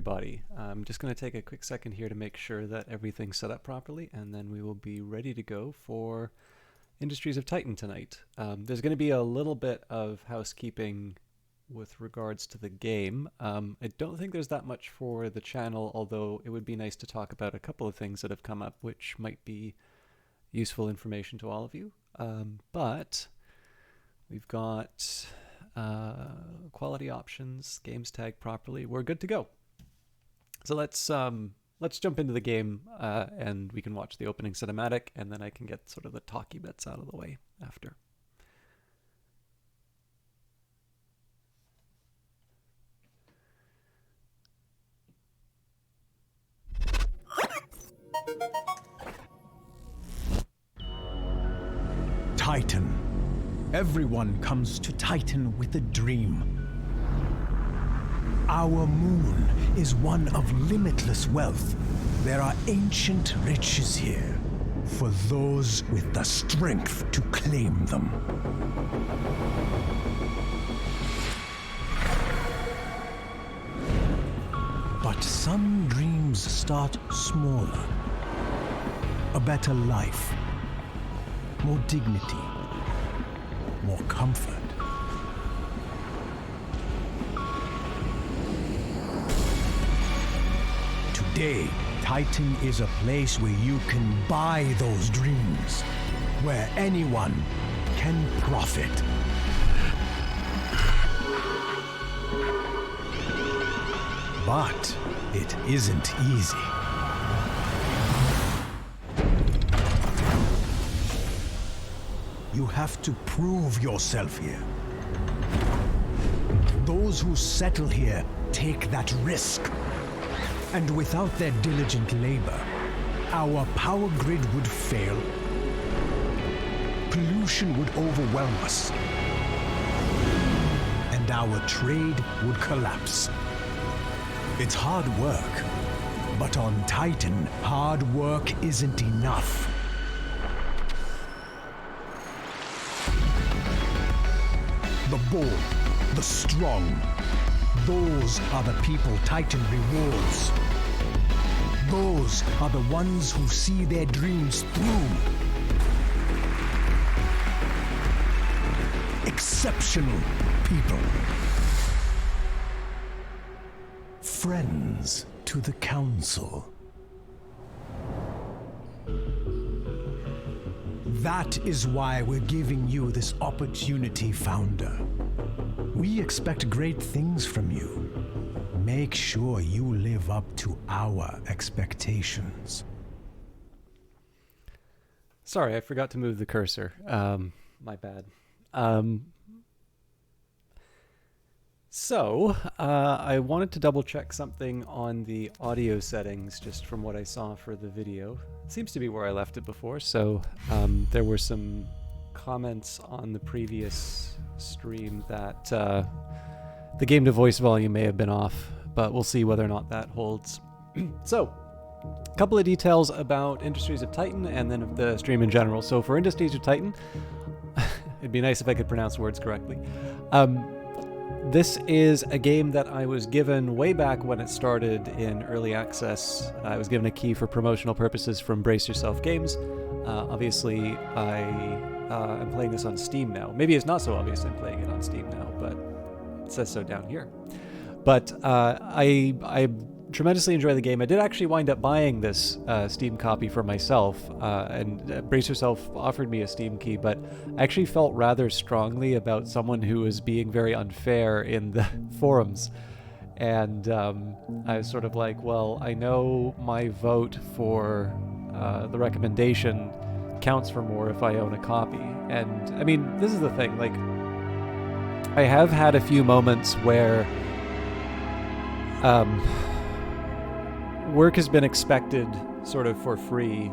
everybody. I'm just going to take a quick second here to make sure that everything's set up properly, and then we will be ready to go for Industries of Titan tonight. There's going to be a little bit of housekeeping with regards to the game. I don't think there's that much for the channel, although it would be nice to talk about a couple of things that have come up which might be useful information to all of you. But we've got quality options, games tagged properly. We're good to go. So let's jump into the game, and we can watch the opening cinematic, and then I can get sort of the talky bits out of the way after. Titan. Everyone comes to Titan with a dream. Our moon is one of limitless wealth. There are ancient riches here for those with the strength to claim them. But some dreams start smaller. A better life, more dignity, more comfort. Today, Titan is a place where you can buy those dreams, where anyone can profit. But it isn't easy. You have to prove yourself here. Those who settle here take that risk. And without their diligent labor, our power grid would fail. Pollution would overwhelm us. And our trade would collapse. It's hard work, but on Titan, hard work isn't enough. The bold, the strong, those are the people Titan rewards. Those are the ones who see their dreams through. Exceptional people. Friends to the Council. That is why we're giving you this opportunity, Founder. We expect great things from you. Make sure you live up to our expectations. Sorry, I forgot to move the cursor. My bad. I wanted to double check something on the audio settings just from what I saw for the video. It seems to be where I left it before, so there were some comments on the previous stream that the game to voice volume may have been off, but we'll see whether or not that holds. So, a couple of details about Industries of Titan and then of the stream in general. So for Industries of Titan, it'd be nice if I could pronounce words correctly. This is a game that I was given way back when it started in early access. I was given a key for promotional purposes from Brace Yourself Games. Obviously, I'm playing this on Steam now. Maybe it's not so obvious I'm playing it on Steam now, but it says so down here. But I tremendously enjoy the game. I did actually wind up buying this Steam copy for myself, and Brace Yourself offered me a Steam key, but I actually felt rather strongly about someone who was being very unfair in the forums. And I was sort of like, well, I know my vote for the recommendation counts for more if I own a copy. And I mean, this is the thing, like, I have had a few moments where work has been expected sort of for free,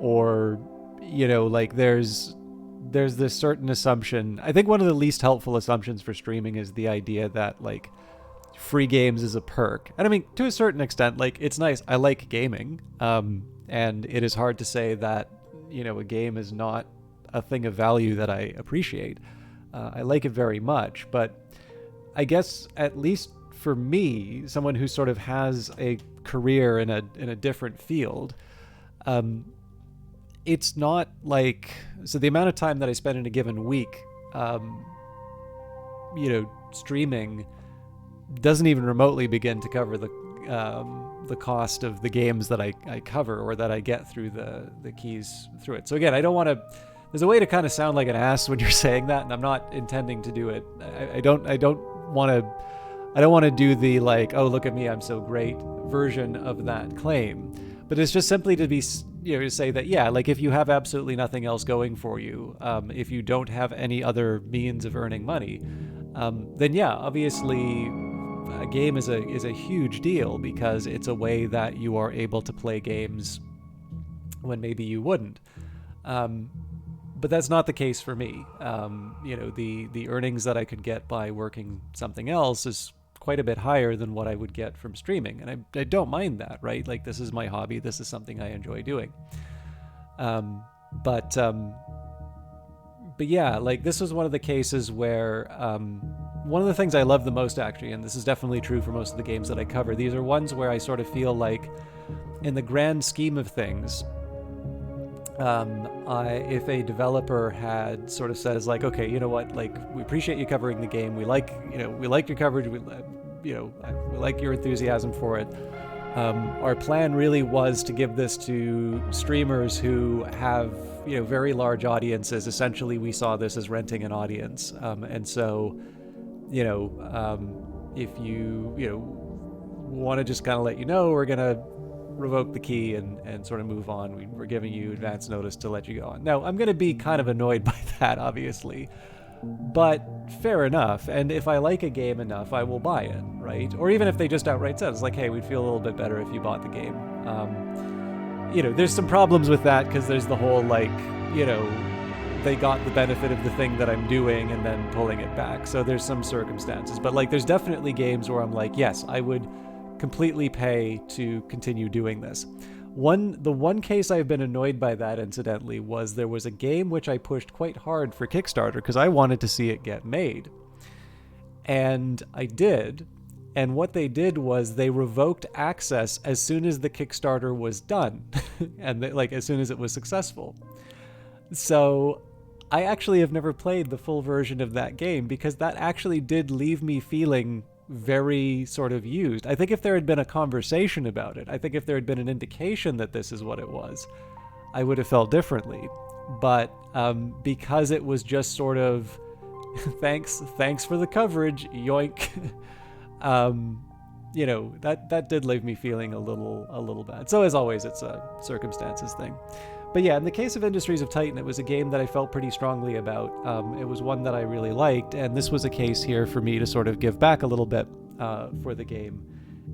or, you know, like there's this certain assumption. I think one of the least helpful assumptions for streaming is the idea that, like, free games is a perk. And I mean, to a certain extent, like, it's nice. I like gaming, and it is hard to say that, you know, a game is not a thing of value that I appreciate. I like it very much, but I guess at least for me, someone who sort of has a career in a different field, it's not like, so the amount of time that I spend in a given week, streaming doesn't even remotely begin to cover the cost of the games that I cover or that I get through the keys through it. So again, I don't want to. There's a way to kind of sound like an ass when you're saying that, and I'm not intending to do it. I don't want to do the like, oh, look at me, I'm so great version of that claim. But it's just simply to be, to say that, yeah, like if you have absolutely nothing else going for you, if you don't have any other means of earning money, then yeah, obviously a game is a huge deal because it's a way that you are able to play games when maybe you wouldn't. But that's not the case for me. The earnings that I could get by working something else is quite a bit higher than what I would get from streaming. And I don't mind that, right? Like, this is my hobby. This is something I enjoy doing. But yeah, like this was one of the cases where one of the things I love the most, actually, and this is definitely true for most of the games that I cover, these are ones where I sort of feel like in the grand scheme of things, if a developer had sort of says like, okay, you know what, like we appreciate you covering the game, we like your coverage, we like your enthusiasm for it. Our plan really was to give this to streamers who have very large audiences. Essentially, we saw this as renting an audience, and so if you want to just kind of let we're gonna revoke the key and sort of move on. We're giving you advance notice to let you go on. Now, I'm going to be kind of annoyed by that, obviously, but fair enough. And if I like a game enough, I will buy it, right? Or even if they just outright said, it's like, hey, we'd feel a little bit better if you bought the game. There's some problems with that because there's the whole, they got the benefit of the thing that I'm doing and then pulling it back. So there's some circumstances. But, there's definitely games where I'm like, yes, I would completely pay to continue doing this. The one case I've been annoyed by that, incidentally, was there was a game which I pushed quite hard for Kickstarter because I wanted to see it get made. And I did. And what they did was they revoked access as soon as the Kickstarter was done. And as soon as it was successful. So I actually have never played the full version of that game because that actually did leave me feeling very sort of used. I think if there had been a conversation about it, I think if there had been an indication that this is what it was, I would have felt differently. But because it was just sort of thanks for the coverage, yoink. That did leave me feeling a little bad. So as always, it's a circumstances thing. But yeah, in the case of Industries of Titan, it was a game that I felt pretty strongly about. It was one that I really liked, and this was a case here for me to sort of give back a little bit for the game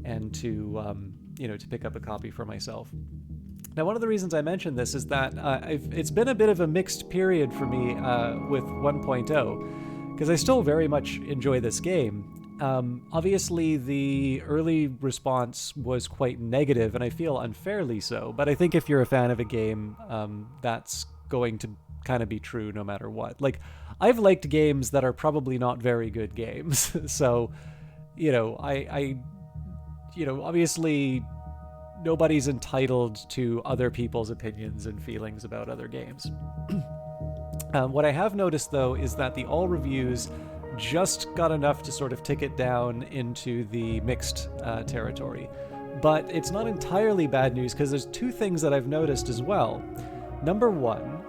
and to pick up a copy for myself. Now, one of the reasons I mentioned this is that it's been a bit of a mixed period for me with 1.0, because I still very much enjoy this game. Obviously, the early response was quite negative, and I feel unfairly so. But I think if you're a fan of a game, that's going to kind of be true no matter what. I've liked games that are probably not very good games. So, obviously, nobody's entitled to other people's opinions and feelings about other games. What I have noticed, though, is that the all reviews just got enough to sort of tick it down into the mixed territory. But it's not entirely bad news because there's two things that I've noticed as well. Number one,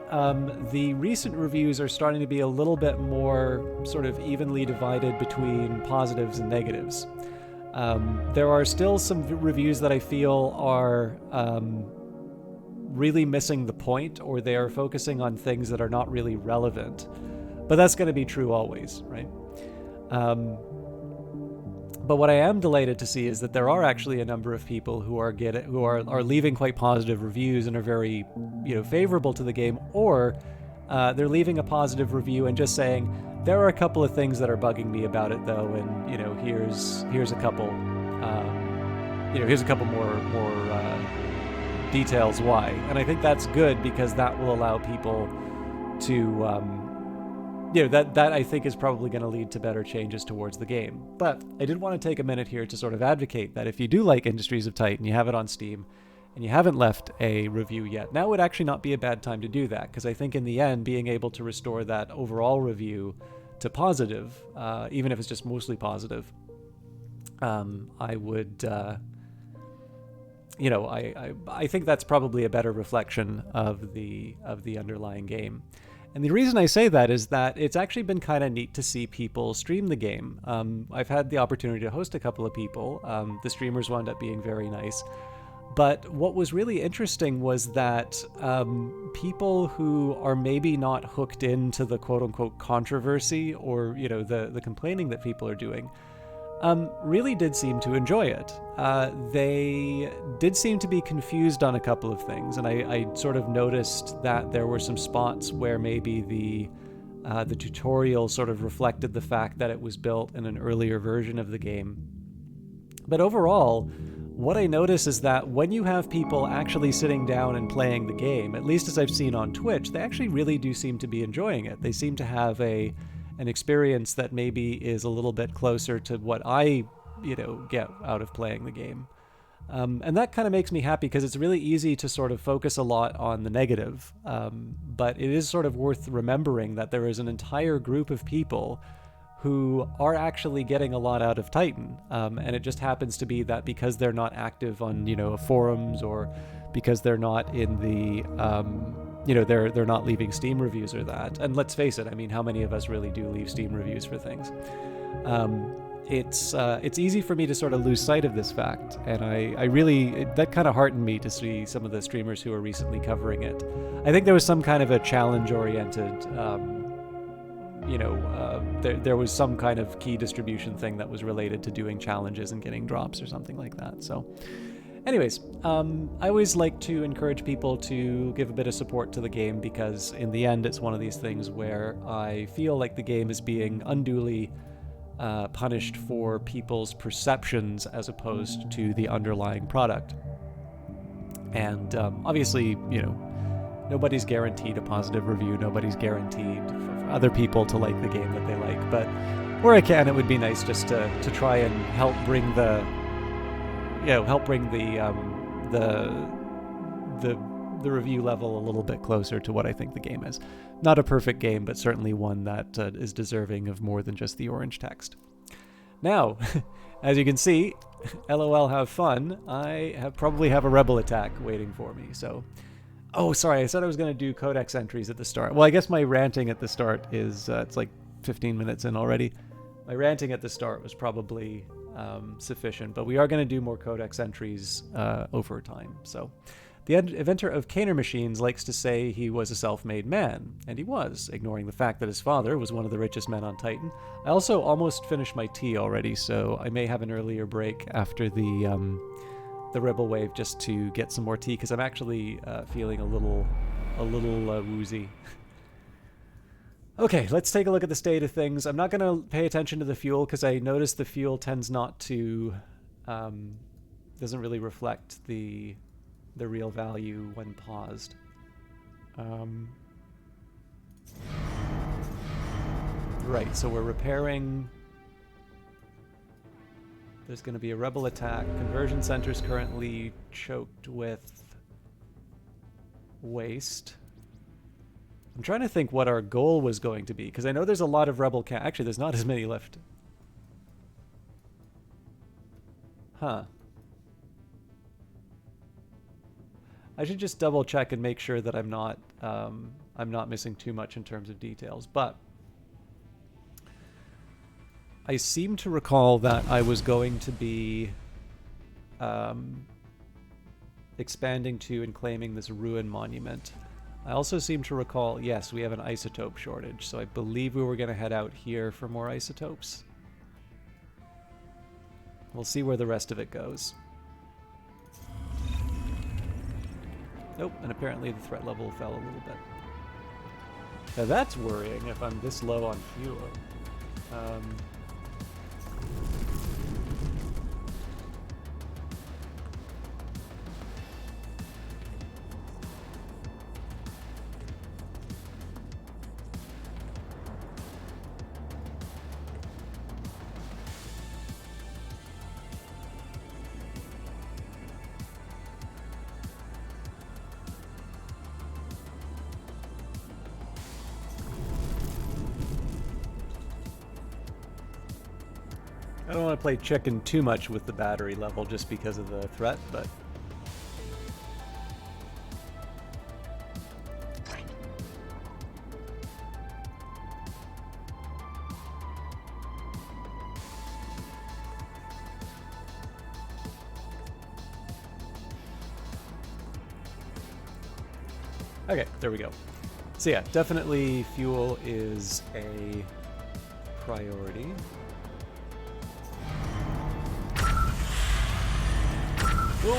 the recent reviews are starting to be a little bit more sort of evenly divided between positives and negatives. There are still some reviews that I feel are really missing the point, or they are focusing on things that are not really relevant. But that's going to be true always, right? But what I am delighted to see is that there are actually a number of people who are leaving quite positive reviews and are very, favorable to the game, or they're leaving a positive review and just saying there are a couple of things that are bugging me about it though, and here's a couple, here's a couple more details why. And I think that's good because that will allow people to that I think is probably going to lead to better changes towards the game. But I did want to take a minute here to sort of advocate that if you do like Industries of Titan, you have it on Steam, and you haven't left a review yet, now would actually not be a bad time to do that, because I think in the end, being able to restore that overall review to positive, even if it's just mostly positive, I would, I think that's probably a better reflection of the underlying game. And the reason I say that is that it's actually been kind of neat to see people stream the game. I've had the opportunity to host a couple of people. The streamers wound up being very nice. But what was really interesting was that people who are maybe not hooked into the quote-unquote controversy or, the complaining that people are doing, really did seem to enjoy it. They did seem to be confused on a couple of things, and I sort of noticed that there were some spots where maybe the tutorial sort of reflected the fact that it was built in an earlier version of the game. But overall, what I notice is that when you have people actually sitting down and playing the game, at least as I've seen on Twitch, they actually really do seem to be enjoying it. They seem to have an experience that maybe is a little bit closer to what I, get out of playing the game. And that kind of makes me happy because it's really easy to sort of focus a lot on the negative. But it is sort of worth remembering that there is an entire group of people who are actually getting a lot out of Titan. And it just happens to be that because they're not active on, forums, or because they're not in the, they're not leaving Steam reviews or that. And let's face it, I mean, how many of us really do leave Steam reviews for things? It's easy for me to sort of lose sight of this fact. And that kind of heartened me to see some of the streamers who are recently covering it. I think there was some kind of a challenge-oriented, there was some kind of key distribution thing that was related to doing challenges and getting drops or something like that. So anyways, I always like to encourage people to give a bit of support to the game, because in the end, it's one of these things where I feel like the game is being unduly punished for people's perceptions as opposed to the underlying product. And obviously, nobody's guaranteed a positive review. Nobody's guaranteed for other people to like the game that they like. But where I can, it would be nice just to try and help bring the review level a little bit closer to what I think the game is. Not a perfect game, but certainly one that is deserving of more than just the orange text. Now, as you can see, LOL have fun. I probably have a rebel attack waiting for me, so... Oh, sorry, I said I was going to do codex entries at the start. Well, I guess my ranting at the start is, it's like 15 minutes in already. My ranting at the start was probably sufficient, but we are going to do more codex entries over time. So, the inventor of Caner machines likes to say he was a self-made man, and he was, ignoring the fact that his father was one of the richest men on Titan. I also almost finished my tea already, so I may have an earlier break after the Rebel Wave just to get some more tea, because I'm actually feeling a little woozy. Okay, let's take a look at the state of things. I'm not going to pay attention to the fuel because I noticed the fuel tends not to, doesn't really reflect the real value when paused. Right, so we're repairing. There's going to be a rebel attack. Conversion center's currently choked with waste. I'm trying to think what our goal was going to be, because I know there's a lot of rebel actually, there's not as many left. Huh. I should just double check and make sure that I'm not missing too much in terms of details, but I seem to recall that I was going to be expanding to and claiming this ruin monument. I also seem to recall, yes, we have an isotope shortage, so I believe we were going to head out here for more isotopes. We'll see where the rest of it goes. Nope, and apparently the threat level fell a little bit. Now that's worrying if I'm this low on fuel. don't want to play chicken too much with the battery level just because of the threat, but... Okay, there we go. So yeah, definitely fuel is a priority. Whoa!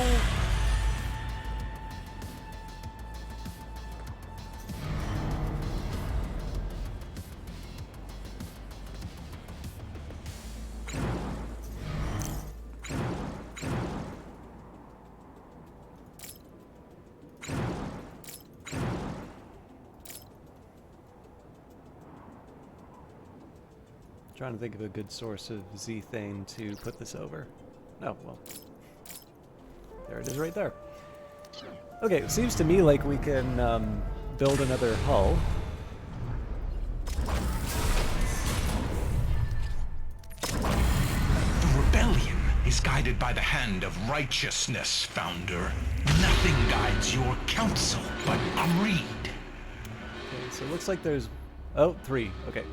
Trying to think of a good source of zethane to put this over. Oh, well. There it is right there. Okay, it seems to me like we can build another hull. The rebellion is guided by the hand of righteousness, Founder. Nothing guides your counsel but greed. Okay, so it looks like there's... Oh, 3. Okay.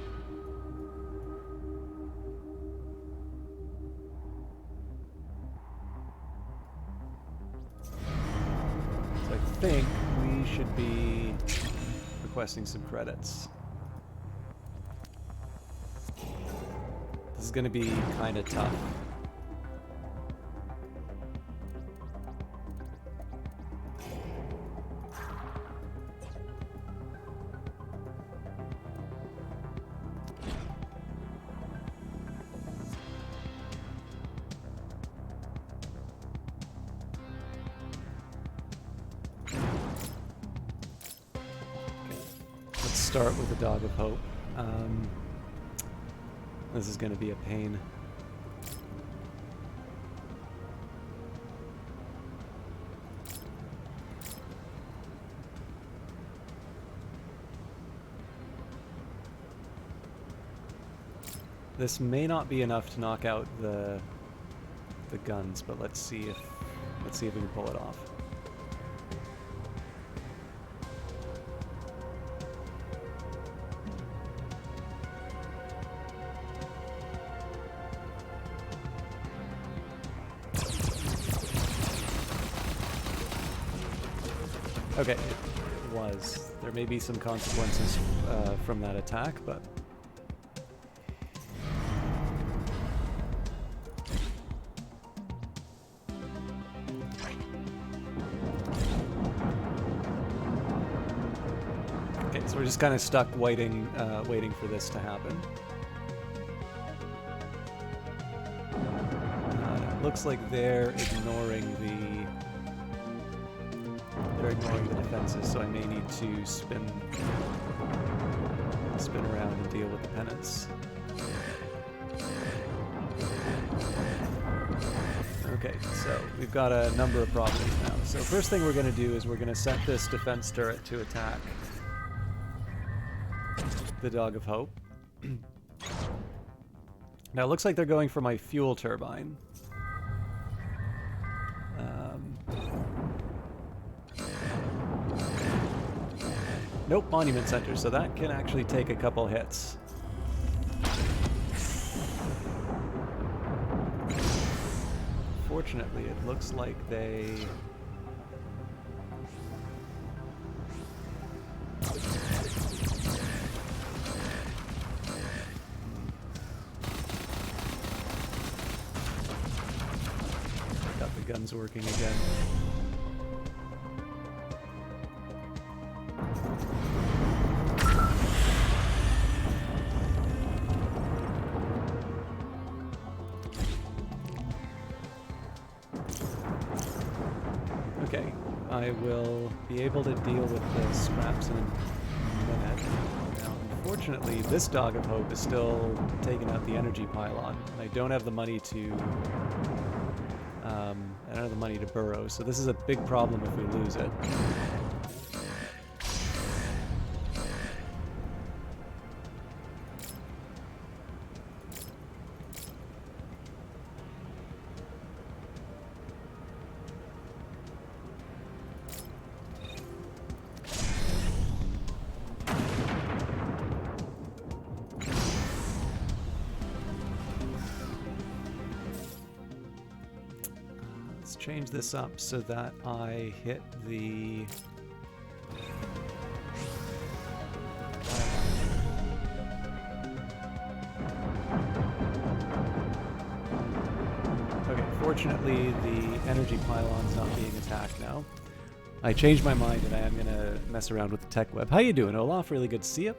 So I think we should be requesting some credits. This is going to be kind of tough. Start with the Dog of Hope. This is going to be a pain. This may not be enough to knock out the guns, but let's see if we can pull it off. Okay, it was. There may be some consequences from that attack, but... Okay, so we're just kind of stuck waiting for this to happen. It looks like they're ignoring the defenses, so I may need to spin around and deal with the penance. Okay, so we've got a number of problems now. So first thing we're going to do is we're going to set this defense turret to attack the Dog of Hope. Now it looks like they're going for my fuel turbine. Nope, Monument Center, so that can actually take a couple hits. Fortunately, it looks like they... Got the guns working again. Okay, I will be able to deal with the scraps in a minute. Now, unfortunately, this Dog of Hope is still taking out the energy pylon, and I don't have the money to burrow, so this is a big problem if we lose it. Let's change this up so that I hit the... Okay, fortunately the energy pylon's not being attacked now. I changed my mind and I am going to mess around with the tech web. How you doing, Olaf? Really good to see you.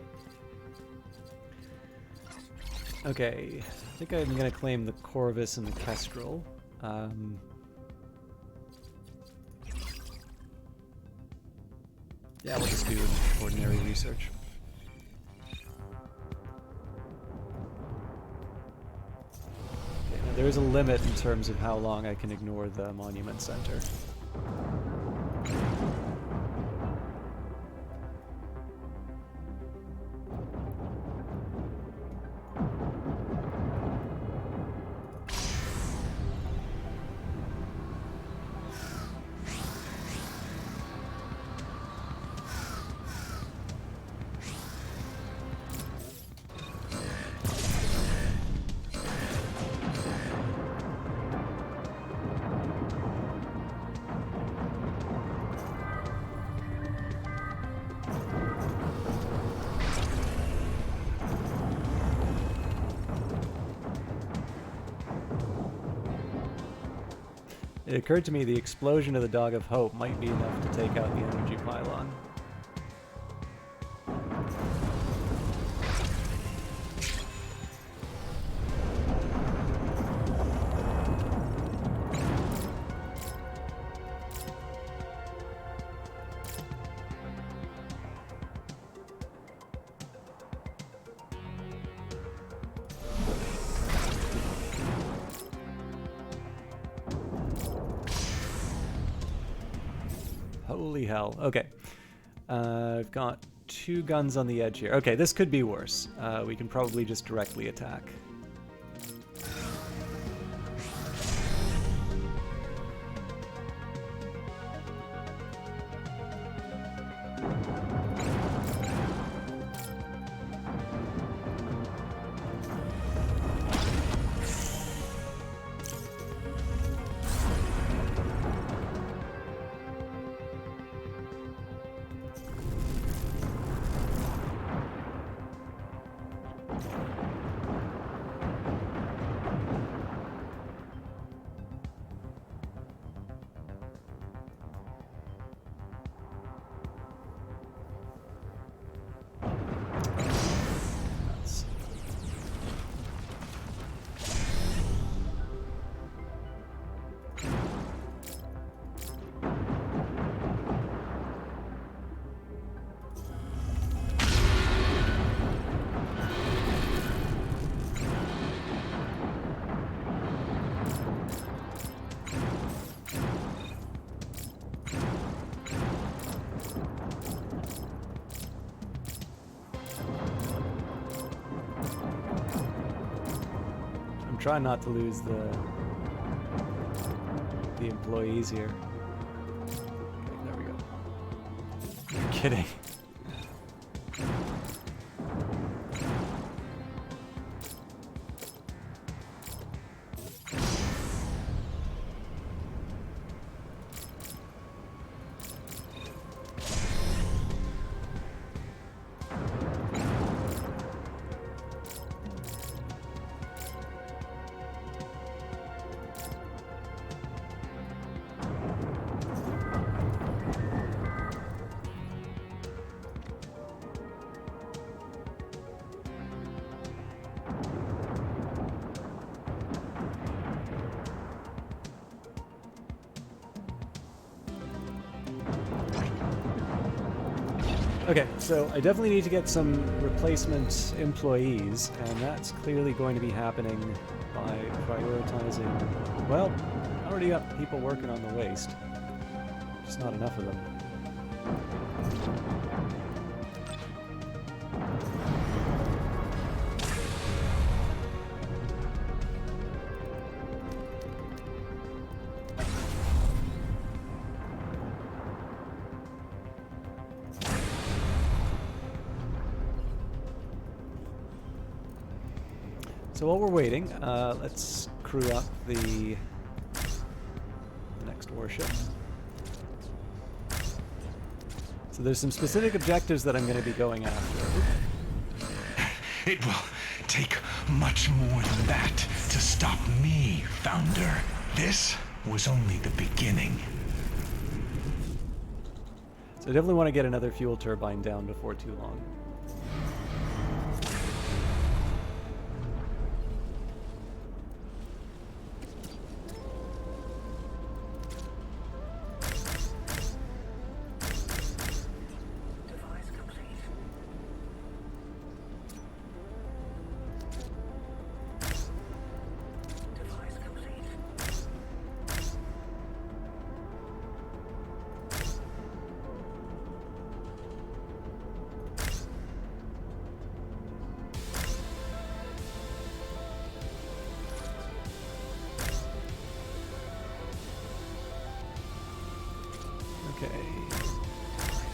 Okay, I think I'm going to claim the Corvus and the Kestrel. Yeah, we'll just do ordinary research. Okay, now there is a limit in terms of how long I can ignore the Monument Center. It occurred to me the explosion of the Dog of Hope might be enough to take out the energy pylon. Holy hell. Okay. I've got 2 guns on the edge here. Okay, this could be worse. We can probably just directly attack. Try not to lose the employees here. Okay, there we go. You're kidding. Okay, so I definitely need to get some replacement employees, and that's clearly going to be happening by prioritizing... Well, I already got people working on the waste. Just not enough of them. So while we're waiting, let's crew up the next warship. So there's some specific objectives that I'm going to be going after. It will take much more than that to stop me, Founder. This was only the beginning. So I definitely want to get another fuel turbine down before too long.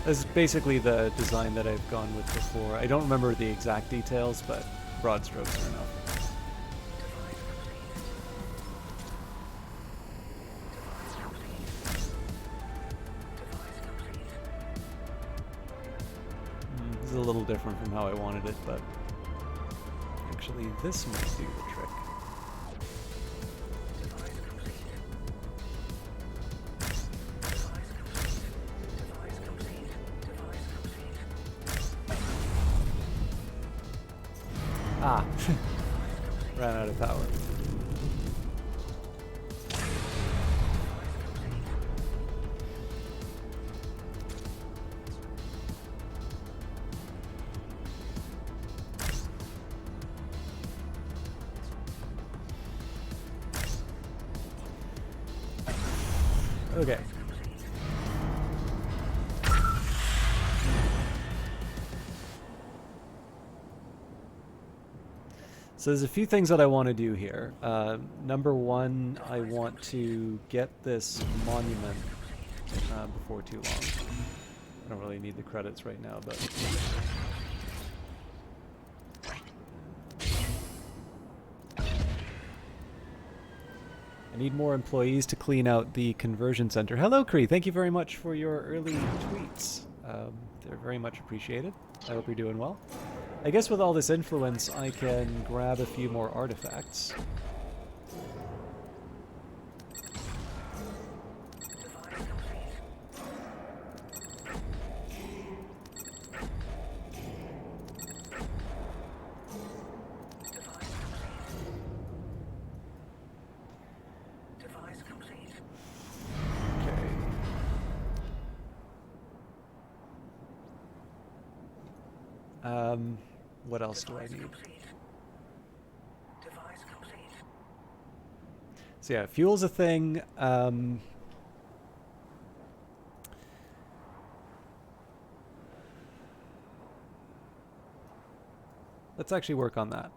This is basically the design that I've gone with before. I don't remember the exact details, but broad strokes are enough. This is a little different from how I wanted it, but actually this might do the trick. Ah, ran out of power. Okay. So there's a few things that I want to do here. Number one, I want to get this monument before too long. I don't really need the credits right now, but... I need more employees to clean out the conversion center. Hello, Kree. Thank you very much for your early tweets. They're very much appreciated. I hope you're doing well. I guess with all this influence, I can grab a few more artifacts. What else do I need? So yeah, fuel's a thing. Let's actually work on that.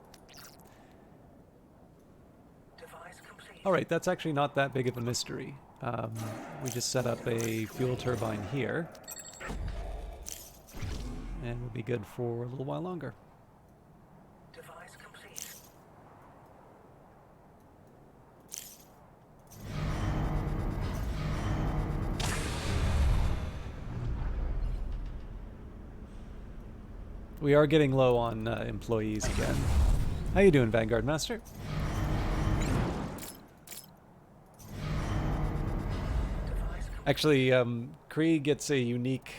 Alright, that's actually not that big of a mystery. We just set up a fuel turbine here. And we'll be good for a little while longer. Device complete. We are getting low on employees again. How you doing, Vanguard Master? Actually, Kree gets a unique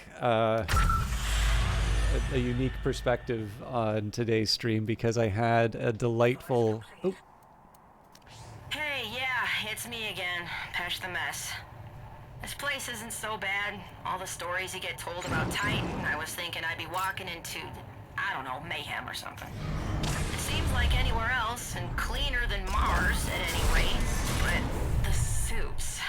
unique perspective on today's stream because I had a delightful... Oh. Hey, yeah, it's me again. Pesh the Mess. This place isn't so bad. All the stories you get told about Titan, I was thinking I'd be walking into, I don't know, mayhem or something. It seems like anywhere else, and cleaner than Mars at any rate. But the suits...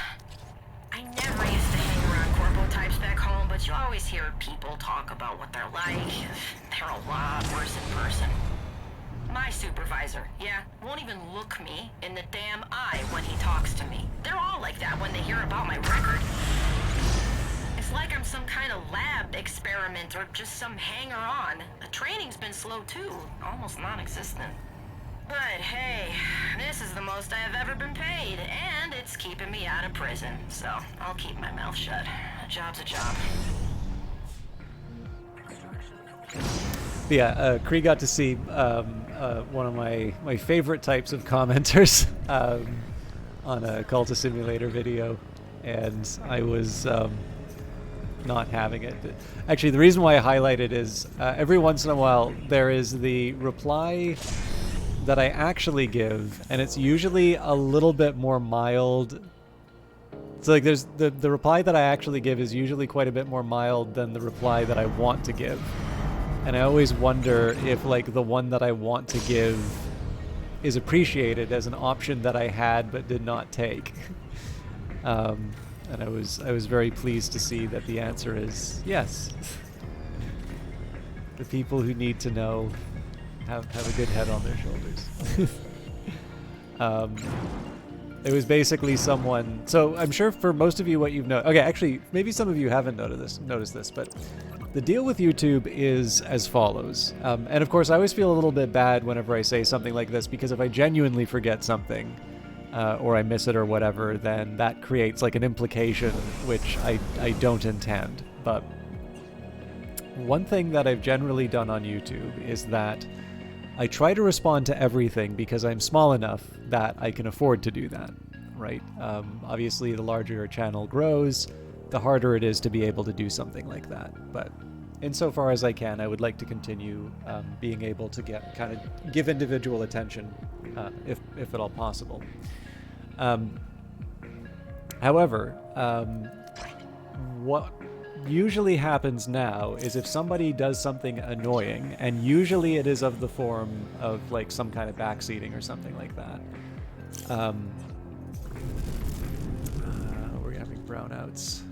I never used to hang around corpo types back home, but you always hear people talk about what they're like. They're a lot worse in person. My supervisor, yeah, won't even look me in the damn eye when he talks to me. They're all like that when they hear about my record. It's like I'm some kind of lab experiment or just some hanger-on. The training's been slow too, almost non-existent. But hey, this is the most I have ever been paid, and it's keeping me out of prison, so I'll keep my mouth shut. A job's a job. But yeah, Kree got to see one of my favorite types of commenters on a Cultist Simulator video, and I was not having it. Actually, the reason why I highlight it is every once in a while there is the reply that I actually give, and it's usually a little bit more mild. So like there's the reply that I actually give is usually quite a bit more mild than the reply that I want to give. And I always wonder if like the one that I want to give is appreciated as an option that I had but did not take. And I was very pleased to see that the answer is yes. The people who need to know have a good head on their shoulders. It was basically someone. So I'm sure for most of you, what you've noticed. Okay, actually, maybe some of you haven't noticed this, but the deal with YouTube is as follows. And of course, I always feel a little bit bad whenever I say something like this, because if I genuinely forget something, or I miss it or whatever, then that creates like an implication which I don't intend. But one thing that I've generally done on YouTube is that I try to respond to everything because I'm small enough that I can afford to do that, right? Obviously, the larger your channel grows, the harder it is to be able to do something like that. But insofar as I can, I would like to continue being able to give individual attention, if at all possible. However, what usually happens now is if somebody does something annoying, and usually it is of the form of like some kind of backseating or something like that. We're having brownouts.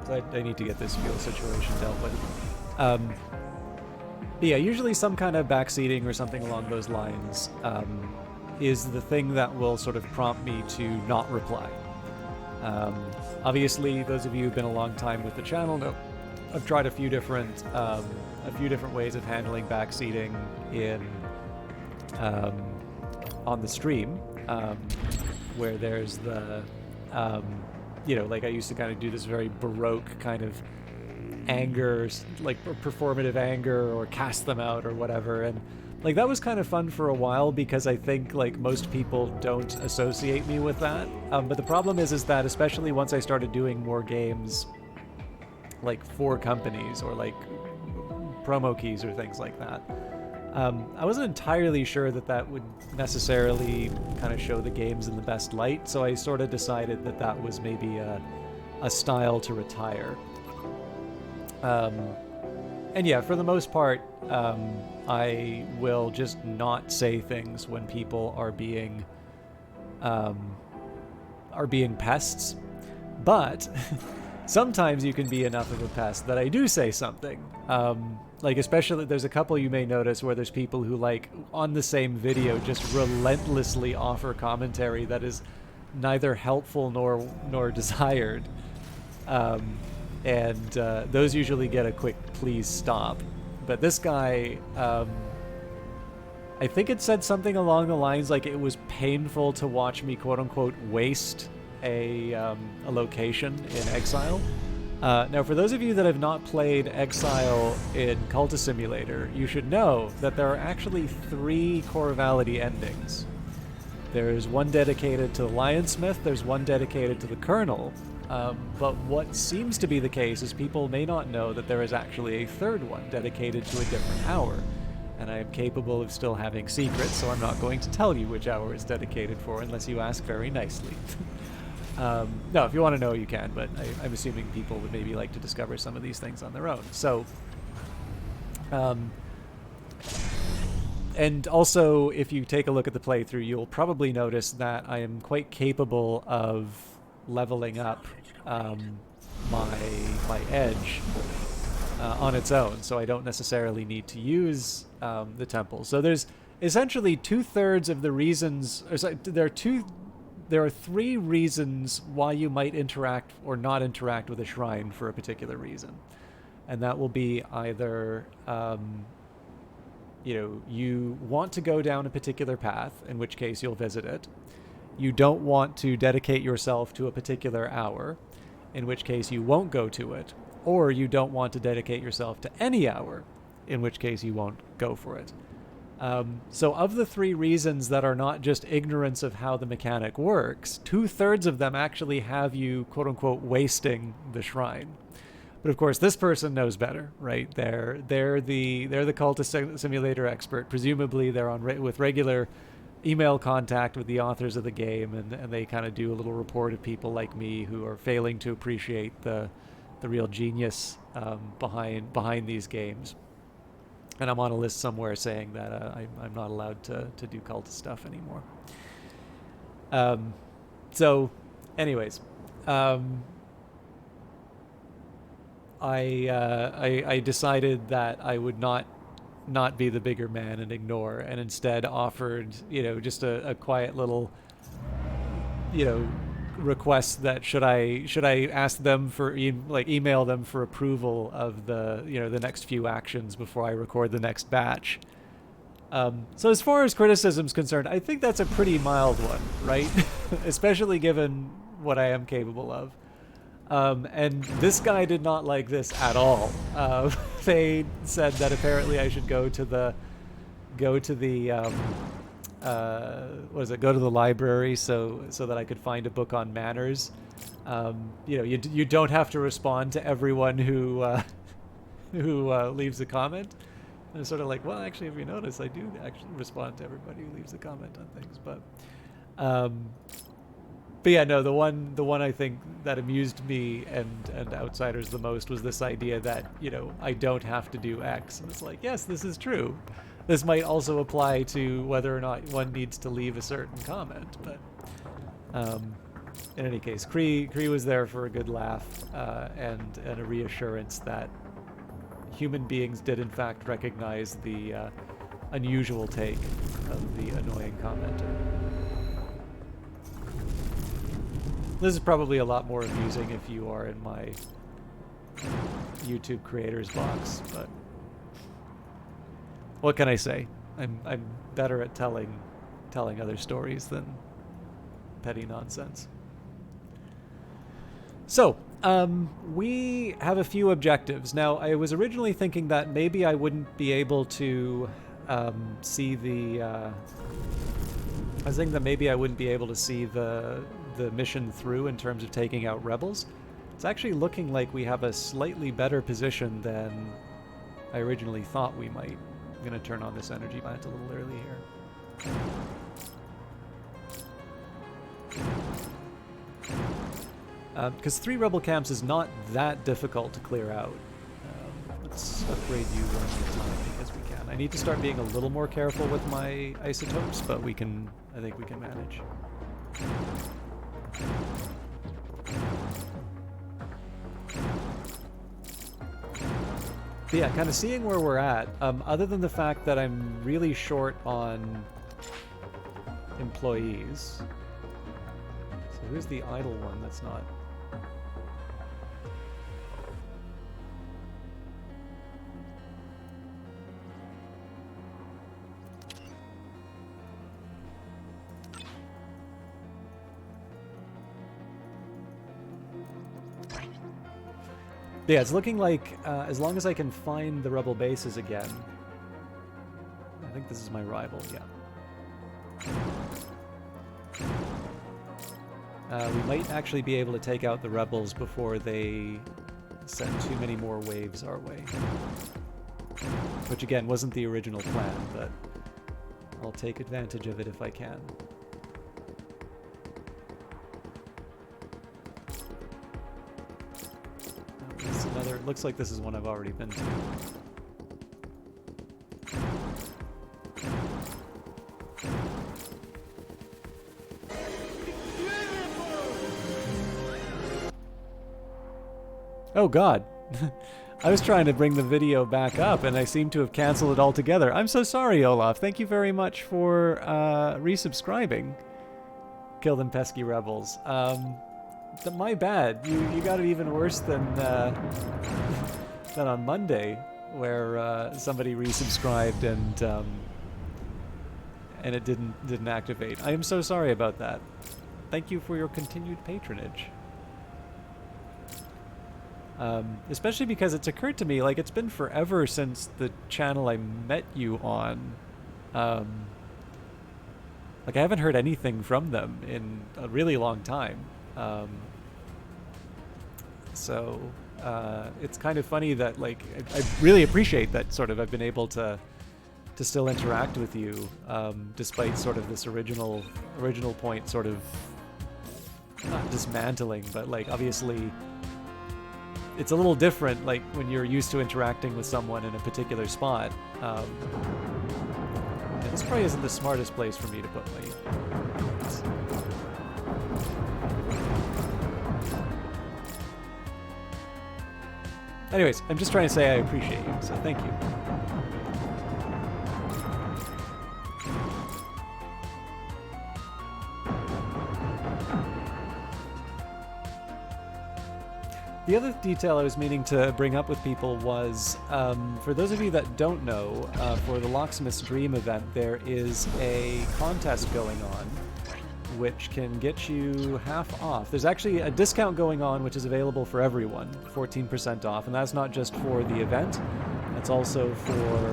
So I need to get this fuel situation dealt with. But yeah, usually some kind of backseating or something along those lines is the thing that will sort of prompt me to not reply. Obviously, those of you who've been a long time with the channel know I've tried a few different ways of handling backseating on the stream, where there's the like I used to kind of do this very Baroque kind of anger, like performative anger, or cast them out or whatever, and like that was kind of fun for a while because I think like most people don't associate me with that. But the problem is that especially once I started doing more games like for companies or like promo keys or things like that, I wasn't entirely sure that would necessarily kind of show the games in the best light, so I sort of decided that was maybe a style to retire. And yeah, for the most part, I will just not say things when people are being pests, but sometimes you can be enough of a pest that I do say something. Like especially, there's a couple you may notice where there's people who like on the same video just relentlessly offer commentary that is neither helpful nor desired. And those usually get a quick please stop. But this guy, I think it said something along the lines like it was painful to watch me quote unquote waste a location in Exile. Now, for those of you that have not played Exile in Cultist Simulator, you should know that there are actually 3 Chorvality endings. There's one dedicated to the Lionsmith, there's one dedicated to the Colonel, but what seems to be the case is people may not know that there is actually a 3rd one dedicated to a different hour. And I am capable of still having secrets, so I'm not going to tell you which hour it's dedicated for unless you ask very nicely. No, if you want to know, you can, but I'm assuming people would maybe like to discover some of these things on their own. So, and also, if you take a look at the playthrough, you'll probably notice that I am quite capable of leveling up my edge on its own, so I don't necessarily need to use the temple. So there's essentially 2/3 of the reasons, or sorry, there are there are three reasons why you might interact or not interact with a shrine for a particular reason. And that will be either, you want to go down a particular path, in which case you'll visit it. You don't want to dedicate yourself to a particular hour, in which case you won't go to it. Or you don't want to dedicate yourself to any hour, in which case you won't go for it. So of the three reasons that are not just ignorance of how the mechanic works, 2/3 of them actually have you, quote unquote, wasting the shrine. But of course, this person knows better, right? They're the cultist simulator expert. Presumably, they're on with regular email contact with the authors of the game, and they kind of do a little report of people like me who are failing to appreciate the real genius behind these games. And I'm on a list somewhere saying that I'm not allowed to do cultist stuff anymore. So, anyways, I decided that I would not be the bigger man and ignore, and instead offered, just a quiet little, request that should I ask them for email them for approval of the the next few actions before I record the next batch. So as far as criticism's concerned, I think that's a pretty mild one, right? Especially given what I am capable of. And this guy did not like this at all. They said that apparently I should go to the library so that I could find a book on manners. You don't have to respond to everyone who leaves a comment. And it's sort of like, well, actually, if you notice, I do actually respond to everybody who leaves a comment on things. But yeah, no, the one I think that amused me and outsiders the most was this idea that, I don't have to do X. And it's like, yes, this is true. This might also apply to whether or not one needs to leave a certain comment. But in any case, Cree was there for a good laugh and a reassurance that human beings did in fact recognize the unusual take of the annoying commenter. This is probably a lot more amusing if you are in my YouTube creators box, but what can I say? I'm better at telling other stories than petty nonsense. So, we have a few objectives. Now, I was originally thinking that maybe I wouldn't be able to see the... I was thinking that maybe I wouldn't be able to see the mission through in terms of taking out rebels. It's actually looking like we have a slightly better position than I originally thought we might. I'm going to turn on this energy plant a little early here. Because 3 rebel camps is not that difficult to clear out. Let's upgrade you one at a time because we can. I need to start being a little more careful with my isotopes, but I think we can manage. But yeah, kind of seeing where we're at, other than the fact that I'm really short on employees. So who's the idle one that's not... Yeah, it's looking like as long as I can find the rebel bases again. I think this is my rival, yeah. We might actually be able to take out the rebels before they send too many more waves our way. Which again, wasn't the original plan, but I'll take advantage of it if I can. Looks like this is one I've already been to. Oh god. I was trying to bring the video back up and I seem to have canceled it altogether. I'm so sorry, Olaf. Thank you very much for resubscribing. Kill them pesky rebels. My bad. You got it even worse than on Monday, where somebody resubscribed and it didn't activate. I am so sorry about that. Thank you for your continued patronage. Especially because it's occurred to me, like, it's been forever since the channel I met you on. Like, I haven't heard anything from them in a really long time. So it's kind of funny that, like, I really appreciate that sort of I've been able to still interact with you, despite sort of this original point sort of not dismantling, but, like, obviously it's a little different, like, when you're used to interacting with someone in a particular spot. This probably isn't the smartest place for me to put my... Anyways, I'm just trying to say I appreciate you, so thank you. The other detail I was meaning to bring up with people was, for those of you that don't know, for the Locksmith's Dream event, there is a contest going on, which can get you half off. There's actually a discount going on, which is available for everyone, 14% off, and that's not just for the event. It's also for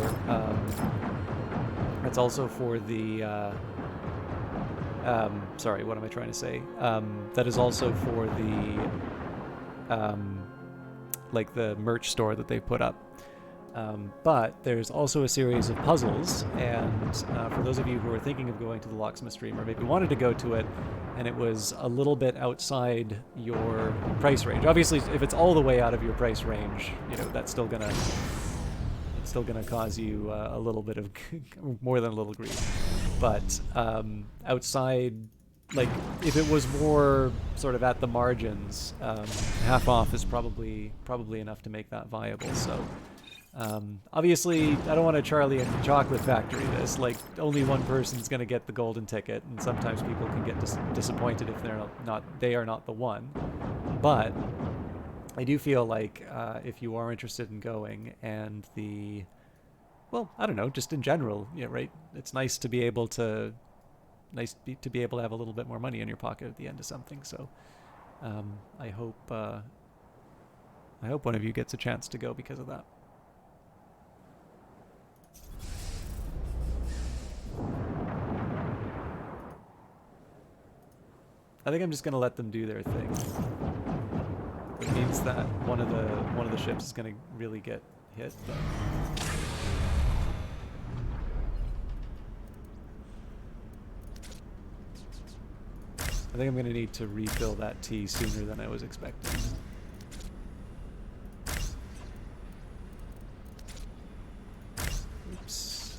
the. Sorry, what am I trying to say? That is also for the. Like the merch store that they put up. But there's also a series of puzzles, and for those of you who are thinking of going to the Locksmith Stream, or maybe wanted to go to it, and it was a little bit outside your price range. Obviously, if it's all the way out of your price range, you know, that's still gonna cause you a little bit of more than a little grief. But outside, like, if it was more sort of at the margins, half off is probably enough to make that viable. So obviously, I don't want to Charlie and the Chocolate Factory this. Like, only one person's going to get the golden ticket, and sometimes people can get disappointed if they are not the one. But I do feel like if you are interested in going, and well, I don't know, just in general, yeah, right? It's nice to be able to have a little bit more money in your pocket at the end of something. So I hope one of you gets a chance to go because of that. I think I'm just gonna let them do their thing. It means that one of the ships is gonna really get hit, but I think I'm going to need to refill that tea sooner than I was expecting. Oops.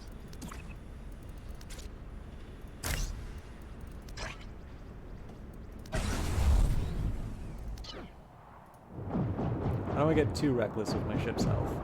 I don't want to get too reckless with my ship's health.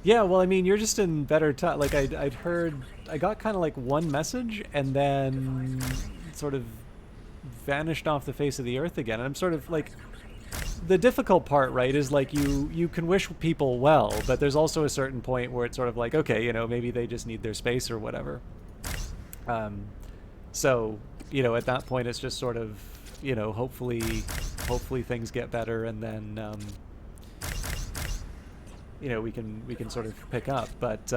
Yeah, well, I mean, you're just in better touch. Like, I got kind of like one message and then sort of vanished off the face of the earth again. And I'm sort of like, the difficult part, right, is like you can wish people well, but there's also a certain point where it's sort of like, okay, you know, maybe they just need their space or whatever. So, you know, at that point, it's just sort of, you know, hopefully things get better, and then you know, we can sort of pick up, but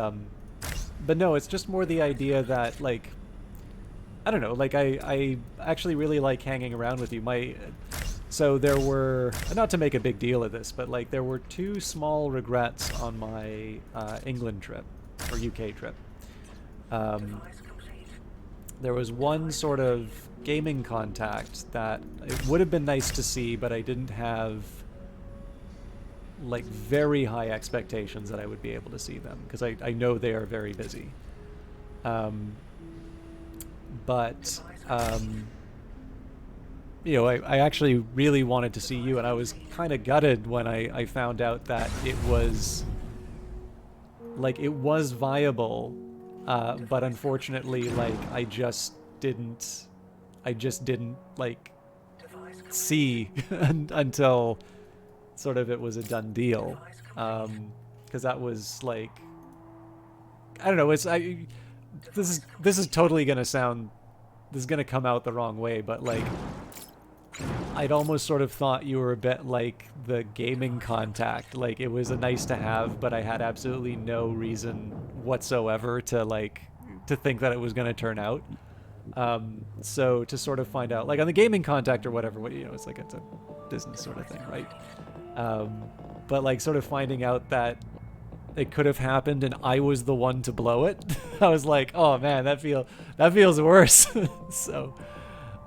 no, it's just more the idea that, like, I don't know, like, I actually really like hanging around with you. So there were, not to make a big deal of this, but like there were two small regrets on my England trip, or UK trip. There was one sort of gaming contact that it would have been nice to see, but I didn't have like very high expectations that I would be able to see them, because I know they are very busy. But you know, I actually really wanted to see you, and I was kind of gutted when I found out that it was viable, but unfortunately, like I just didn't like see until sort of it was a done deal, because that was like, I don't know, this is totally gonna sound, this is gonna come out the wrong way, but like I'd almost sort of thought you were a bit like the gaming contact. Like, it was a nice to have, but I had absolutely no reason whatsoever to think that it was going to turn out. So to sort of find out, like on the gaming contact or whatever, you know, it's like it's a business sort of thing, right? But like sort of finding out that it could have happened and I was the one to blow it, I was like, oh man, that feels worse. So.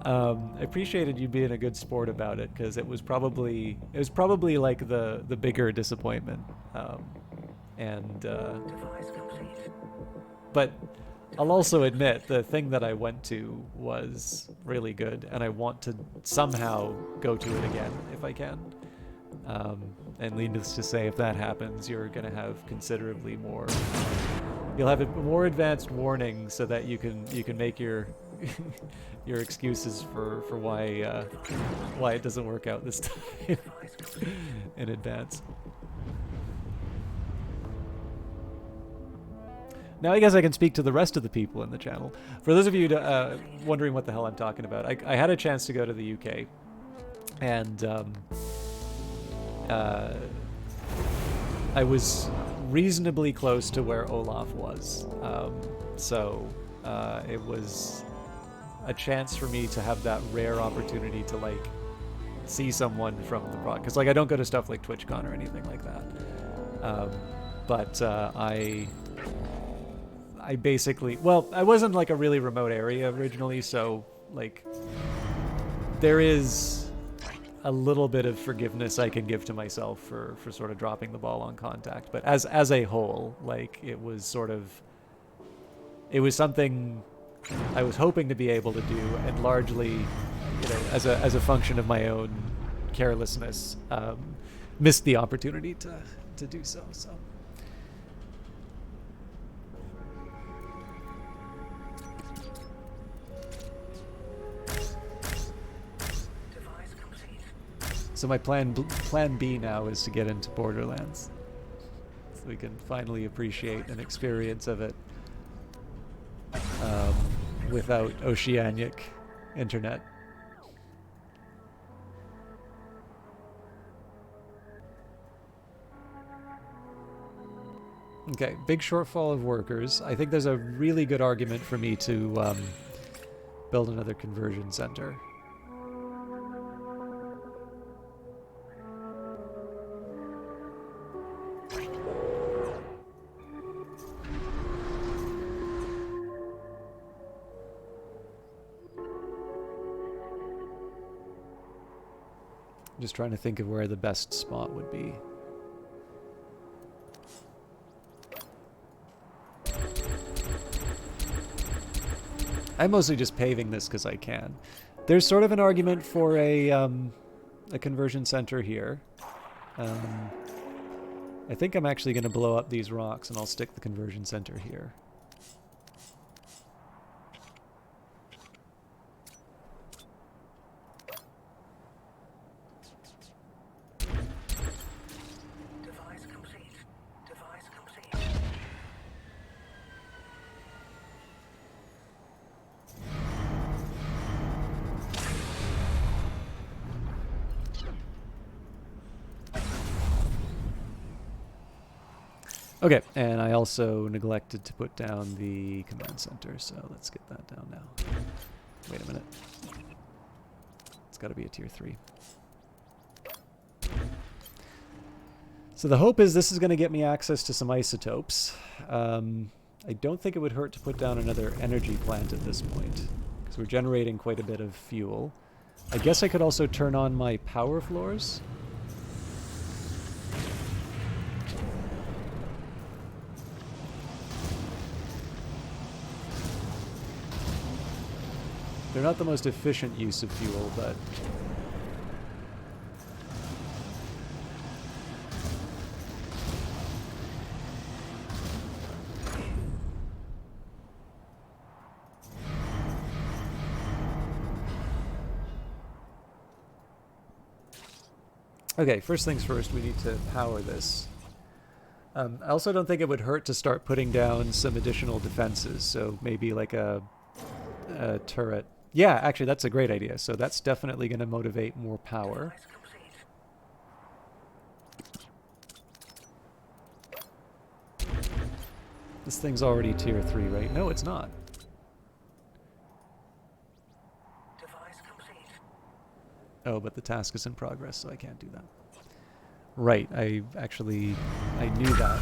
I appreciated you being a good sport about it, because it was probably like the bigger disappointment, but I'll also admit the thing that I went to was really good, and I want to somehow go to it again if I can. And needless to say, if that happens, you're gonna have considerably more. You'll have a more advanced warning so that you can make your your excuses for why it doesn't work out this time in advance. Now I guess I can speak to the rest of the people in the channel. For those of you wondering what the hell I'm talking about, I had a chance to go to the UK, and I was reasonably close to where Olaf was, so it was a chance for me to have that rare opportunity to like see someone from the product, because like I don't go to stuff like TwitchCon or anything like that, but I basically, well, I wasn't like a really remote area originally, so like there is a little bit of forgiveness I can give to myself for sort of dropping the ball on contact, but as a whole, like it was something I was hoping to be able to do, and largely, you know, as a function of my own carelessness, missed the opportunity to do so. So. So my plan B now is to get into Borderlands, so we can finally appreciate an experience of it without oceanic internet. Okay, big shortfall of workers. I think there's a really good argument for me to build another conversion center. Just trying to think of where the best spot would be. I'm mostly just paving this because I can. There's sort of an argument for a conversion center here. I think I'm actually going to blow up these rocks and I'll stick the conversion center here. Okay, and I also neglected to put down the command center, so let's get that down now. Wait a minute. It's got to be a tier 3. So the hope is this is going to get me access to some isotopes. I don't think it would hurt to put down another energy plant at this point, because we're generating quite a bit of fuel. I guess I could also turn on my power floors. They're not the most efficient use of fuel, but... Okay, first things first, we need to power this. I also don't think it would hurt to start putting down some additional defenses, so maybe like a turret. Yeah, actually, that's a great idea. So that's definitely going to motivate more power. Device complete. This thing's already tier 3, right? No, it's not. Device complete. Oh, but the task is in progress, so I can't do that. Right, I knew that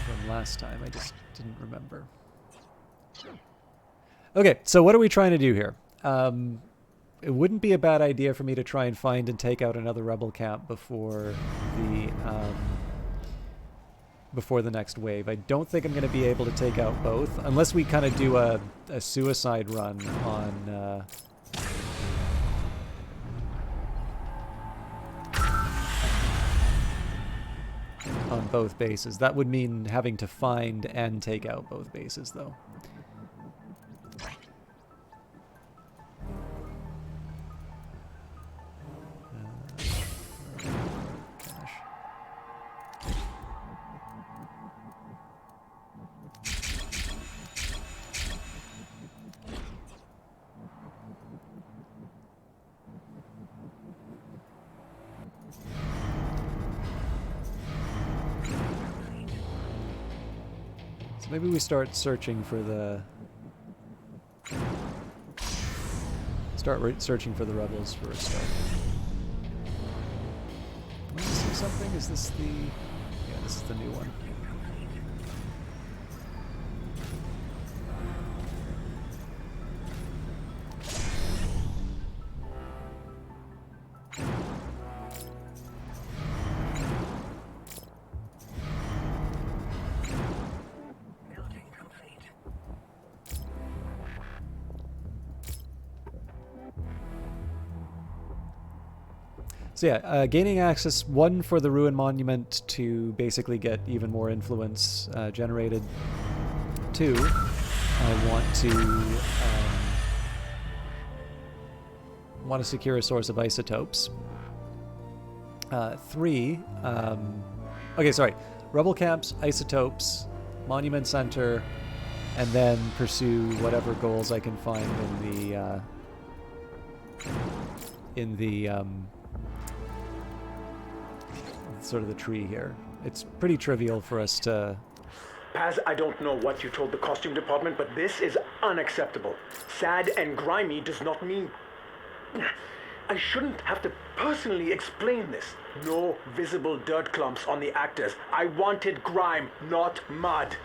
from last time. I just didn't remember. Okay, so what are we trying to do here? It wouldn't be a bad idea for me to try and find and take out another rebel camp before the next wave. I don't think I'm going to be able to take out both, unless we kind of do a suicide run on both bases. That would mean having to find and take out both bases, though. Maybe we start searching for the... searching for the rebels for a start. Am I missing something? Is this the... Yeah, this is the new one. Building complete. So yeah, gaining access, 1 for the Ruin Monument to basically get even more influence generated. 2, I want to secure a source of isotopes. 3, okay, sorry, rebel camps, isotopes, monument center, and then pursue whatever goals I can find in the sort of the tree here. It's pretty trivial for us to... Paz, I don't know what you told the costume department, but this is unacceptable. Sad and grimy does not mean... I shouldn't have to personally explain this. No visible dirt clumps on the actors. I wanted grime, not mud.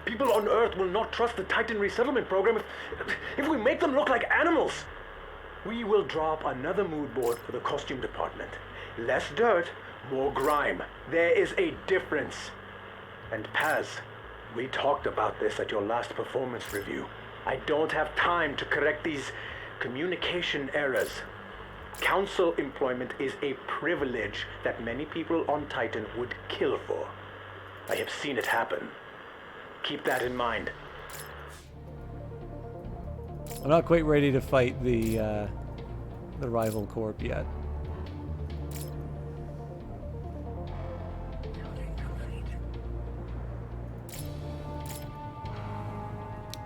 People on Earth will not trust the Titan resettlement program if we make them look like animals. We will drop another mood board for the costume department. Less dirt, more grime. There is a difference. And Paz, we talked about this at your last performance review. I don't have time to correct these communication errors. Council employment is a privilege that many people on Titan would kill for. I have seen it happen. Keep that in mind. I'm not quite ready to fight the rival corp yet. Building complete.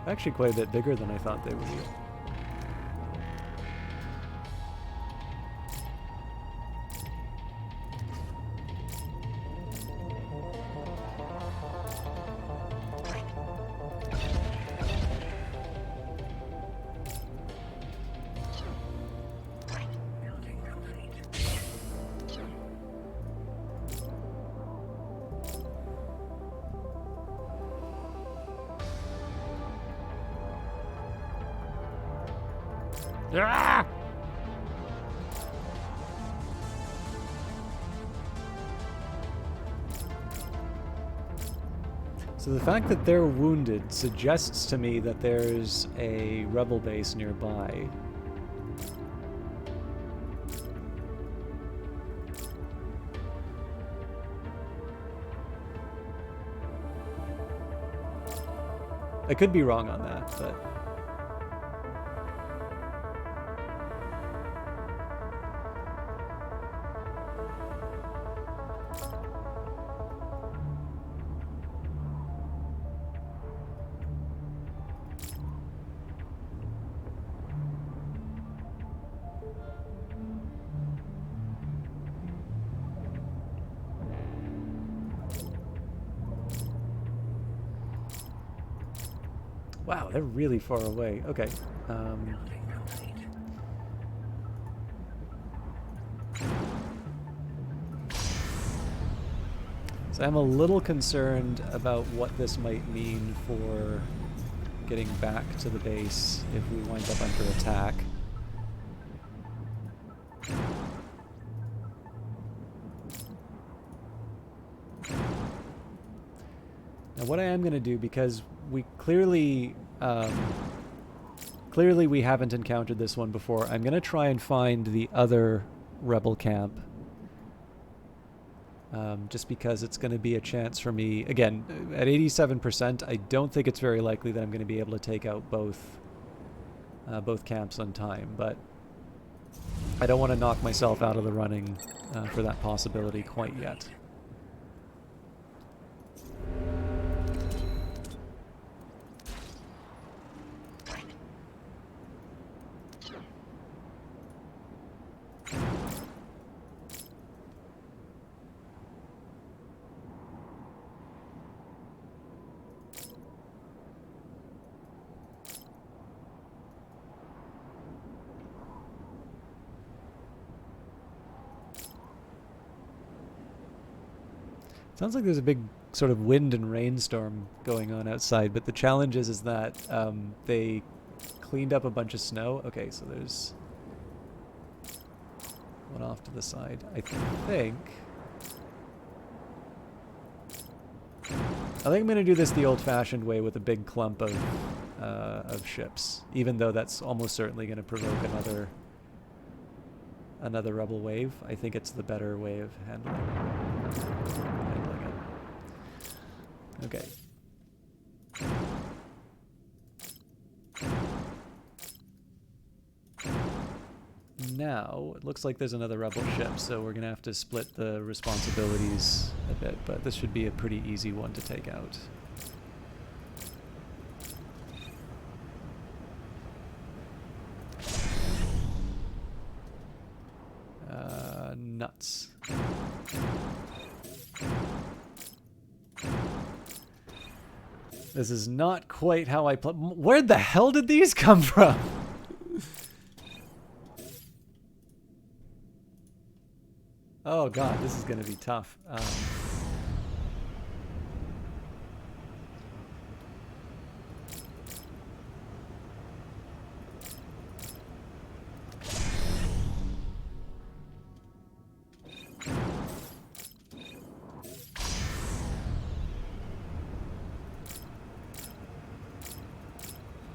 Actually quite a bit bigger than I thought they would be. Building complete. Ah! So So the fact that they're wounded suggests to me that there's a rebel base nearby. I could be wrong on that, but... Wow, they're really far away. Okay. Building complete. So I'm a little concerned about what this might mean for getting back to the base if we wind up under attack. Now what I am going to do, because we clearly we haven't encountered this one before, I'm going to try and find the other rebel camp. Just because it's going to be a chance for me, again, at 87%, I don't think it's very likely that I'm going to be able to take out both camps on time, but I don't want to knock myself out of the running for that possibility quite yet. Sounds like there's a big sort of wind and rainstorm going on outside, but the challenge is that they cleaned up a bunch of snow. Okay, so there's one off to the side. I think I'm going to do this the old-fashioned way with a big clump of ships, even though that's almost certainly going to provoke another rebel wave. I think it's the better way of handling it. Okay. Now, it looks like there's another rebel ship, so we're going to have to split the responsibilities a bit, but this should be a pretty easy one to take out. Nuts. This is not quite how I play. Where the hell did these come from? Oh god, this is going to be tough.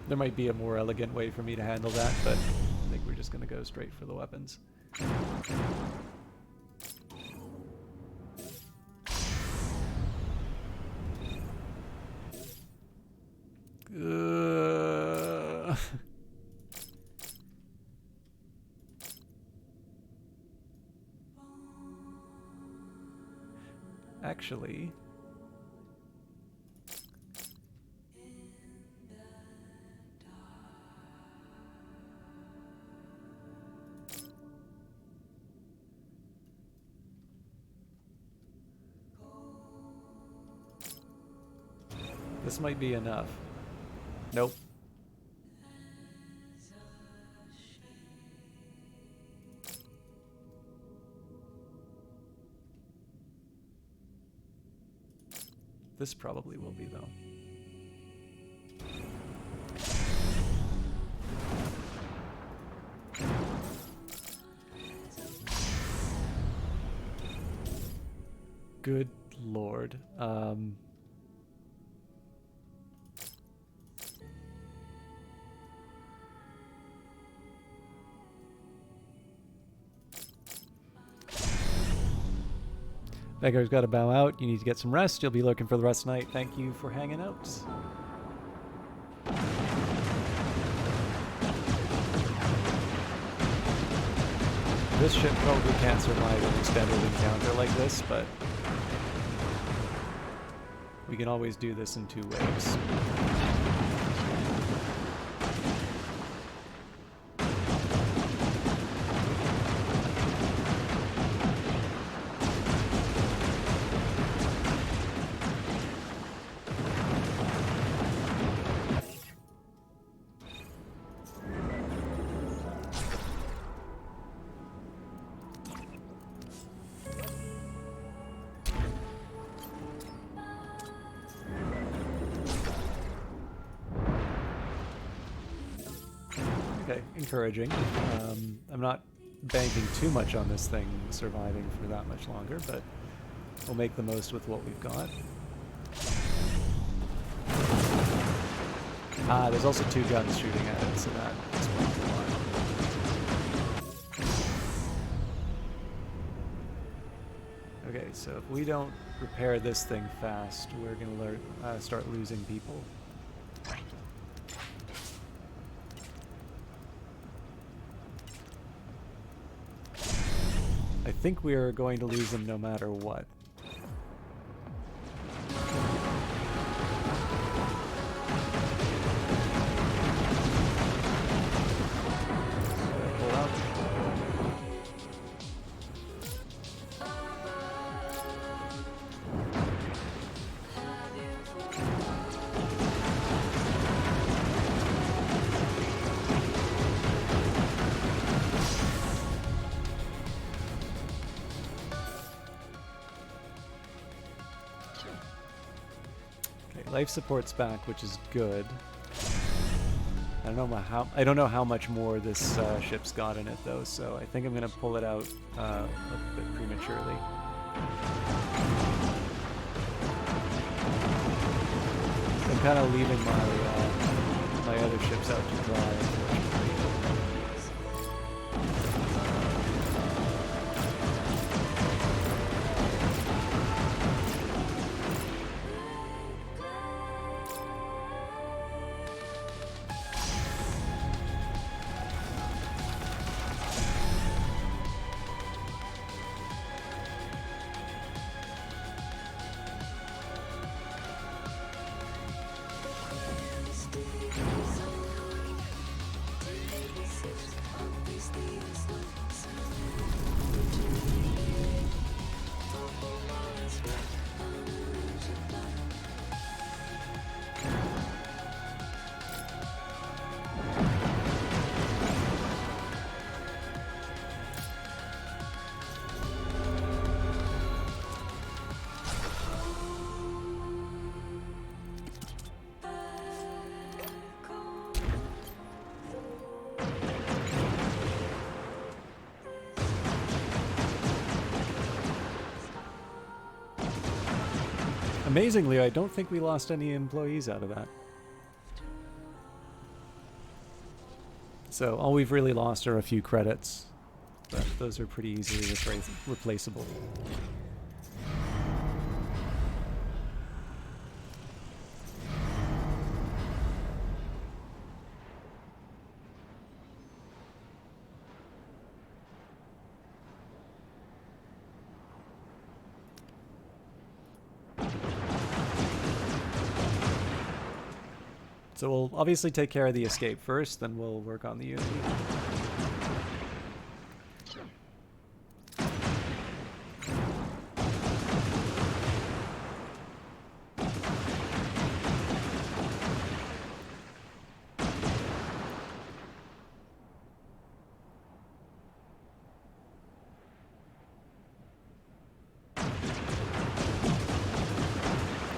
There might be a more elegant way for me to handle that, but I think we're just going to go straight for the weapons. Actually, this might be enough. Nope. This probably will be, though. Good lord. Beggar's got to bow out. You need to get some rest. You'll be looking for the rest of the night. Thank you for hanging out. This ship probably can't survive an extended encounter like this, but we can always do this in 2 waves. Okay, encouraging. I'm not banking too much on this thing surviving for that much longer, but we'll make the most with what we've got. Ah, there's also 2 guns shooting at it, so that explains a lot. Okay, so if we don't repair this thing fast, we're gonna start losing people. I think we are going to lose them no matter what. Pull out. Life support's back, which is good. I don't know how much more this ship's got in it though, so I think I'm gonna pull it out a bit prematurely. I'm kind of leaving my other ships out to dry, unfortunately. Amazingly, I don't think we lost any employees out of that. So all we've really lost are a few credits, but those are pretty easily replaceable. So we'll obviously take care of the escape first, then we'll work on the Unity.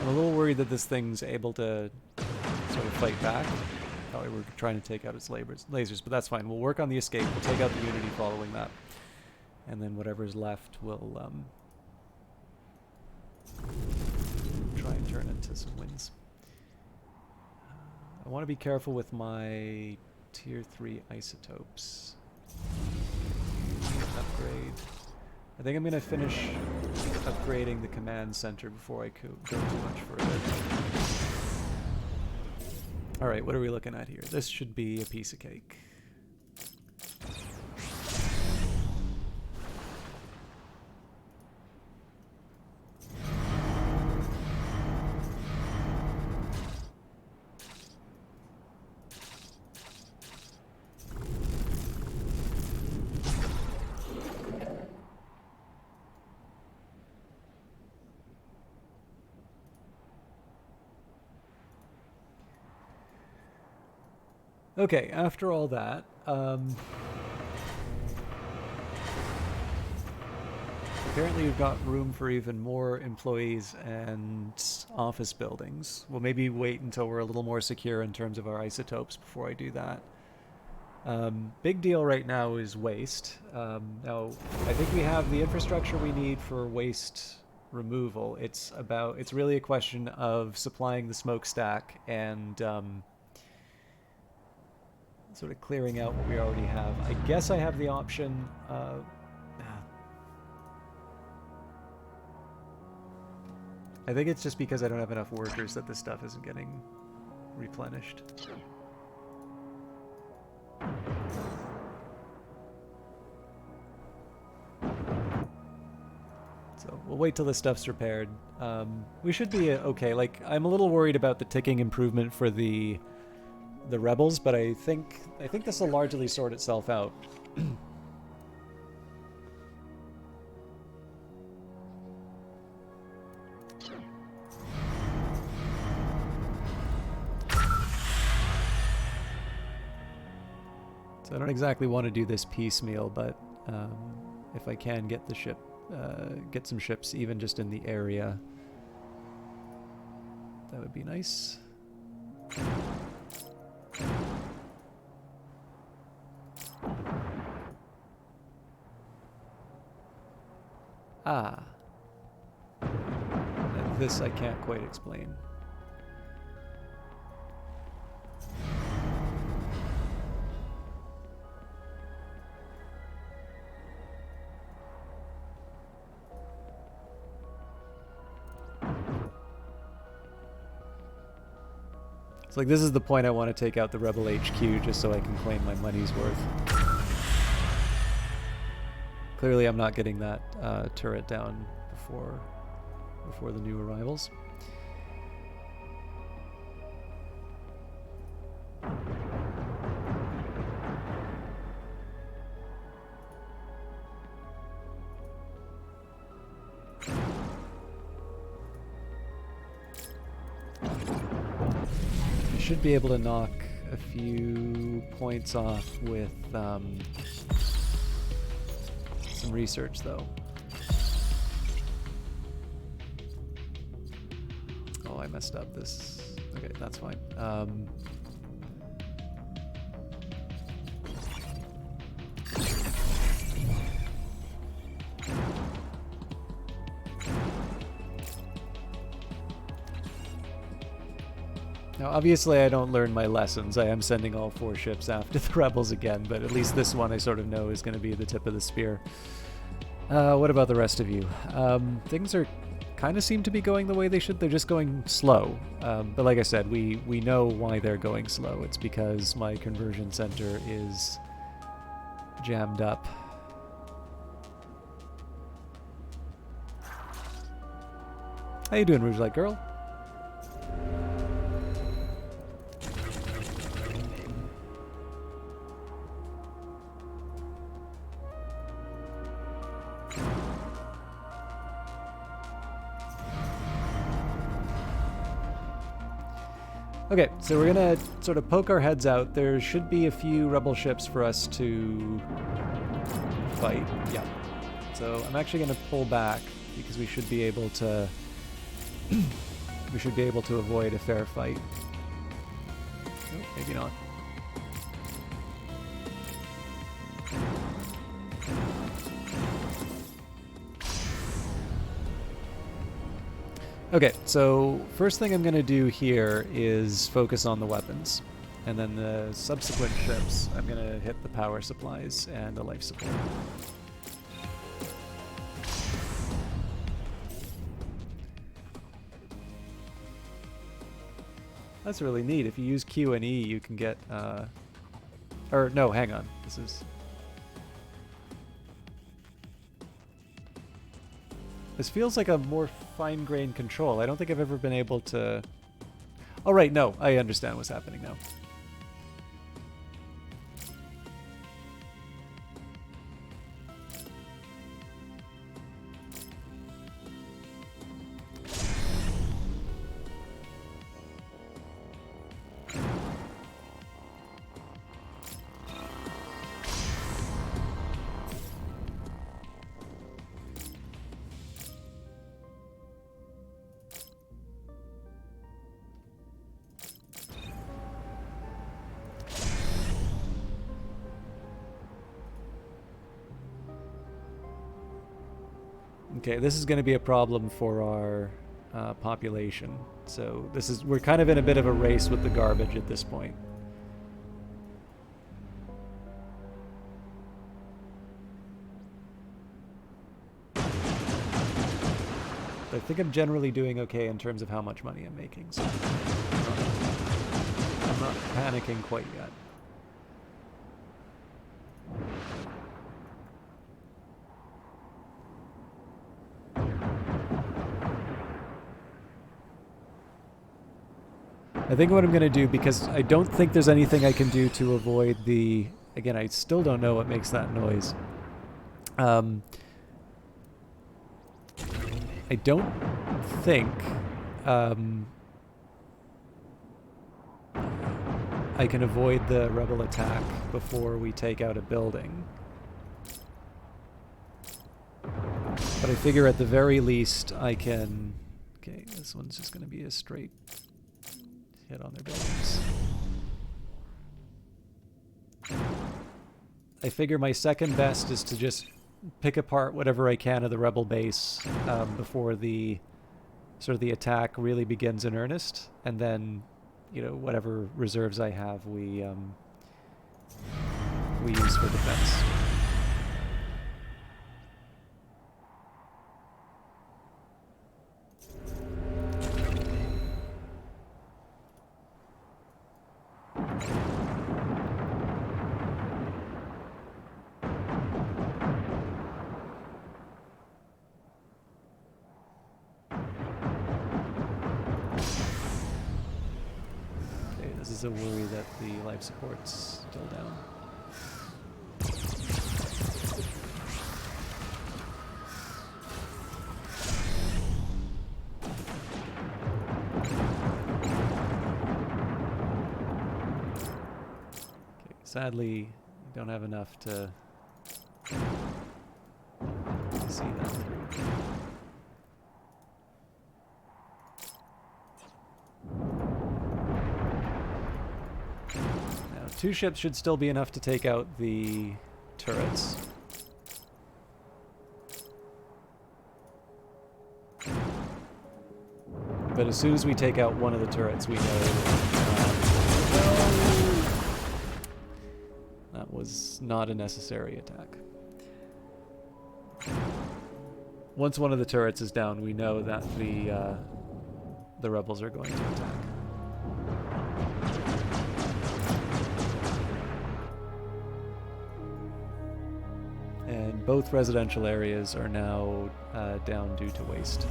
I'm a little worried that this thing's able to sort of fight back. Probably we're trying to take out its lasers, but that's fine. We'll work on the escape. We'll take out the Unity following that. And then whatever's left we'll try and turn into some wins. I want to be careful with my tier 3 isotopes. Upgrade. I think I'm going to finish upgrading the command center before I go too much further. Alright, what are we looking at here? This should be a piece of cake. Okay, after all that, apparently you've got room for even more employees and office buildings. We'll maybe wait until we're a little more secure in terms of our isotopes before I do that. Big deal right now is waste. Now, I think we have the infrastructure we need for waste removal. It's really a question of supplying the smokestack and sort of clearing out what we already have. I guess I have the option. I think it's just because I don't have enough workers that this stuff isn't getting replenished. So we'll wait till this stuff's repaired. We should be okay. Like, I'm a little worried about the ticking improvement for the rebels, but I think this will largely sort itself out. So I don't exactly want to do this piecemeal, but if I can get the ship, get some ships even just in the area, that would be nice. Ah. This I can't quite explain. It's like this is the point I want to take out the Rebel HQ just so I can claim my money's worth. Clearly I'm not getting that turret down before the new arrivals. Should be able to knock a few points off with some research, though. Oh, I messed up this. Okay, that's fine. Now, obviously, I don't learn my lessons. I am sending all 4 ships after the rebels again, but at least this one I sort of know is going to be the tip of the spear. What about the rest of you? Things are kind of seem to be going the way they should. They're just going slow. But like I said, we know why they're going slow. It's because my conversion center is jammed up. How you doing, Rouge Light Girl? Okay, so we're gonna sort of poke our heads out. There should be a few rebel ships for us to fight. Yeah. So I'm actually gonna pull back because we should be able to avoid a fair fight. Oh, maybe not. Okay, so first thing I'm going to do here is focus on the weapons. And then the subsequent ships, I'm going to hit the power supplies and the life support. That's really neat. If you use Q and E, you can get, or no, hang on. This feels like a more fine-grained control. I don't think I've ever been able to... Oh, right, no. I understand what's happening now. Okay, this is going to be a problem for our population. So we're kind of in a bit of a race with the garbage at this point. I think I'm generally doing okay in terms of how much money I'm making. So I'm not panicking quite yet. I think what I'm going to do, because I don't think there's anything I can do to avoid the... Again, I still don't know what makes that noise. I don't think I can avoid the rebel attack before we take out a building. But I figure at the very least I can... Okay, this one's just going to be a straight... hit on their buildings. I figure my second best is to just pick apart whatever I can of the rebel base before the the attack really begins in earnest, and then, you know, whatever reserves I have we use for defense. Is a worry that the life support's still down. Okay, sadly, I don't have enough to see that through. Two ships should still be enough to take out the turrets. But as soon as we take out one of the turrets, we know that was not a necessary attack. Once one of the turrets is down, we know that the rebels are going to attack. And both residential areas are now down due to waste.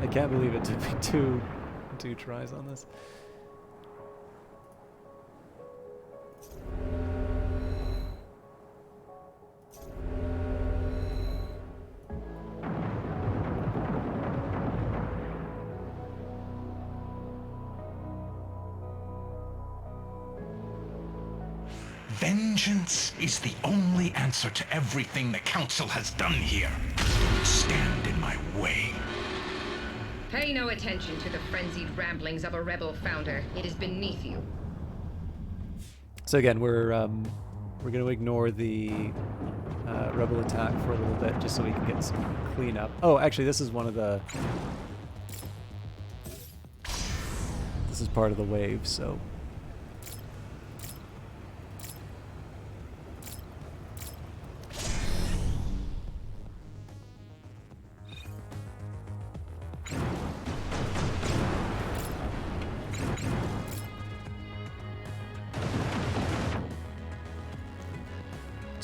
I can't believe it took me two tries on this. Vengeance is the only answer to everything the Council has done here. Don't stand in my way. Pay no attention to the frenzied ramblings of a rebel founder. It is beneath you. So again, we're going to ignore the rebel attack for a little bit, just so we can get some cleanup. Oh, actually, this is one of the... This is part of the wave, so...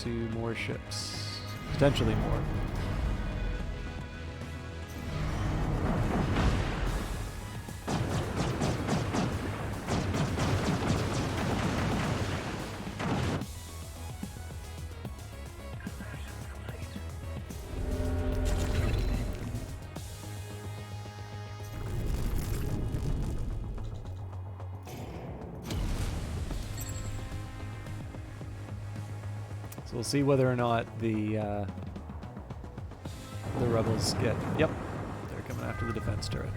to more ships. Potentially more. So we'll see whether or not the rebels get... Yep, they're coming after the defense turret.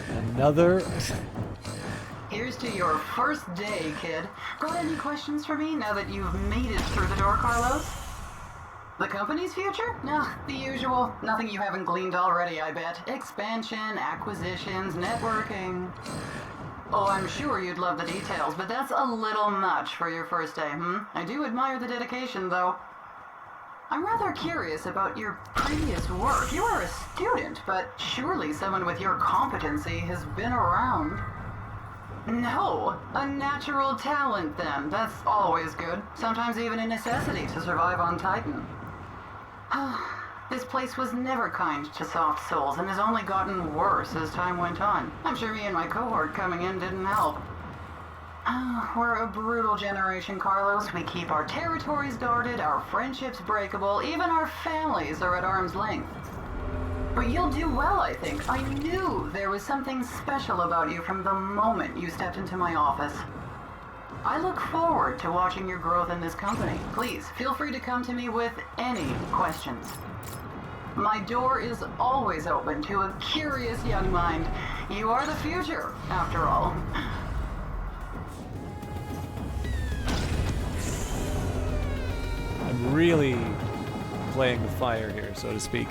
Another... Here's to your first day, kid. Got any questions for me now that you've made it through the door, Carlos? The company's future? No, the usual. Nothing you haven't gleaned already, I bet. Expansion, acquisitions, networking. Oh, I'm sure you'd love the details, but that's a little much for your first day, I do admire the dedication, though. I'm rather curious about your previous work. You are a student, but surely someone with your competency has been around. No, a natural talent then. That's always good. Sometimes even a necessity to survive on Titan. This place was never kind to soft souls and has only gotten worse as time went on. I'm sure me and my cohort coming in didn't help. We're a brutal generation, Carlos. We keep our territories guarded, our friendships breakable, even our families are at arm's length. But you'll do well, I think. I knew there was something special about you from the moment you stepped into my office. I look forward to watching your growth in this company. Please, feel free to come to me with any questions. My door is always open to a curious young mind. You are the future, after all. I'm really playing with fire here, so to speak.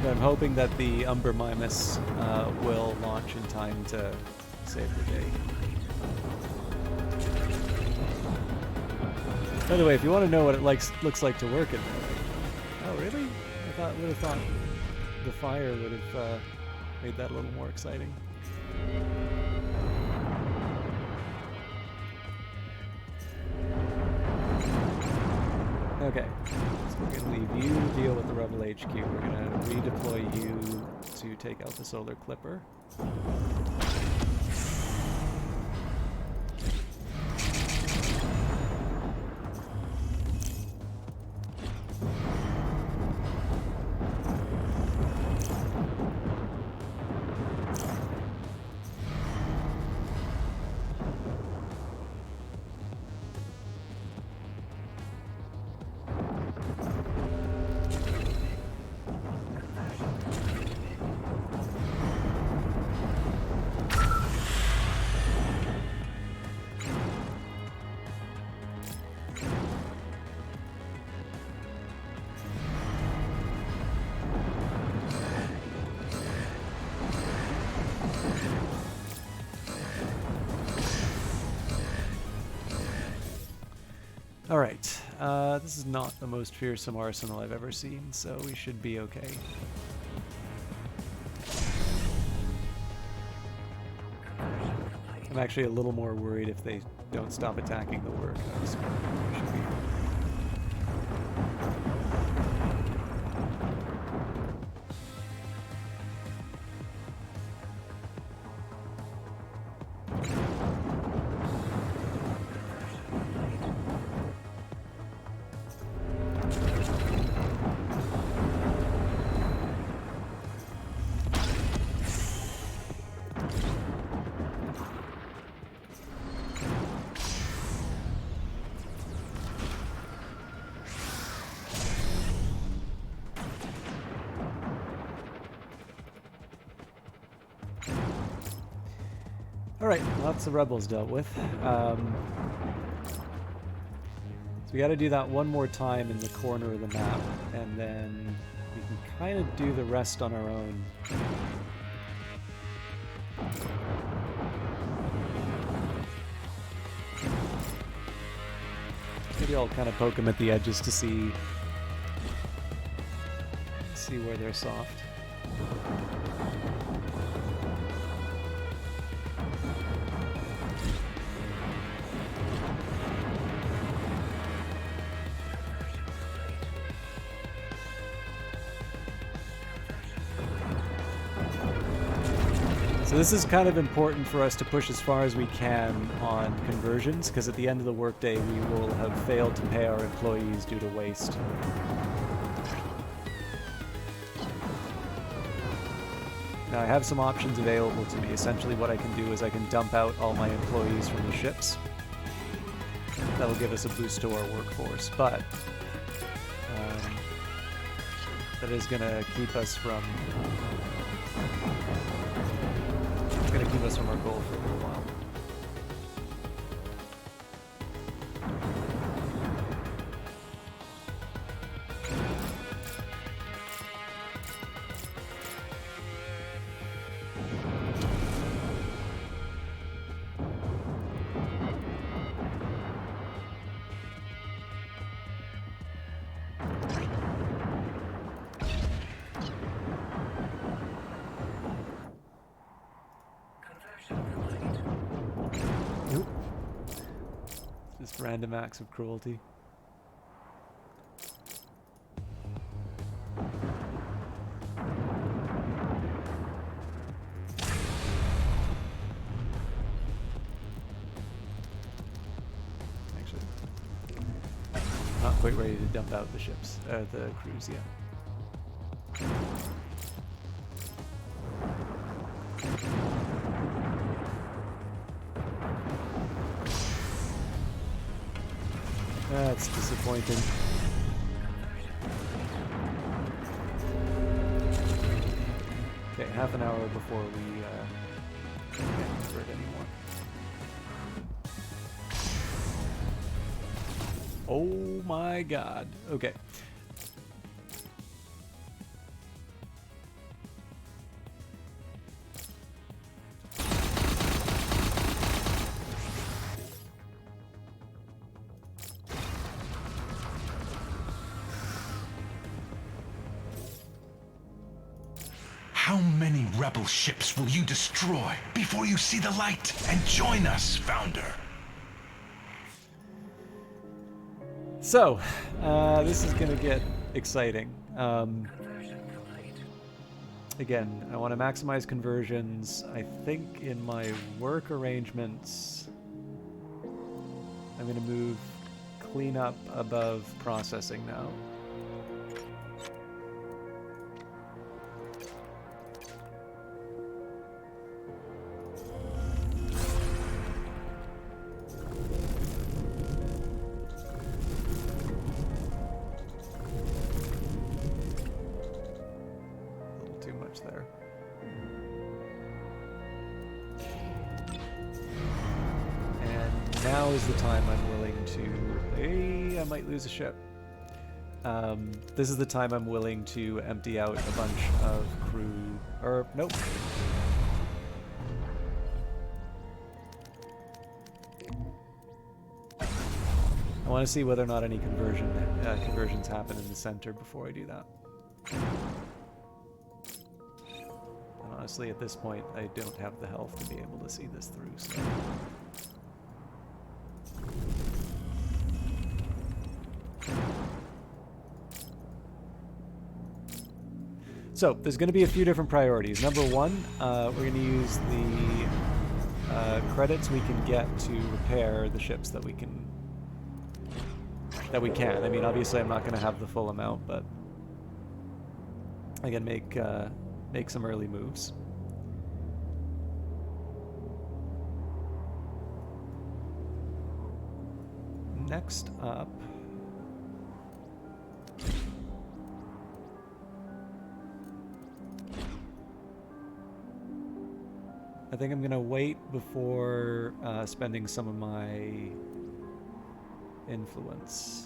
I'm hoping that the Umber Mimus will launch in time to save the day. By the way, if you want to know what it looks like to work in there. Oh, really? I would have thought the fire would have made that a little more exciting. Okay, so we're going to leave you to deal with the Rebel HQ. We're going to redeploy you to take out the Solar Clipper. Alright, this is not the most fearsome arsenal I've ever seen, so we should be okay. I'm actually a little more worried if they don't stop attacking the workhouse. We should be... Alright, lots of rebels dealt with. So we gotta do that one more time in the corner of the map, and then we can kind of do the rest on our own. Maybe I'll kind of poke them at the edges to see where they're soft. So this is kind of important for us to push as far as we can on conversions, because at the end of the workday we will have failed to pay our employees due to waste. Now I have some options available to me. Essentially what I can do is I can dump out all my employees from the ships. That'll give us a boost to our workforce, but that is going to keep us from our goal for a little while. Just random acts of cruelty. Actually, not quite ready to dump out the ships, the crews yet. That's disappointing. Okay, half an hour before we can't convert anymore. Oh my god. Okay. How many rebel ships will you destroy before you see the light and join us, Founder? So, this is gonna get exciting. Again, I want to maximize conversions. I think in my work arrangements, I'm gonna move cleanup above processing now. There. And now is the time I'm willing to... Hey, I might lose a ship. This is the time I'm willing to empty out a bunch of crew... Or, nope. I want to see whether or not any conversions happen in the center before I do that. Honestly, at this point, I don't have the health to be able to see this through, so there's going to be a few different priorities. Number one, we're going to use the credits we can get to repair the ships that we can. I mean, obviously, I'm not going to have the full amount, but I can make some early moves. Next up, I think I'm gonna wait before spending some of my influence.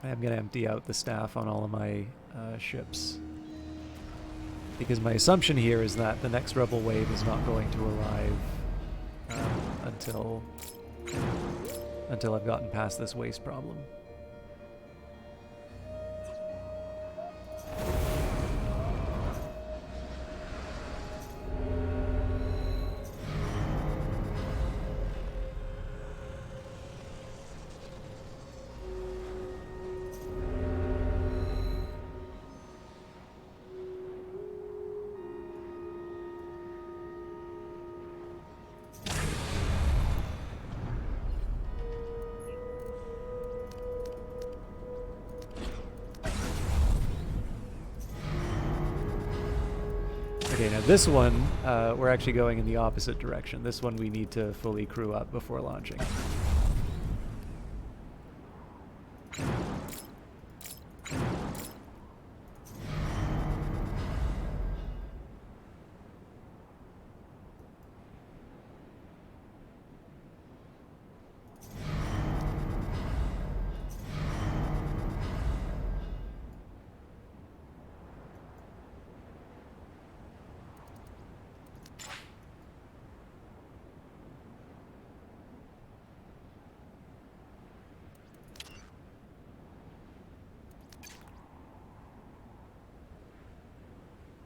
I am going to empty out the staff on all of my ships. Because my assumption here is that the next rebel wave is not going to arrive until I've gotten past this waste problem. Okay, now this one, we're actually going in the opposite direction. This one we need to fully crew up before launching.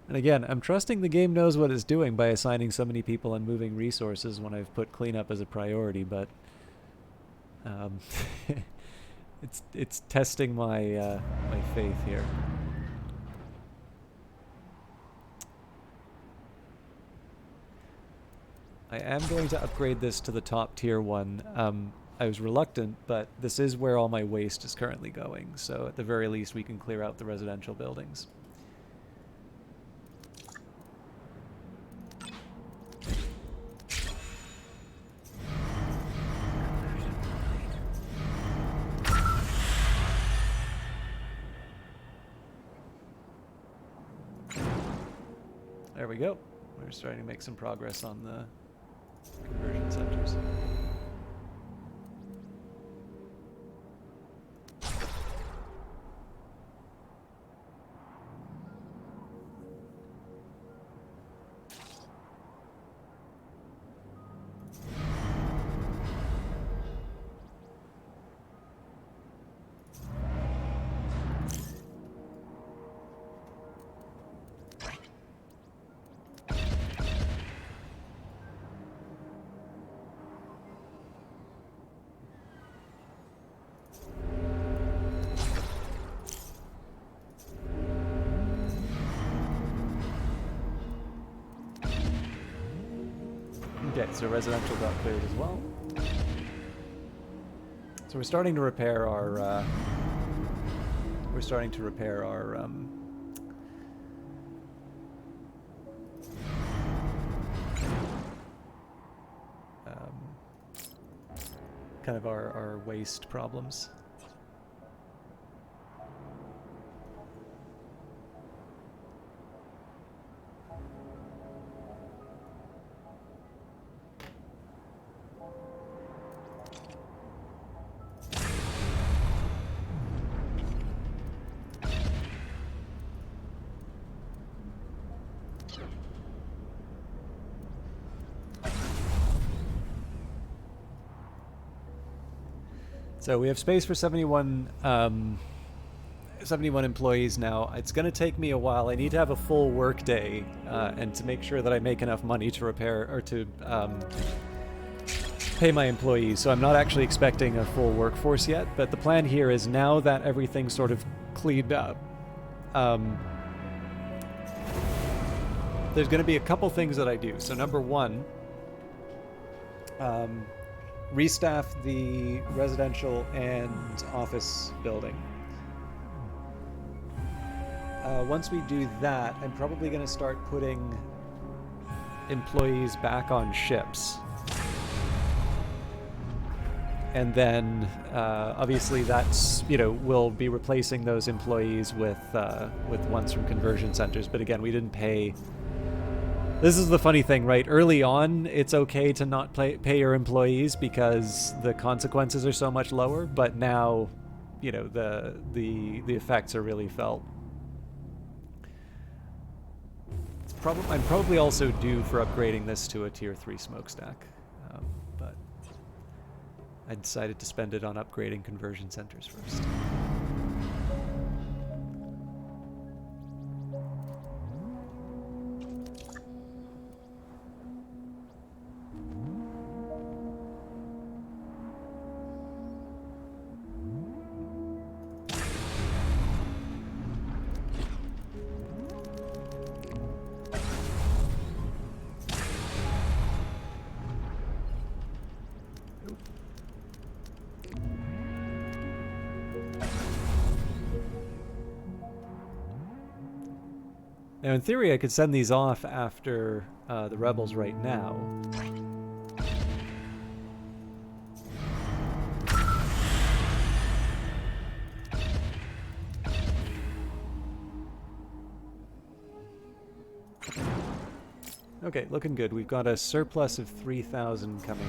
And again, I'm trusting the game knows what it's doing by assigning so many people and moving resources when I've put cleanup as a priority, but it's testing my my faith here. I am going to upgrade this to the top tier one. I was reluctant, but this is where all my waste is currently going, so at the very least we can clear out the residential buildings. There we go. We're starting to make some progress on the conversion centers. Okay, so residential got cleared as well. So we're starting to repair our kind of our waste problems. So we have space for 71 employees now. It's going to take me a while. I need to have a full work day and to make sure that I make enough money to repair or to pay my employees. So I'm not actually expecting a full workforce yet, but the plan here is now that everything's sort of cleaned up, there's going to be a couple things that I do. So number one, restaff the residential and office building. Once we do that, I'm probably going to start putting employees back on ships. And then, obviously, that's, you know, we'll be replacing those employees with ones from conversion centers. But again, we didn't pay. This is the funny thing, right? Early on, it's okay to not pay your employees because the consequences are so much lower. But now, you know, the effects are really felt. I'm probably also due for upgrading this to a tier 3 smokestack, but I decided to spend it on upgrading conversion centers first. Now, in theory, I could send these off after the rebels right now. Okay, looking good. We've got a surplus of 3,000 coming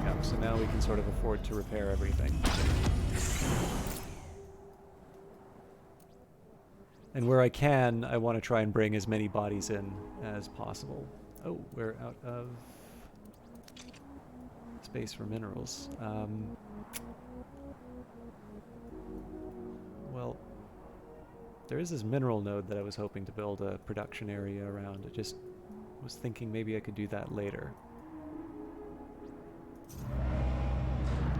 up, so now we can sort of afford to repair everything. And where I can, I want to try and bring as many bodies in as possible. Oh, we're out of space for minerals. Well, there is this mineral node that I was hoping to build a production area around. I just was thinking maybe I could do that later.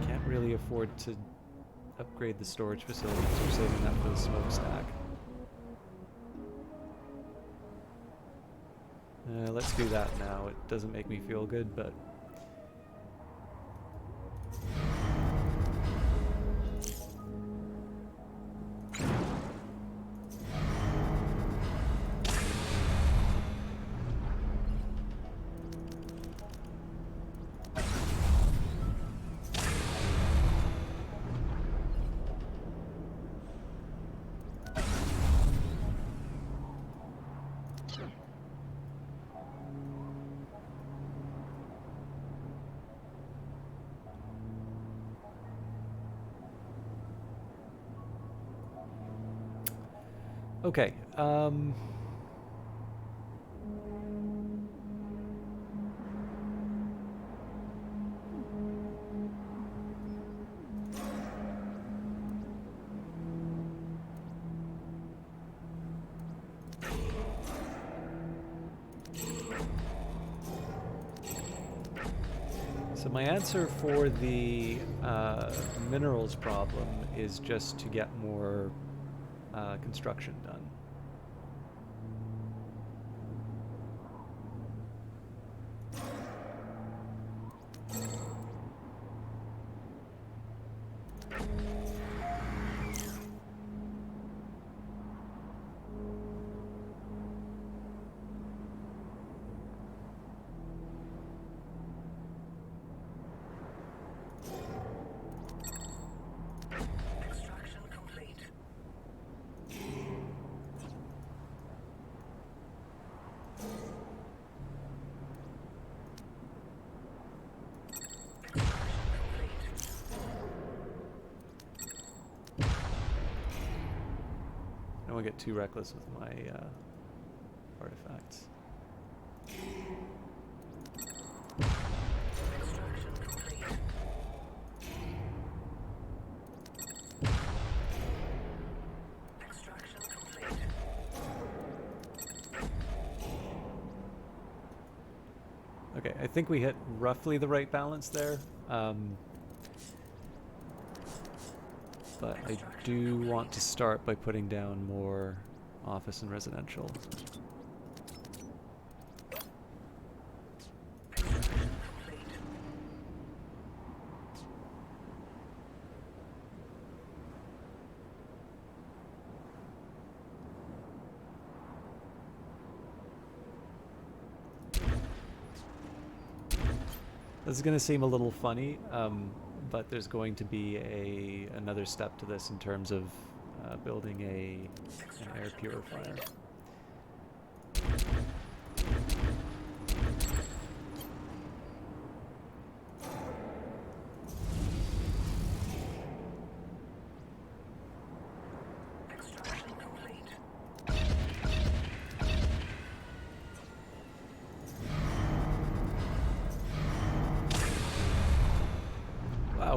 Can't really afford to upgrade the storage facilities. We're saving that for the smokestack. Let's do that now. It doesn't make me feel good, but... Okay, so my answer for the minerals problem is just to get more construction done. I don't want to get too reckless with my artifacts. Okay, I think we hit roughly the right balance there. But I do want to start by putting down more office and residential. This is going to seem a little funny, but there's going to be another step to this in terms of building an air purifier.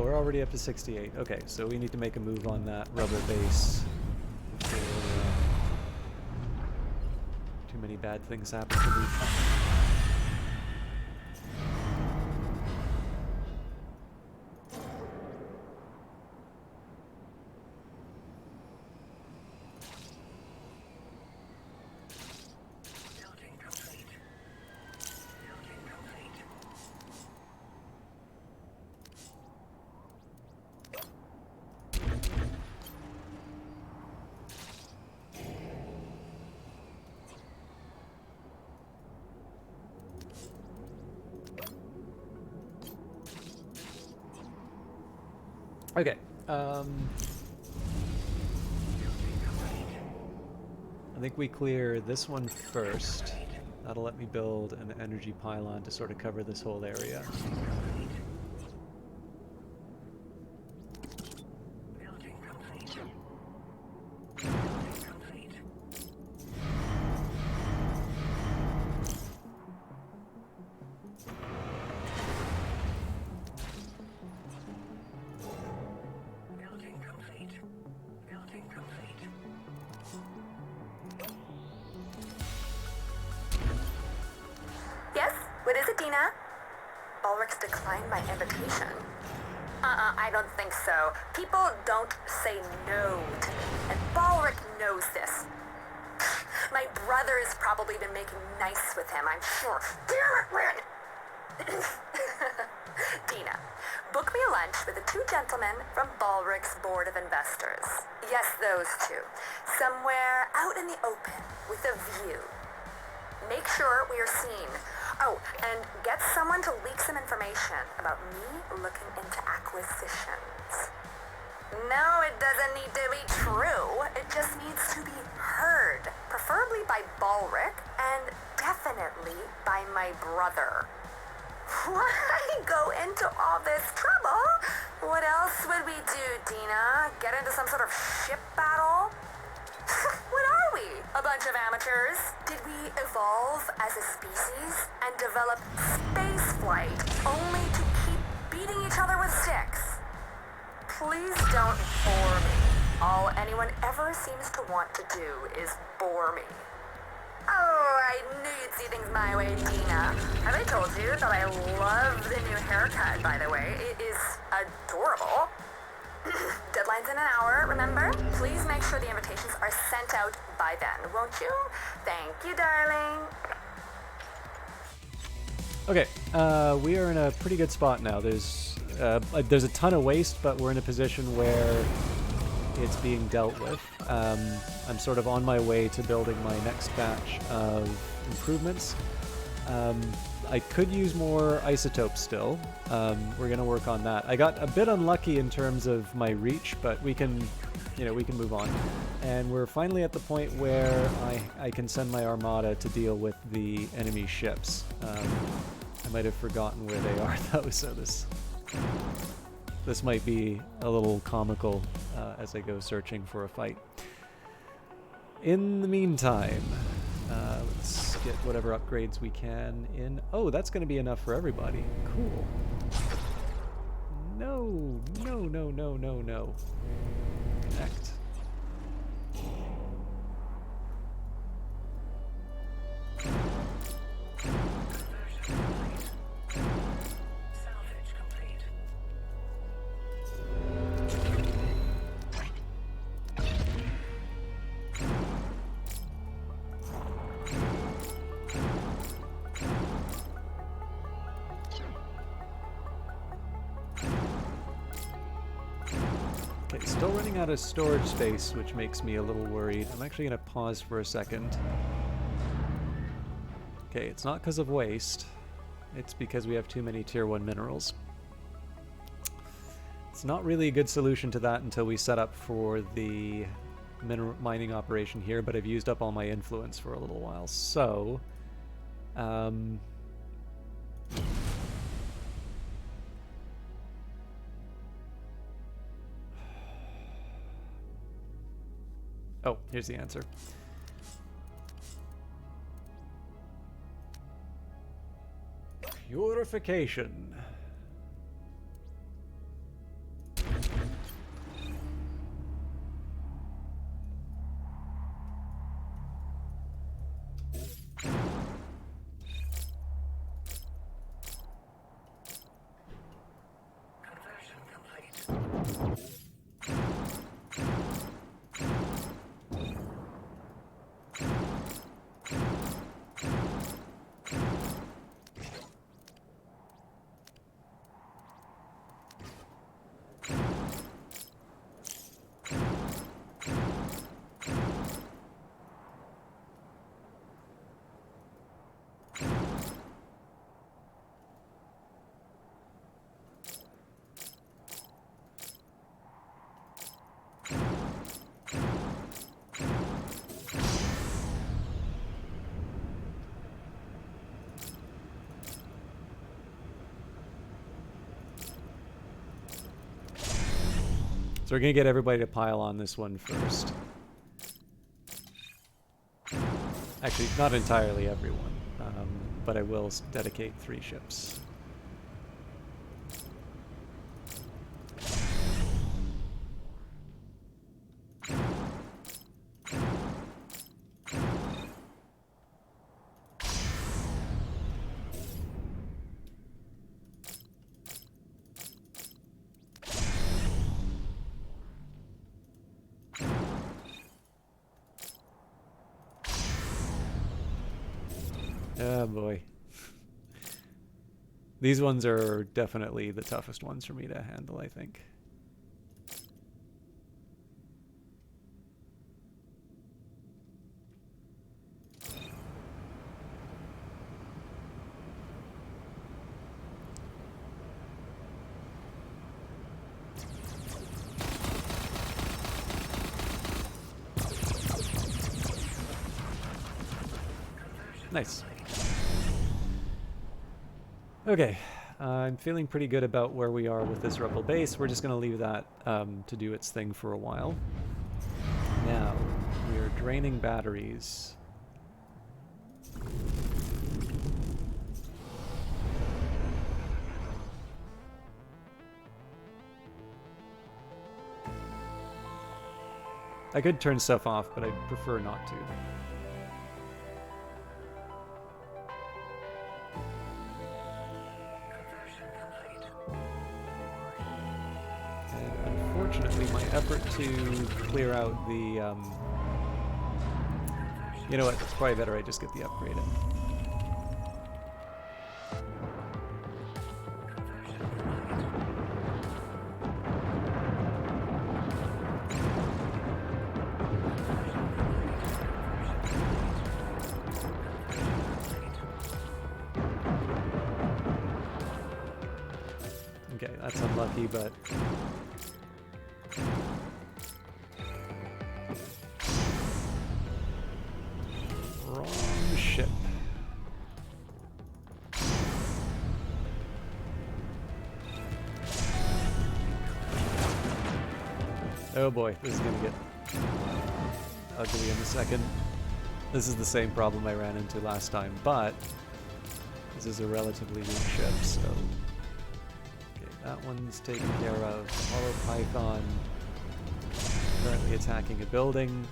we're already up to 68. Okay, so we need to make a move on that rubber base before too many bad things happen to me. Building complete. Building complete. Okay. I think we clear this one first. That'll let me build an energy pylon to sort of cover this whole area. Building complete. Building complete. Building complete. Building complete. Yes? What is it, Dina? Ulrich's declined my invitation. I don't think so. People don't say no to me, and Balric knows this. My brother's probably been making nice with him, I'm sure. Damn it, Rin! Dina, book me a lunch with the two gentlemen from Balric's Board of Investors. Yes, those two. Somewhere out in the open, with a view. Make sure we are seen. Oh, and get someone to leak some information about me looking into acquisitions. No, it doesn't need to be true. It just needs to be heard. Preferably by Balric, and definitely by my brother. Why go into all this trouble? What else would we do, Dina? Get into some sort of ship battle? What are we? A bunch of amateurs? Did we evolve as a species and develop space flight only to keep beating each other with sticks? Please don't bore me. All anyone ever seems to want to do is bore me. Oh, I knew you'd see things my way, Dina. Have I told you that I love the new haircut, by the way? It is adorable. Deadline's in an hour, remember? Please make sure the invitations are sent out by then, won't you? Thank you, darling. Okay, we are in a pretty good spot now. There's a ton of waste, but we're in a position where it's being dealt with. I'm sort of on my way to building my next batch of improvements. I could use more isotopes still. We're gonna work on that. I got a bit unlucky in terms of my reach, but we can move on. And we're finally at the point where I can send my armada to deal with the enemy ships. I might have forgotten where they are though, so this might be a little comical as I go searching for a fight. In the meantime, let's get whatever upgrades we can in. Oh, that's going to be enough for everybody. Cool. No, no, no, no, no, no. Connect. Salvage complete. Okay, still running out of storage space, which makes me a little worried. I'm actually going to pause for a second. Okay, it's not because of waste. It's because we have too many tier 1 minerals. It's not really a good solution to that until we set up for the mining operation here, but I've used up all my influence for a little while, so... Oh, here's the answer. Purification. So we're gonna get everybody to pile on this one first. Actually, not entirely everyone, but I will dedicate 3 ships. Oh boy. These ones are definitely the toughest ones for me to handle, I think. Nice. Okay, I'm feeling pretty good about where we are with this rebel base. We're just going to leave that to do its thing for a while. Now, we are draining batteries. I could turn stuff off, but I'd prefer not to. Unfortunately, my effort to clear out the, you know what, it's probably better I just get the upgrade in. Okay, that's unlucky, but... Wrong ship. Oh boy, this is gonna get ugly in a second. This is the same problem I ran into last time, but this is a relatively weak ship, so... Okay, that one's taken care of. Hollow Python currently attacking a building,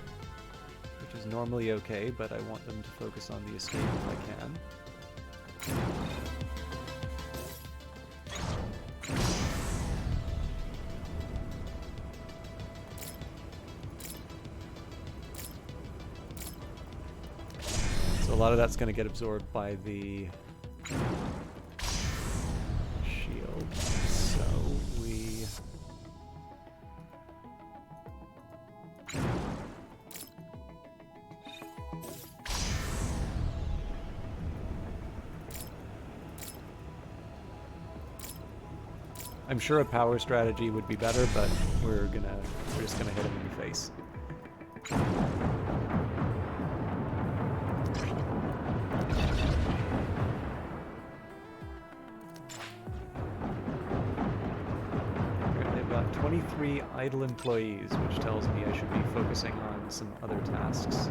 which is normally okay, but I want them to focus on the escape if I can. So a lot of that's going to get absorbed by the shield, so we... I'm sure a power strategy would be better, but we're just gonna hit him in the face. They've got 23 idle employees, which tells me I should be focusing on some other tasks.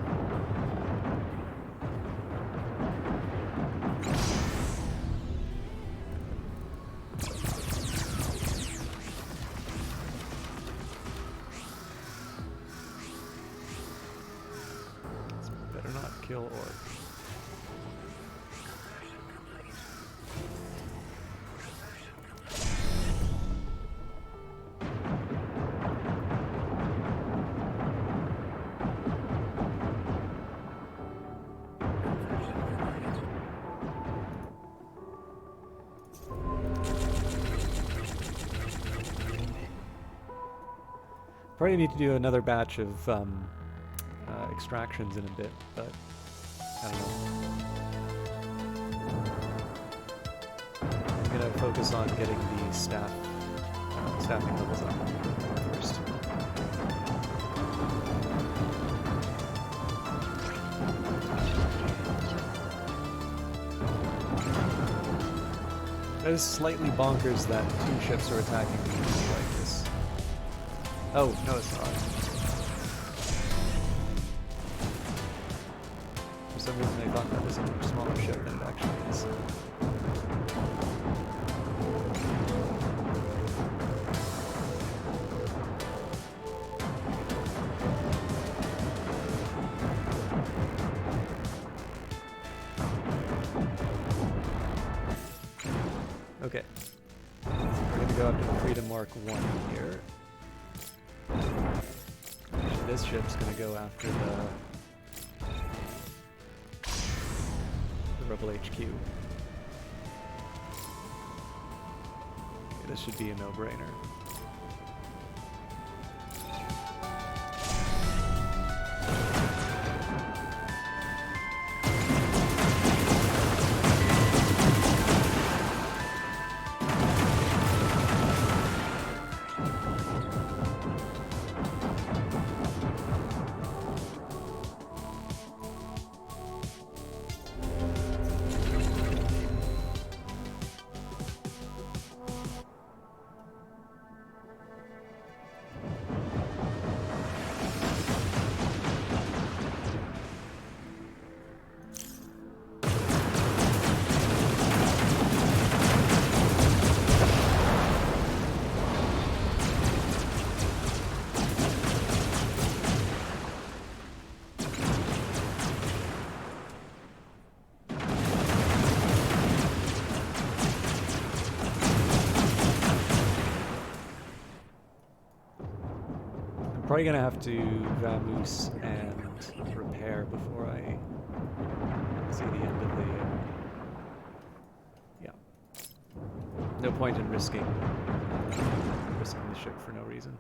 Kill or... Probably need to do another batch of extractions in a bit, but I don't know. I'm gonna focus on getting the staffing levels up first. That is slightly bonkers that 2 ships are attacking me like this. Oh, no, it's not. For some reason I thought that was a much smaller ship than it actually is. Okay. We're going to go up to the Freedom Mark 1 here. This ship's going to go after the Rebel HQ. Okay, this should be a no-brainer. Probably gonna have to vamoose and repair before I see the end of the. Yeah. No point in risking the ship for no reason.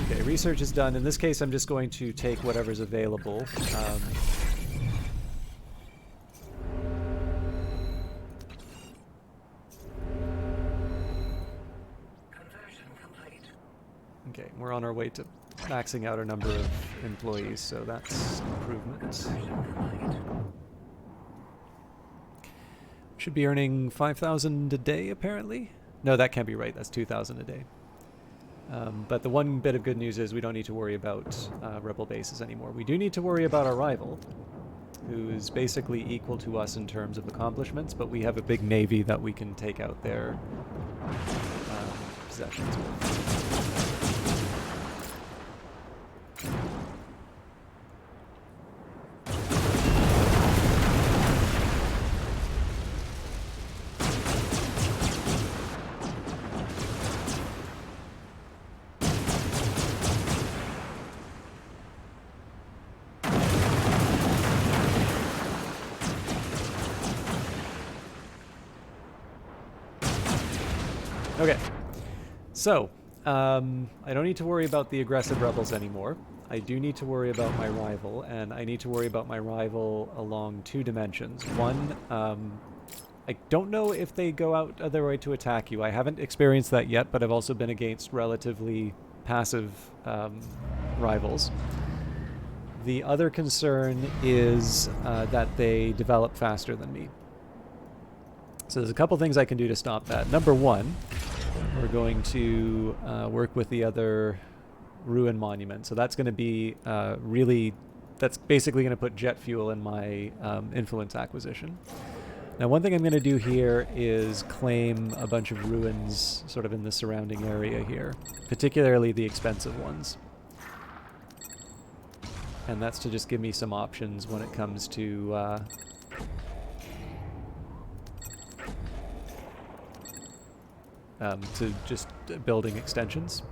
Okay, research is done. In this case, I'm just going to take whatever's available. Okay, we're on our way to maxing out our number of employees, so that's an improvement. Should be earning 5,000 a day, apparently. No, that can't be right. That's 2,000 a day. But the one bit of good news is we don't need to worry about rebel bases anymore. We do need to worry about our rival, who is basically equal to us in terms of accomplishments, but we have a big navy that we can take out their possessions with. Okay, so I don't need to worry about the aggressive rebels anymore. I do need to worry about my rival, and I need to worry about my rival along two dimensions. One, I don't know if they go out of their way to attack you. I haven't experienced that yet, but I've also been against relatively passive rivals. The other concern is that they develop faster than me. So there's a couple things I can do to stop that. Number one, we're going to work with the other ruin monument. So that's going to be that's basically going to put jet fuel in my influence acquisition. Now, one thing I'm going to do here is claim a bunch of ruins sort of in the surrounding area here, particularly the expensive ones. And that's to just give me some options when it comes to just building extensions.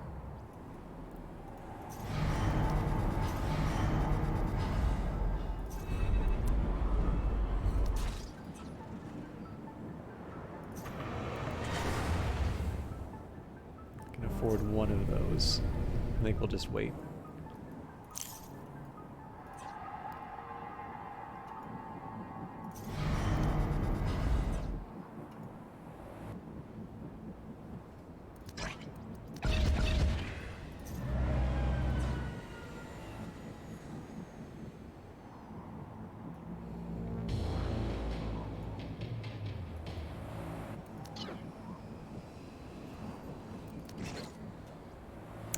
I can afford one of those. I think we'll just wait.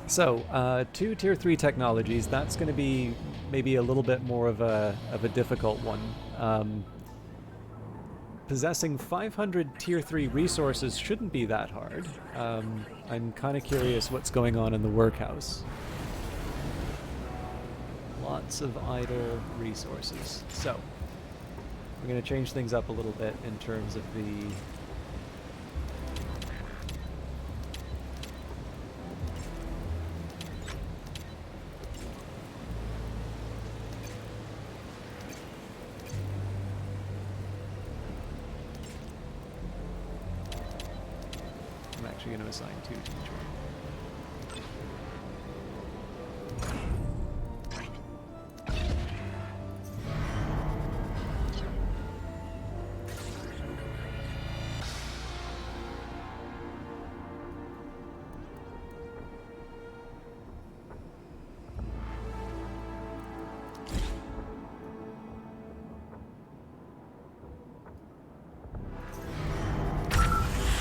So, 2 Tier 3 technologies, that's going to be maybe a little bit more of a difficult one. Possessing 500 Tier 3 resources shouldn't be that hard. I'm kind of curious what's going on in the workhouse. Lots of idle resources. So, we're going to change things up a little bit in terms of the... I'm actually going to assign 2 to each one.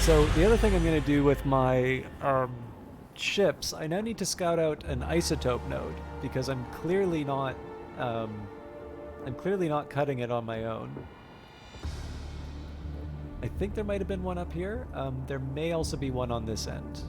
So the other thing I'm going to do with my ships, I now need to scout out an isotope node because I'm clearly not cutting it on my own. I think there might have been one up here. There may also be one on this end.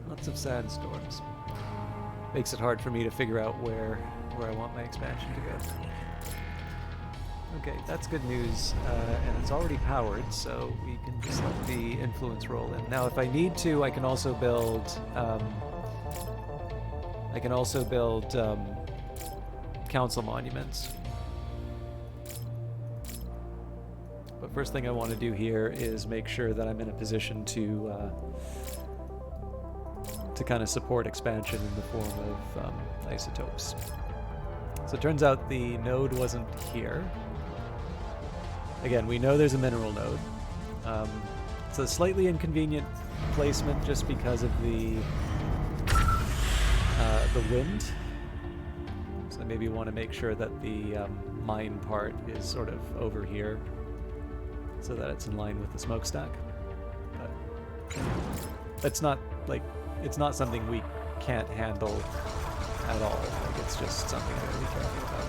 Lots of sandstorms. Makes it hard for me to figure out where I want my expansion to go. Okay, that's good news, and it's already powered, so we can just let the influence roll in. Now, if I need to, I can also build council monuments. But first thing I want to do here is make sure that I'm in a position to kind of support expansion in the form of isotopes. So it turns out the node wasn't here. Again, we know there's a mineral node. It's a slightly inconvenient placement just because of the wind. So I maybe want to make sure that the mine part is sort of over here so that it's in line with the smokestack. But that's not like it's not something we can't handle at all. Like, it's just something I'm really careful about.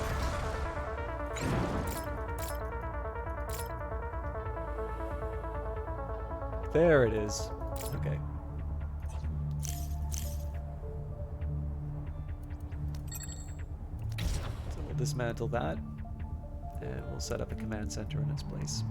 There it is. Okay. So we'll dismantle that, and we'll set up a command center in its place.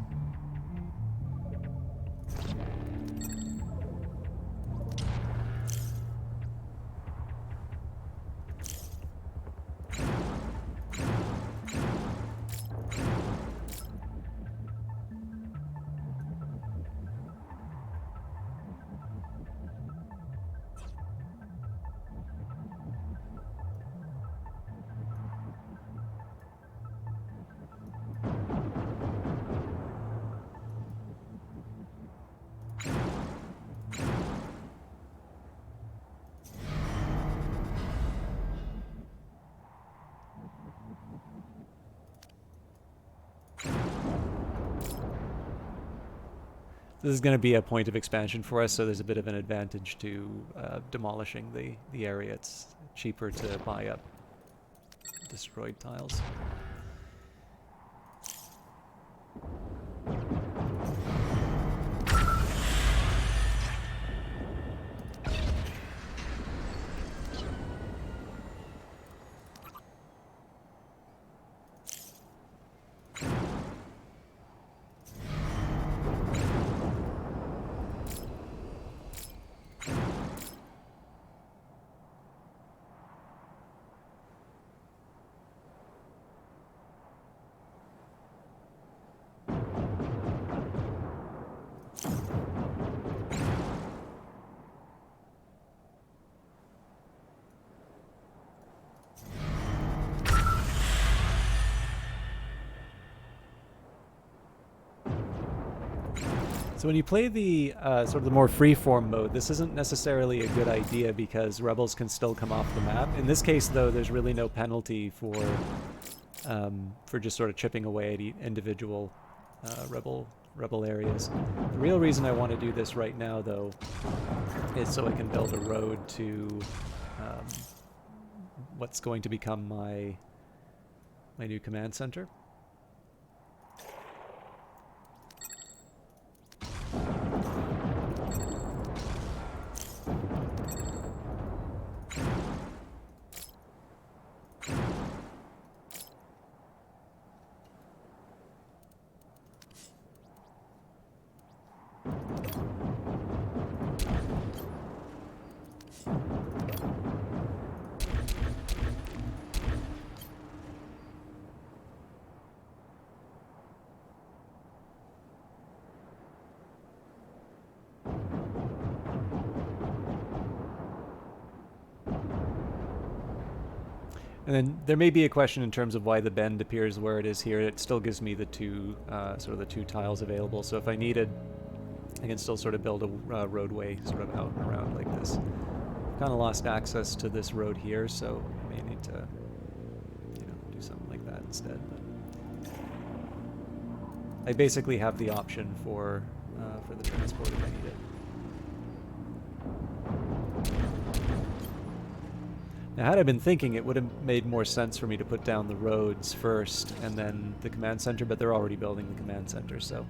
This is going to be a point of expansion for us, so there's a bit of an advantage to demolishing the area. It's cheaper to buy up destroyed tiles. So when you play the sort of the more free-form mode, this isn't necessarily a good idea because rebels can still come off the map. In this case, though, there's really no penalty for just sort of chipping away at individual rebel areas. The real reason I want to do this right now, though, is so I can build a road to what's going to become my new command center. And then there may be a question in terms of why the bend appears where it is here. It still gives me the two tiles available. So if I needed, I can still sort of build a roadway sort of out and around like this. Kind of lost access to this road here, so I may need to, do something like that instead. But I basically have the option for the transport if I need it. Now, had I been thinking, it would have made more sense for me to put down the roads first and then the command center, but they're already building the command center, so...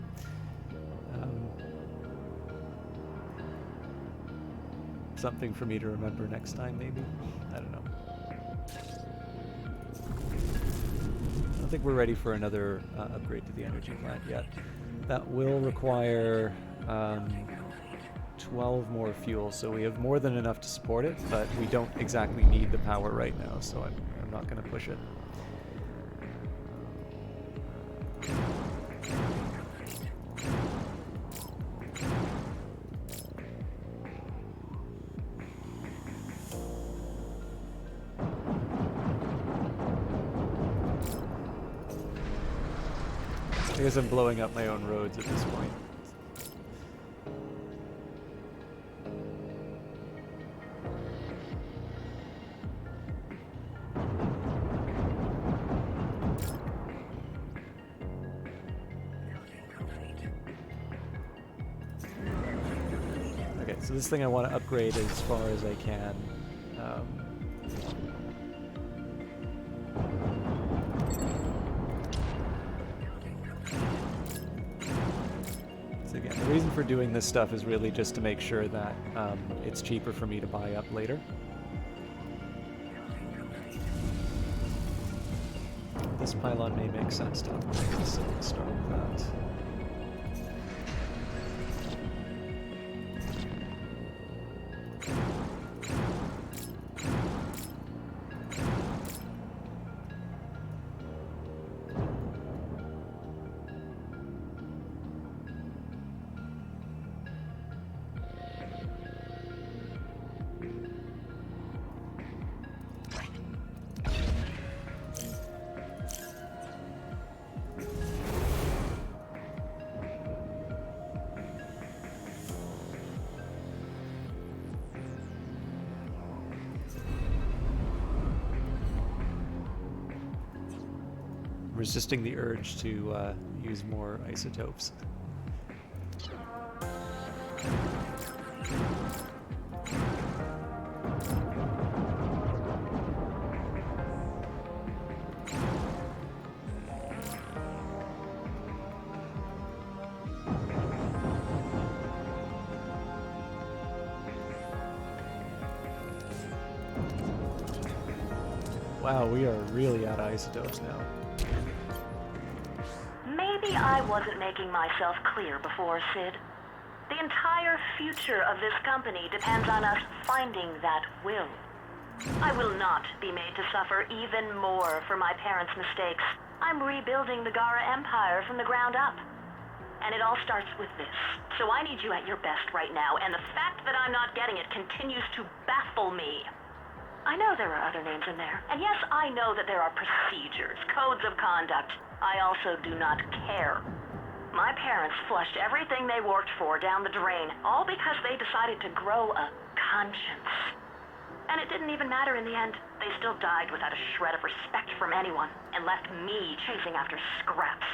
something for me to remember next time, maybe? I don't know. I don't think we're ready for another upgrade to the energy plant yet. That will require 12 more fuel, so we have more than enough to support it, but we don't exactly need the power right now, so I'm not going to push it. I guess I'm blowing up my own roads at this point. Okay, so this thing I want to upgrade as far as I can. So again, the reason for doing this stuff is really just to make sure that it's cheaper for me to buy up later. This pylon may make sense to upgrade, so let's start with that. Resisting the urge to use more isotopes. Wow, we are really out of isotopes now. Maybe I wasn't making myself clear before, Sid. The entire future of this company depends on us finding that will. I will not be made to suffer even more for my parents' mistakes. I'm rebuilding the Gara Empire from the ground up. And it all starts with this. So I need you at your best right now, and the fact that I'm not getting it continues to baffle me. I know there are other names in there. And yes, I know that there are procedures, codes of conduct. I also do not care. My parents flushed everything they worked for down the drain, all because they decided to grow a conscience. And it didn't even matter in the end. They still died without a shred of respect from anyone, and left me chasing after scraps.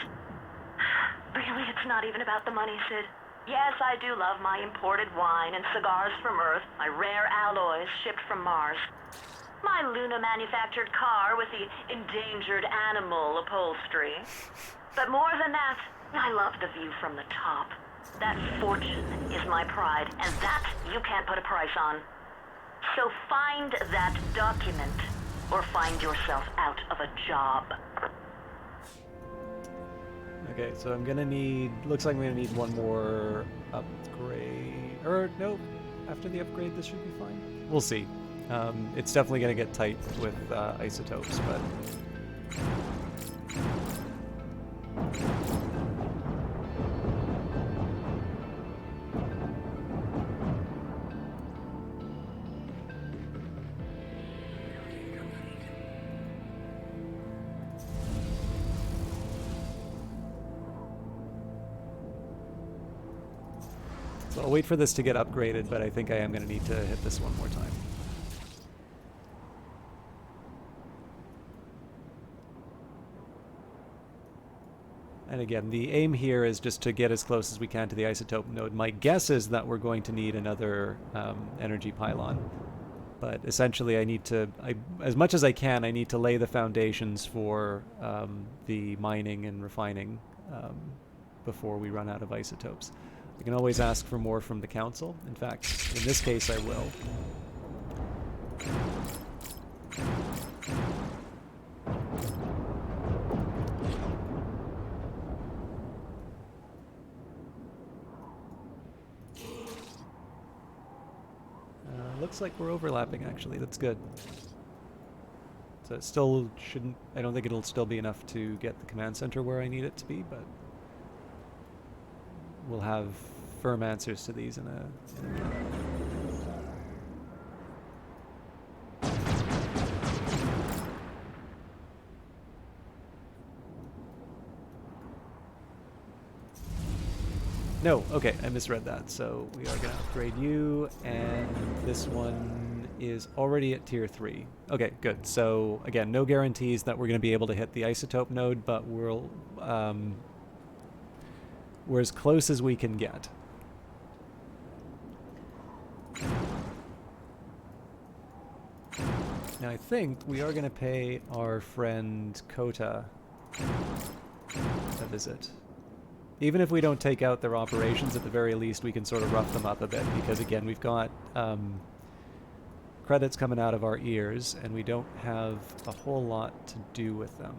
Really, it's not even about the money, Sid. Yes, I do love my imported wine and cigars from Earth, my rare alloys shipped from Mars. My Luna-manufactured car with the endangered animal upholstery. But more than that, I love the view from the top. That fortune is my pride, and that you can't put a price on. So find that document, or find yourself out of a job. Okay, so I'm gonna need... Looks like I'm gonna need one more upgrade... Or, no, after the upgrade this should be fine. We'll see. It's definitely gonna get tight with isotopes, but... So I'll wait for this to get upgraded, but I think I am going to need to hit this one more time. And again, the aim here is just to get as close as we can to the isotope node. My guess is that we're going to need another energy pylon. But essentially I need to, as much as I can, I need to lay the foundations for the mining and refining before we run out of isotopes. I can always ask for more from the council. In fact, in this case, I will. Looks like we're overlapping, actually. That's good. So it still shouldn't... I don't think it'll still be enough to get the command center where I need it to be, but... we'll have firm answers to these in a minute. No, okay, I misread that. So we are going to upgrade you, and this one is already at tier 3. Okay, good. So again, no guarantees that we're going to be able to hit the isotope node, but we're as close as we can get. Now I think we are going to pay our friend Kota a visit. Even if we don't take out their operations, at the very least we can sort of rough them up a bit, because again, we've got credits coming out of our ears, and we don't have a whole lot to do with them.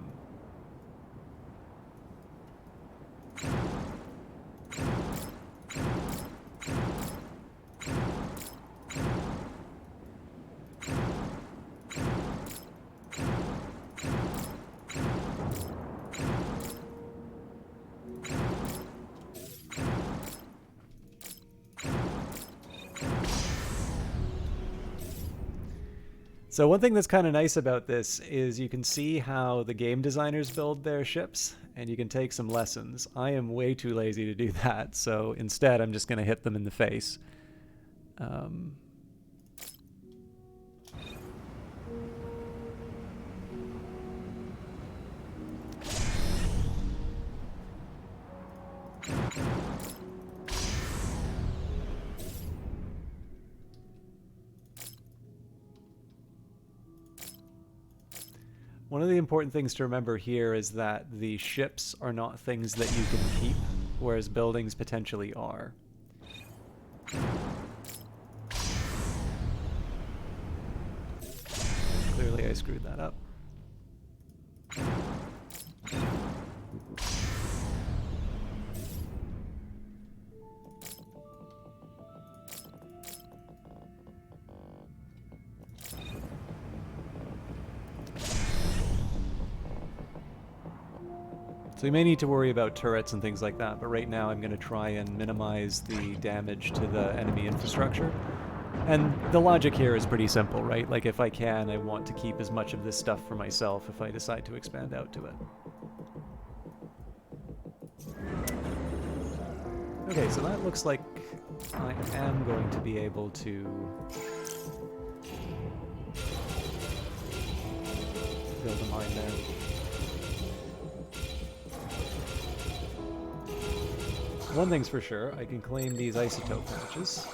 So one thing that's kind of nice about this is you can see how the game designers build their ships, and you can take some lessons. I am way too lazy to do that, so instead I'm just going to hit them in the face. One of the important things to remember here is that the ships are not things that you can keep, whereas buildings potentially are. Clearly I screwed that up. So you may need to worry about turrets and things like that, but right now I'm going to try and minimize the damage to the enemy infrastructure. And the logic here is pretty simple, right? Like, if I can, I want to keep as much of this stuff for myself if I decide to expand out to it. Okay, so that looks like I am going to be able to build a mine there. One thing's for sure, I can claim these isotope patches.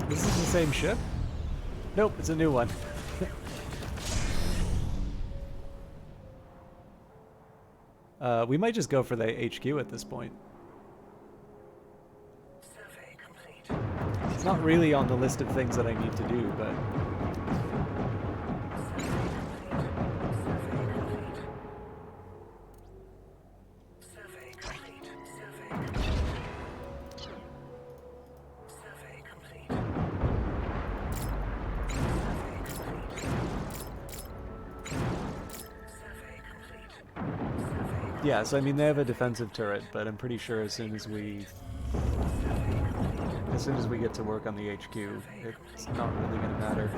This is the same ship? Nope, it's a new one. We might just go for the HQ at this point. Survey complete. It's not really on the list of things that I need to do, but Survey complete. Survey complete. Survey complete. Survey complete. yeah, so I mean they have a defensive turret, but I'm pretty sure as soon as we get to work on the HQ, it's not really going to matter.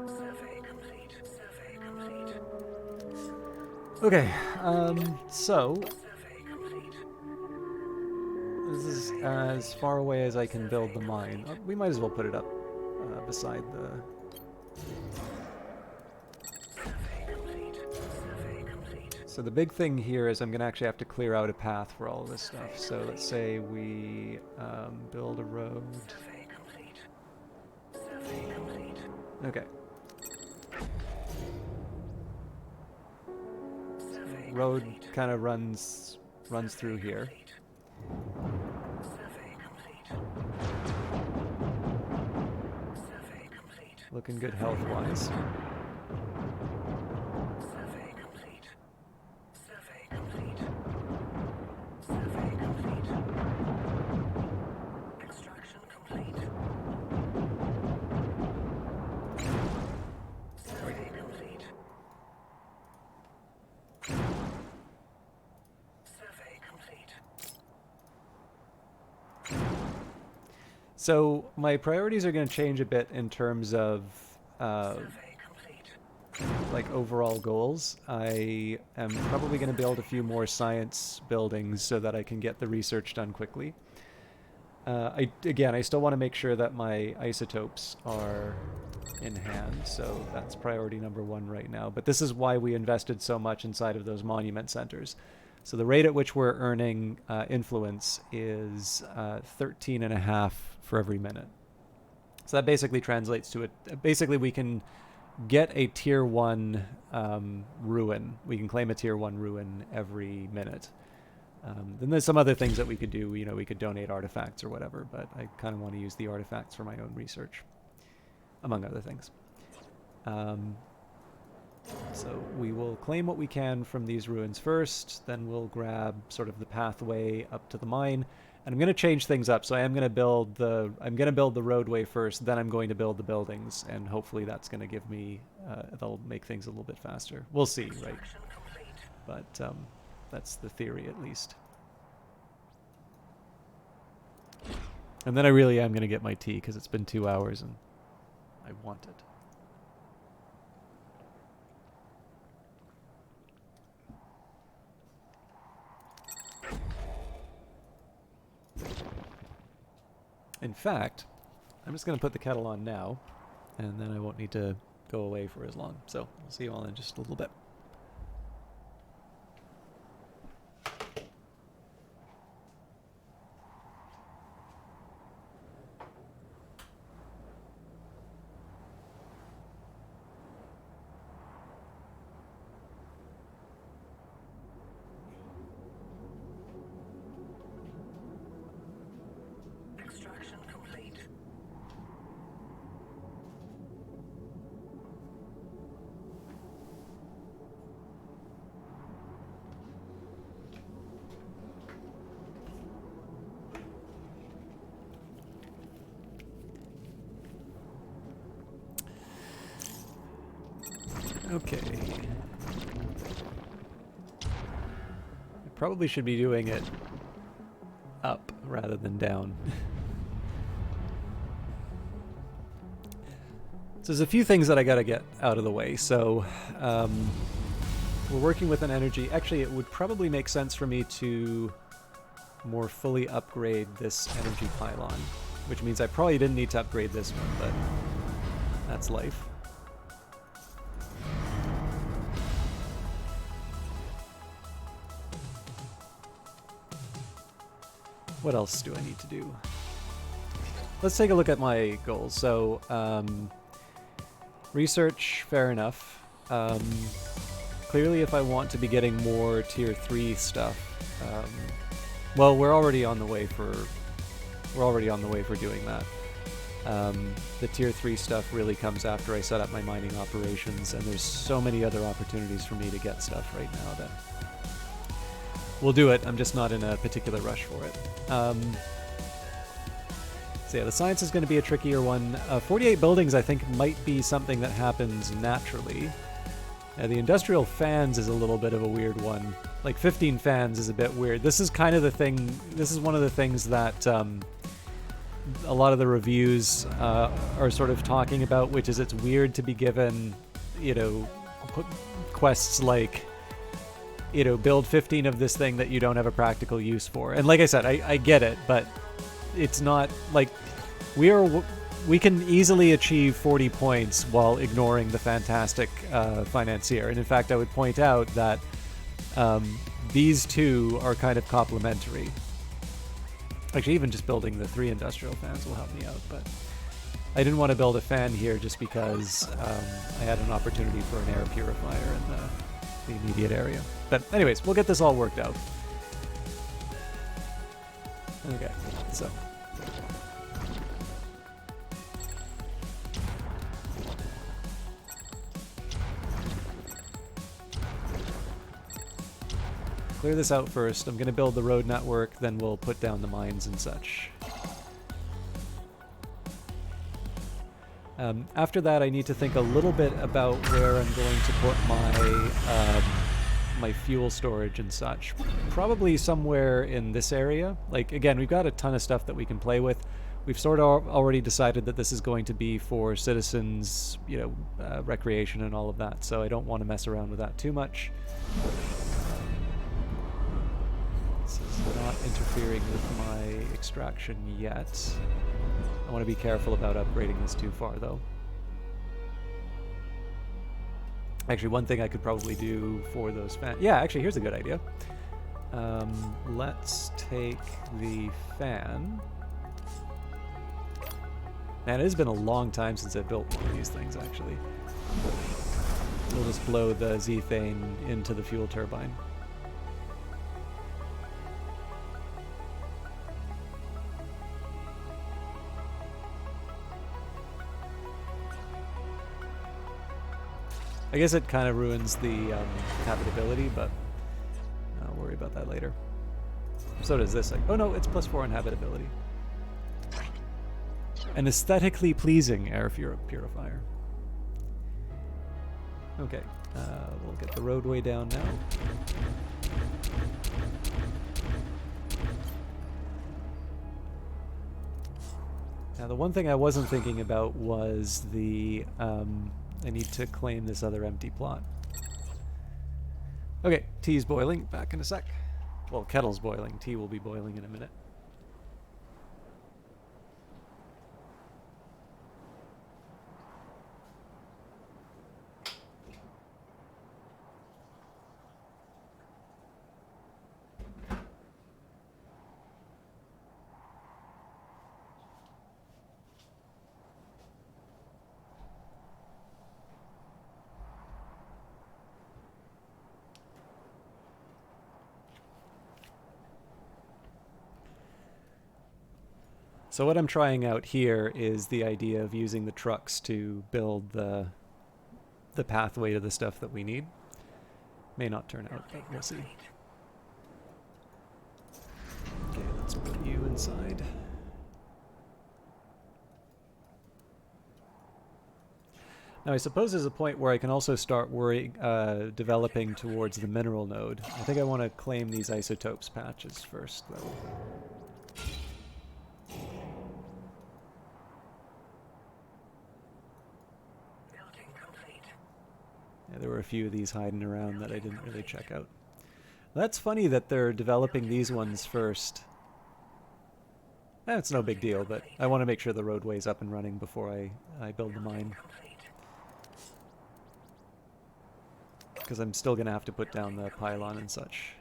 Survey complete. Survey complete. Okay, so Survey complete. this is as far away as I can build the mine. We might as well put it up beside the... Survey complete. Survey complete. So the big thing here is I'm going to actually have to clear out a path for all of this stuff. So let's say we build a road. Survey complete. Survey complete. Okay. Survey Road complete. kind of runs through here. Survey complete. Survey complete. Looking good health-wise. Survey complete. Survey complete. Survey complete. Extraction complete. Survey complete. Survey complete. So my priorities are going to change a bit in terms of Survey complete. like overall goals. I am probably going to build a few more science buildings so that I can get the research done quickly. I still want to make sure that my isotopes are in hand, so that's priority number one right now. But this is why we invested so much inside of those monument centers. So the rate at which we're earning influence is 13.5 for every minute. So that basically translates to it. Basically, we can get a tier 1 ruin. We can claim a tier 1 ruin every minute. Then there's some other things that we could do. You know, we could donate artifacts or whatever, but I kind of want to use the artifacts for my own research, among other things. So we will claim what we can from these ruins first, then we'll grab sort of the pathway up to the mine, and I'm going to change things up. So I'm going to build the roadway first, then I'm going to build the buildings, and hopefully that's going to give me that'll make things a little bit faster. We'll see, right? Extraction complete. But that's the theory, at least. And then I really am going to get my tea because it's been 2 hours and I want it. In fact, I'm just going to put the kettle on now, and then I won't need to go away for as long. So we'll see you all in just a little bit. Okay. I probably should be doing it up rather than down. So there's a few things that I gotta get out of the way. So we're working with an energy. Actually, it would probably make sense for me to more fully upgrade this energy pylon, which means I probably didn't need to upgrade this one, but that's life. What else do I need to do? Let's take a look at my goals. So, research, fair enough. Clearly, if I want to be getting more tier 3 stuff, well, we're already on the way for doing that. The tier 3 stuff really comes after I set up my mining operations, and there's so many other opportunities for me to get stuff right now that we'll do it. I'm just not in a particular rush for it. So yeah, the science is going to be a trickier one. 48 buildings, I think, might be something that happens naturally. The industrial fans is a little bit of a weird one. Like 15 fans is a bit weird. This is kind of the thing. This is one of the things that a lot of the reviews are sort of talking about, which is it's weird to be given, you know, quests like, you know, build 15 of this thing that you don't have a practical use for. And like I said, I get it, but it's not like we can easily achieve 40 points while ignoring the fantastic financier. And in fact, I would point out that these two are kind of complementary. Actually, even just building the 3 industrial fans will help me out, but I didn't want to build a fan here just because I had an opportunity for an air purifier in the immediate area. But anyways, we'll get this all worked out. Okay, so. Clear this out first. I'm going to build the road network, then we'll put down the mines and such. After that, I need to think a little bit about where I'm going to put my fuel storage and such. Probably somewhere in this area. Like, again, we've got a ton of stuff that we can play with. We've sort of already decided that this is going to be for citizens, you know, recreation and all of that, so I don't want to mess around with that too much. This is not interfering with my extraction yet. I want to be careful about upgrading this too far, though. Actually, one thing I could probably do for those fans... Yeah, actually, here's a good idea. Let's take the fan. Man, it has been a long time since I built one of these things, actually. We'll just blow the Zethane into the fuel turbine. I guess it kind of ruins the habitability, but I'll worry about that later. So does this. Oh no, it's +4 on habitability. An aesthetically pleasing air purifier. Okay, we'll get the roadway down now. Now the one thing I wasn't thinking about was the... I need to claim this other empty plot. Okay, tea's boiling. Back in a sec. Well, kettle's boiling. Tea will be boiling in a minute. So what I'm trying out here is the idea of using the trucks to build the pathway to the stuff that we need. May not turn out, but we'll see. Okay, let's put you inside. Now, I suppose there's a point where I can also start developing towards the mineral node. I think I want to claim these isotopes patches first, though. Building complete. Yeah, there were a few of these hiding around that I didn't really check out. That's funny that they're developing these ones first. It's no big deal, but I want to make sure the roadway's up and running before I build the mine. Because I'm still going to have to put down the pylon and such.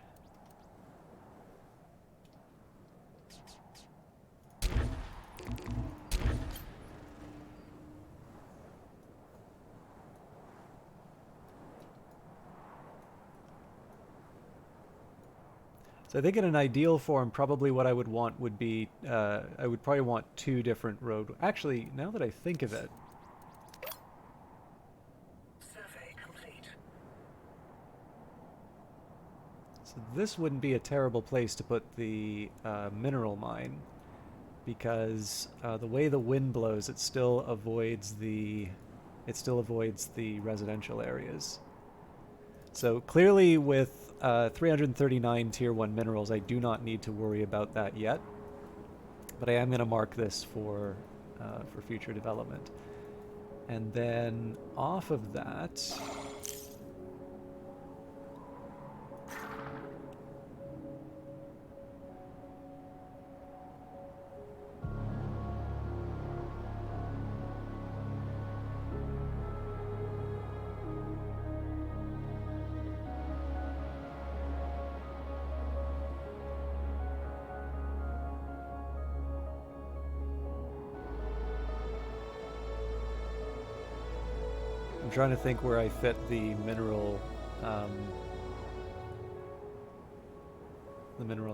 So I think in an ideal form, probably what I would want would be, I would probably want 2 different road. Actually, now that I think of it, Survey complete. so this wouldn't be a terrible place to put the mineral mine, because the way the wind blows, it still avoids the residential areas. So clearly with 339 tier 1 minerals, I do not need to worry about that yet, but I am going to mark this for future development. And then off of that, I'm trying to think where I fit the mineral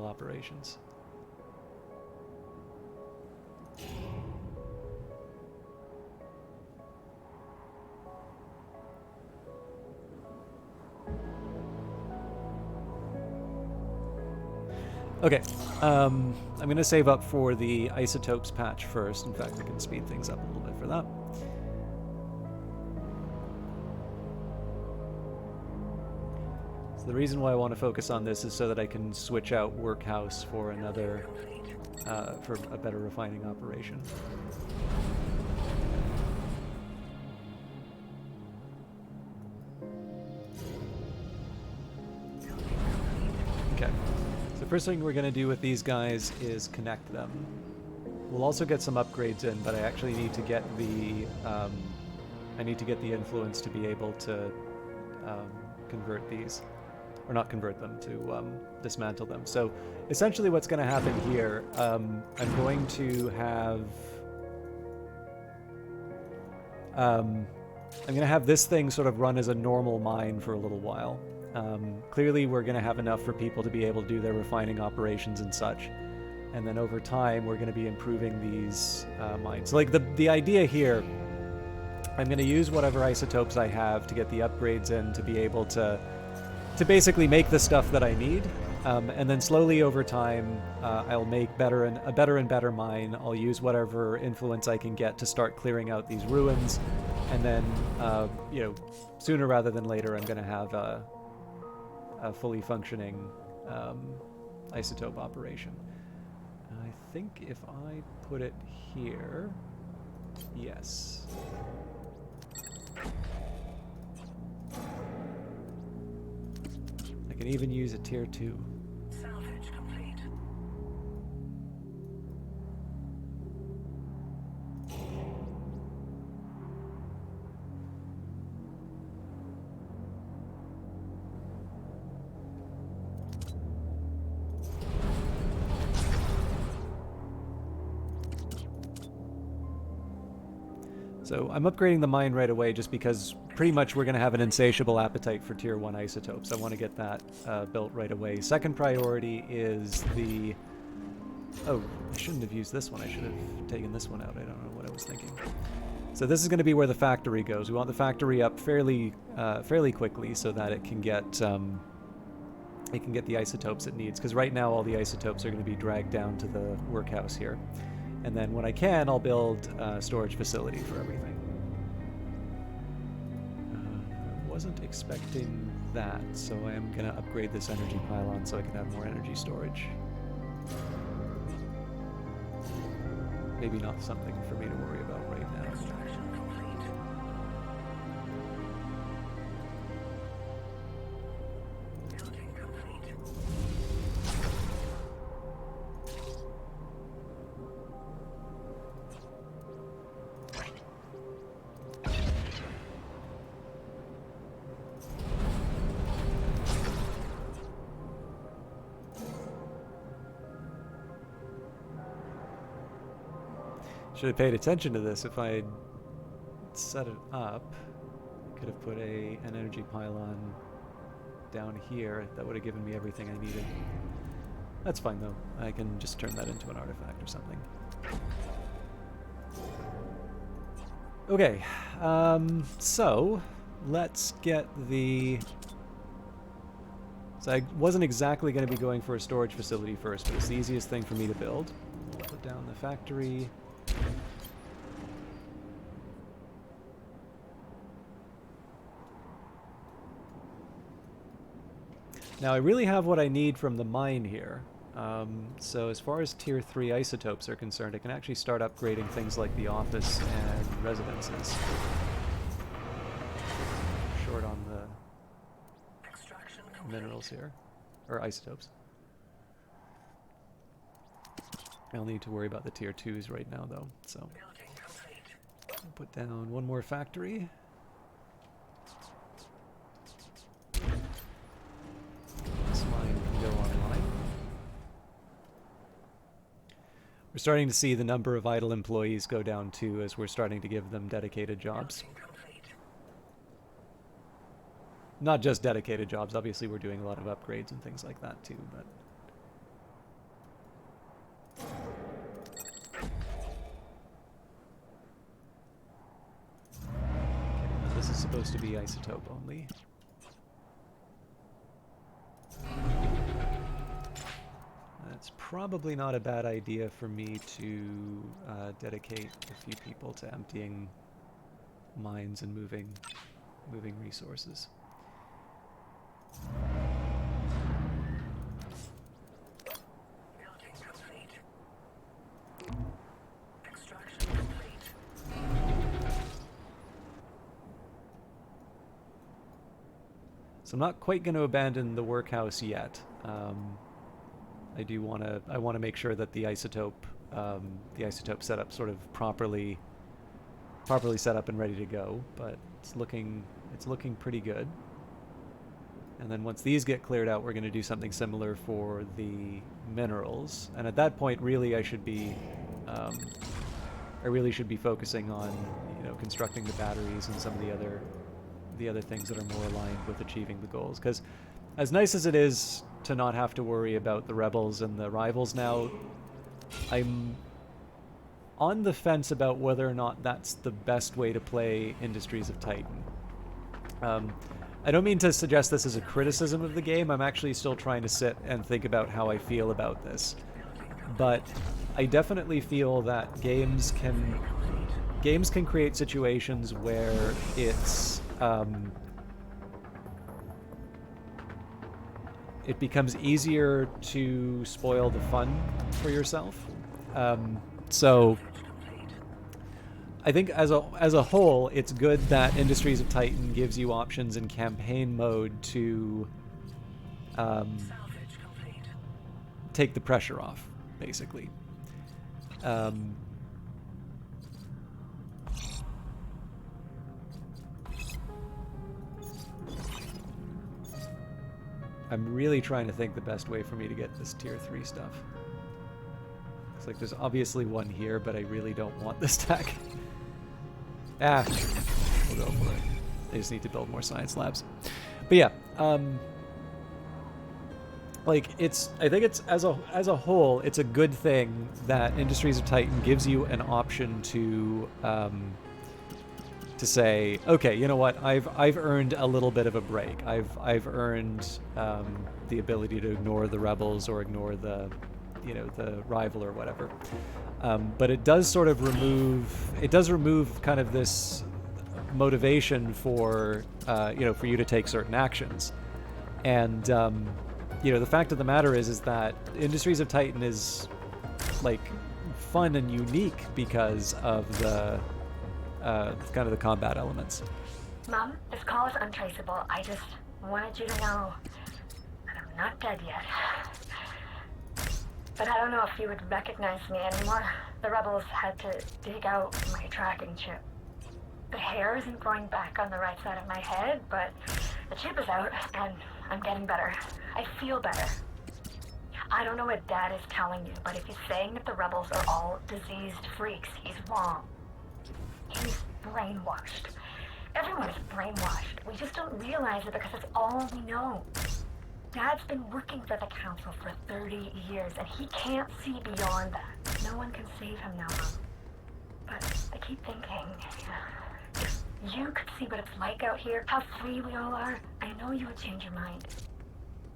operations. Okay, I'm going to save up for the isotopes patch first. In fact, I can speed things up a little bit for that. So the reason why I want to focus on this is so that I can switch out Workhouse for another, for a better refining operation. Okay, so first thing we're going to do with these guys is connect them. We'll also get some upgrades in, but I actually need to get the, I need to get the influence to be able to convert these. Or not convert them, to dismantle them. So essentially what's going to happen here, I'm going to have this thing sort of run as a normal mine for a little while. Clearly we're going to have enough for people to be able to do their refining operations and such. And then over time we're going to be improving these mines. So like the idea here, I'm going to use whatever isotopes I have to get the upgrades in to be able to basically make the stuff that I need, and then slowly over time, I'll make a better and better mine. I'll use whatever influence I can get to start clearing out these ruins, and then, you know, sooner rather than later, I'm going to have a fully functioning isotope operation. I think if I put it here, yes. I can even use a tier 2. Salvage complete. So I'm upgrading the mine right away just because pretty much we're going to have an insatiable appetite for tier 1 isotopes. I want to get that built right away. Second priority is the... Oh, I shouldn't have used this one. I should have taken this one out. I don't know what I was thinking. So this is going to be where the factory goes. We want the factory up fairly quickly so that it can get the isotopes it needs. Because right now all the isotopes are going to be dragged down to the workhouse here. And then when I can, I'll build a storage facility for everything. wasn't expecting that, so I am going to upgrade this energy pylon so I can have more energy storage. Maybe not something for me to worry about right now. Extraction complete. Building complete. Should have paid attention to this. If I had set it up, I could have put an energy pylon down here. That would have given me everything I needed. That's fine though. I can just turn that into an artifact or something. Okay, so let's get the... So I wasn't exactly going to be going for a storage facility first, but it's the easiest thing for me to build. We'll put down the factory. Now I really have what I need from the mine here. So as far as tier 3 isotopes are concerned, I can actually start upgrading things like the office and residences. Short on the Extraction minerals here, or isotopes. I'll need to worry about the tier 2s right now though, so. building complete. I'll put down one more factory. This mine can go online. We're starting to see the number of idle employees go down too as we're starting to give them dedicated jobs. Building complete. Not just dedicated jobs, obviously we're doing a lot of upgrades and things like that too, but... Okay, this is supposed to be isotope only. That's probably not a bad idea for me to dedicate a few people to emptying mines and moving resources. Building complete. Extraction complete. So I'm not quite going to abandon the workhouse yet. I want to make sure that the isotope setup sort of properly set up and ready to go. But it's looking pretty good. And then once these get cleared out, we're going to do something similar for the minerals. And at that point, really, I really should be focusing on, you know, constructing the batteries and some of the other things that are more aligned with achieving the goals. Because as nice as it is to not have to worry about the rebels and the rivals now, I'm on the fence about whether or not that's the best way to play Industries of Titan. I don't mean to suggest this as a criticism of the game. I'm actually still trying to sit and think about how I feel about this. But I definitely feel that games can create situations where it's it becomes easier to spoil the fun for yourself. So I think as a whole, it's good that Industries of Titan gives you options in campaign mode to take the pressure off, basically. I'm really trying to think the best way for me to get this tier 3 stuff. It's like there's obviously one here, but I really don't want this tech. We'll go for it. I just need to build more science labs. But yeah, like I think it's as a whole, it's a good thing that Industries of Titan gives you an option to say, okay, you know what, I've earned a little bit of a break. I've earned the ability to ignore the rebels or ignore the rival or whatever. But it does sort of remove kind of this motivation for for you to take certain actions. And the fact of the matter is that Industries of Titan is like fun and unique because of the kind of the combat elements. Mom, this call is untraceable. I just wanted you to know that I'm not dead yet. But I don't know if you would recognize me anymore. The rebels had to dig out my tracking chip. The hair isn't growing back on the right side of my head, but the chip is out, and I'm getting better. I feel better. I don't know what Dad is telling you, but if he's saying that the rebels are all diseased freaks, he's wrong. He's brainwashed. Everyone is brainwashed. We just don't realize it because it's all we know. Dad's been working for the Council for 30 years, and he can't see beyond that. No one can save him now, Mom. But I keep thinking, if you could see what it's like out here, how free we all are, I know you would change your mind.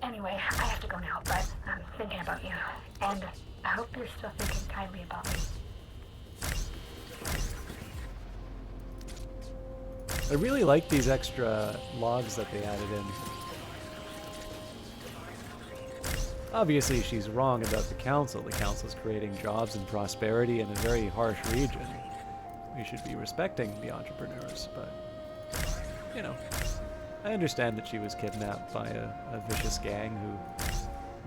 Anyway, I have to go now, but I'm thinking about you. And I hope you're still thinking kindly about me. I really like these extra logs that they added in. Obviously, she's wrong about the Council. The Council's creating jobs and prosperity in a very harsh region. We should be respecting the entrepreneurs, but, I understand that she was kidnapped by a vicious gang who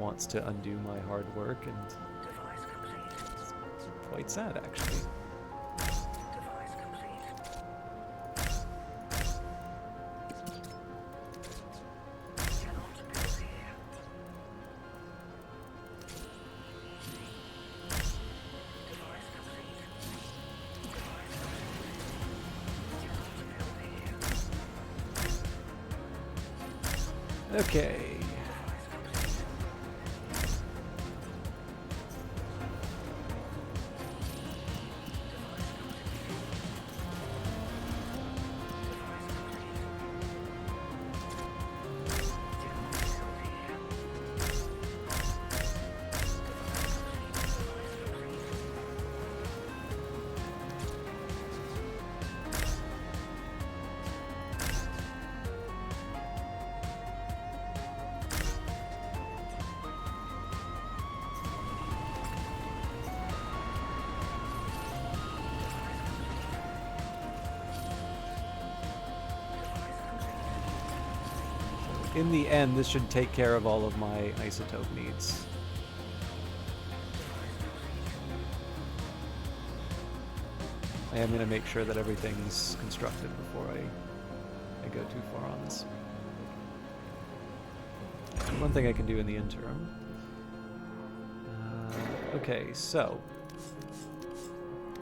wants to undo my hard work, and it's quite sad, actually. Okay. In the end, this should take care of all of my isotope needs. I am going to make sure that everything's constructed before I go too far on this. One thing I can do in the interim. Okay, so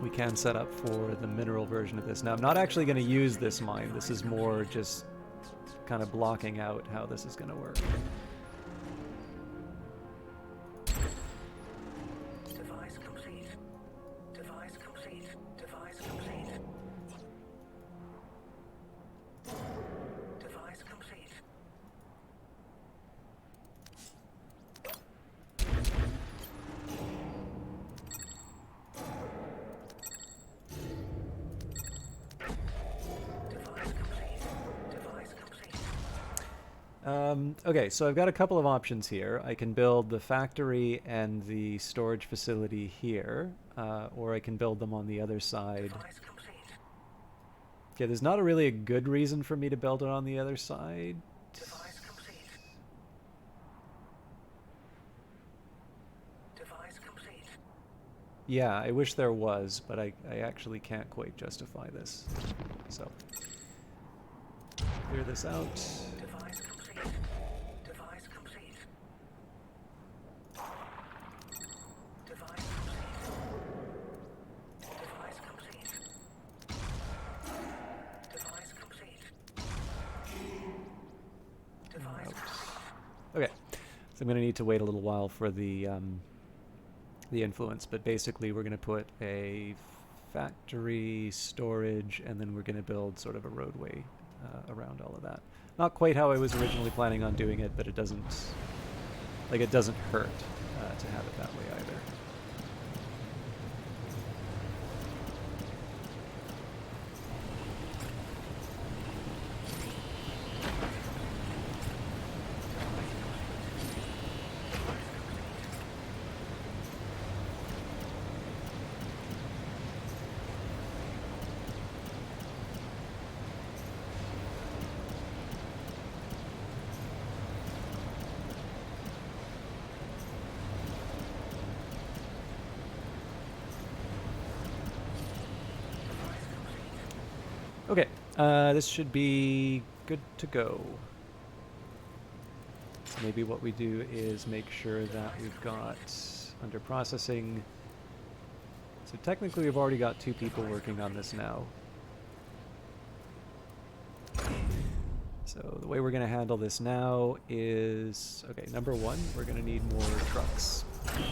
we can set up for the mineral version of this. Now, I'm not actually going to use this mine. This is more just kind of blocking out how this is going to work. Device complete. Device complete. Device complete. Device complete. Okay, so I've got a couple of options here. I can build the factory and the storage facility here, or I can build them on the other side. Okay, there's not really a good reason for me to build it on the other side. Device complete. Device complete. Yeah, I wish there was, but I actually can't quite justify this. So, clear this out. Device complete. Device complete. Device complete. Device complete. Device complete. Okay, so I'm going to need to wait a little while for the influence, but basically we're going to put a factory, storage, and then we're going to build sort of a roadway around all of that. Not quite how I was originally planning on doing it, but it doesn't hurt to have it that way either. Okay, this should be good to go. Maybe what we do is make sure that we've got under processing. So technically we've already got 2 people working on this now. So the way we're going to handle this now is, okay, number 1, we're going to need more trucks. And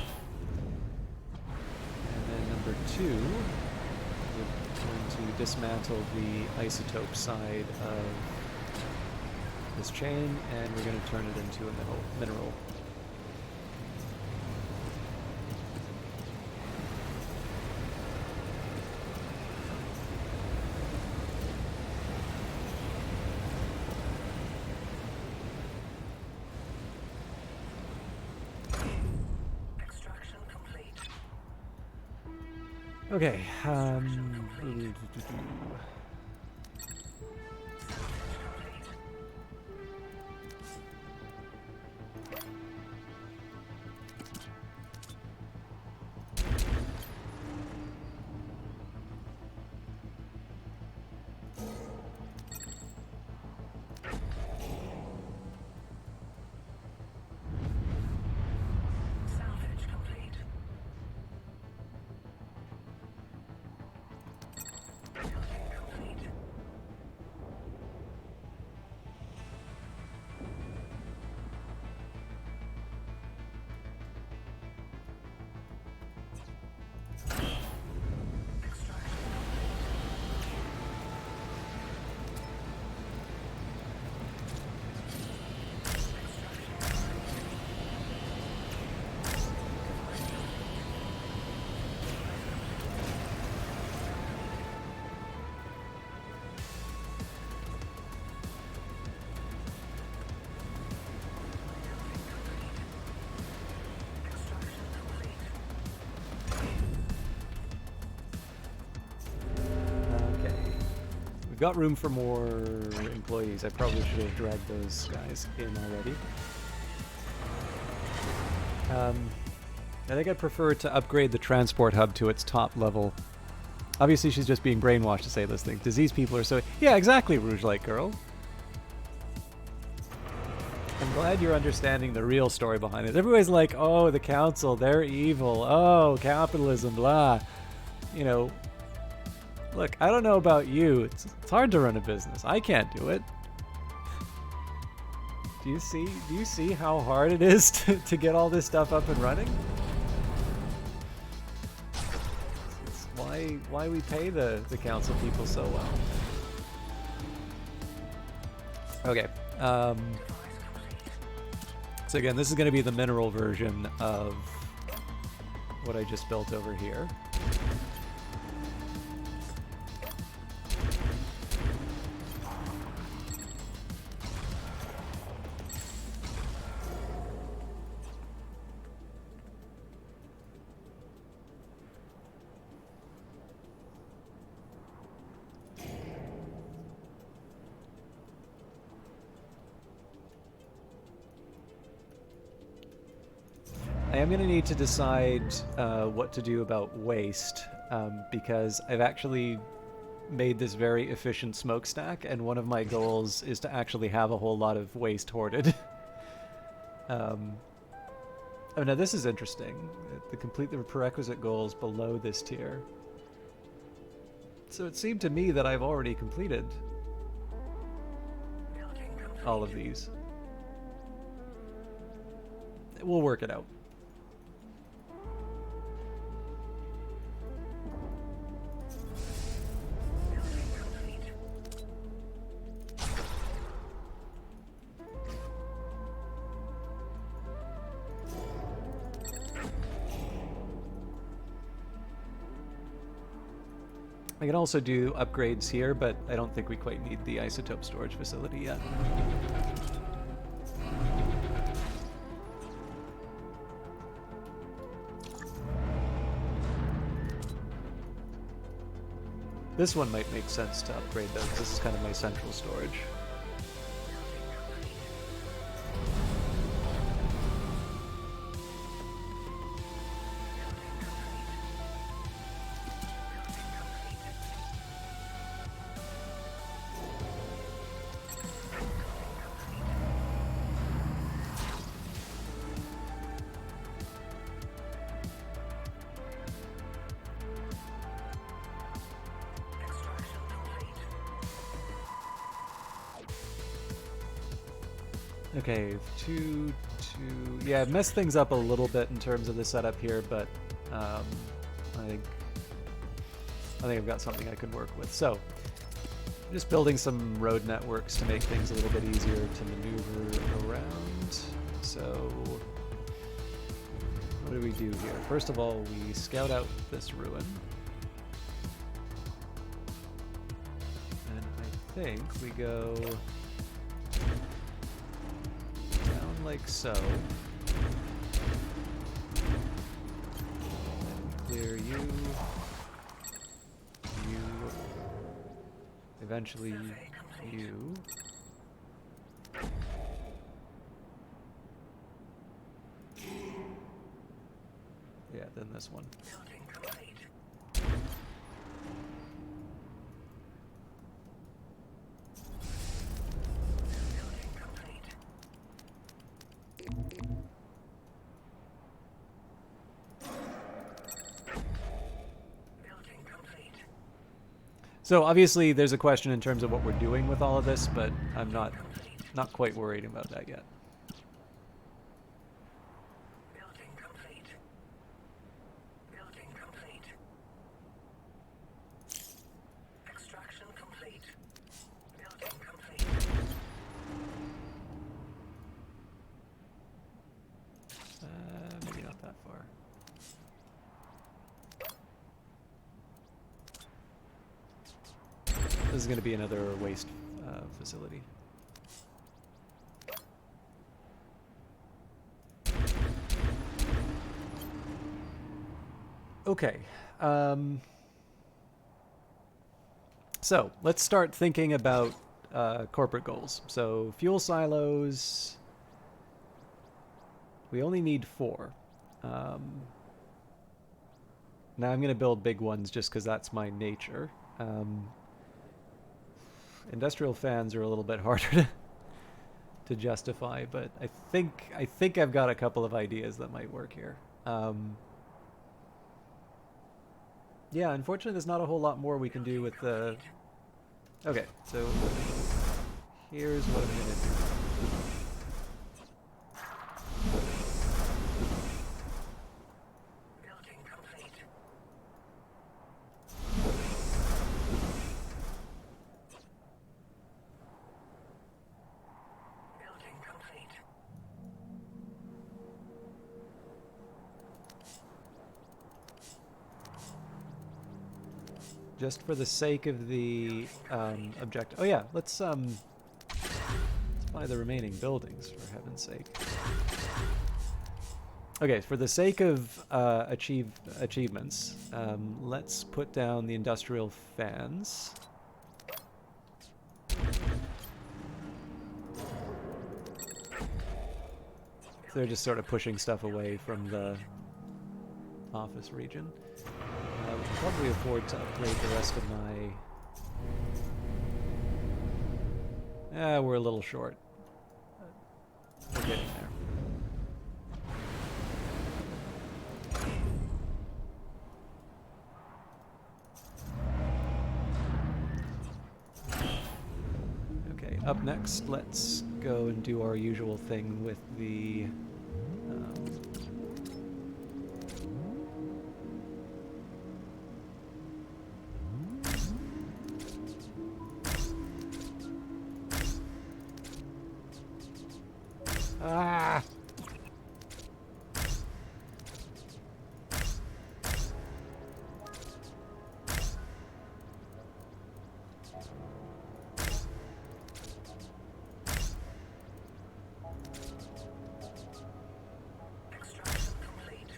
then number 2, we're going to dismantle the isotope side of this chain, and we're going to turn it into a mineral. Extraction complete. Okay, Salvage complete. Building complete. okay. We've got room for more employees. I probably should have dragged those guys in already. I think I'd prefer to upgrade the transport hub to its top level. Obviously, she's just being brainwashed to say this thing. Disease people are so... Yeah, exactly, Rouge Light Girl. I'm glad you're understanding the real story behind it. Everybody's like, oh, the council, they're evil. Oh, capitalism, blah. You know, look, I don't know about you. It's hard to run a business. I can't do it. Do you see how hard it is to get all this stuff up and running? It's why we pay the council people so well. Okay. So again, this is going to be the mineral version of what I just built over here. I am going to need to decide what to do about waste, because I've actually made this very efficient smokestack, and one of my goals is to actually have a whole lot of waste hoarded. Oh, now this is interesting. To complete the prerequisite goals below this tier. So it seemed to me that I've already completed all of these. We'll work it out. I can also do upgrades here, but I don't think we quite need the isotope storage facility yet. This one might make sense to upgrade though, because this is kind of my central storage. Okay, two. Yeah, I've messed things up a little bit in terms of the setup here, but I think I've got something I can work with. So, just building some road networks to make things a little bit easier to maneuver around. So, what do we do here? First of all, we scout out this ruin. And I think we go down like so. And clear you. You. Eventually you. Yeah, then this one. So obviously there's a question in terms of what we're doing with all of this, but I'm not quite worried about that yet. Building complete. Building complete. Extraction complete. Building complete. Maybe not that far. This is going to be another waste facility. Okay. So let's start thinking about corporate goals. So fuel silos. We only need 4. Now I'm going to build big ones just because that's my nature. Industrial fans are a little bit harder to justify, but I think I've got a couple of ideas that might work here. Yeah, unfortunately there's not a whole lot more we can do with the... Okay, so here's what I'm going to do. Just for the sake of the objective. Oh yeah, let's buy the remaining buildings for heaven's sake. Okay, for the sake of achievements, let's put down the industrial fans. They're just sort of pushing stuff away from the office region. We can probably afford to upgrade the rest of my... we're a little short. We're getting there. Okay, up next, let's go and do our usual thing with the... Ah! Extraction complete.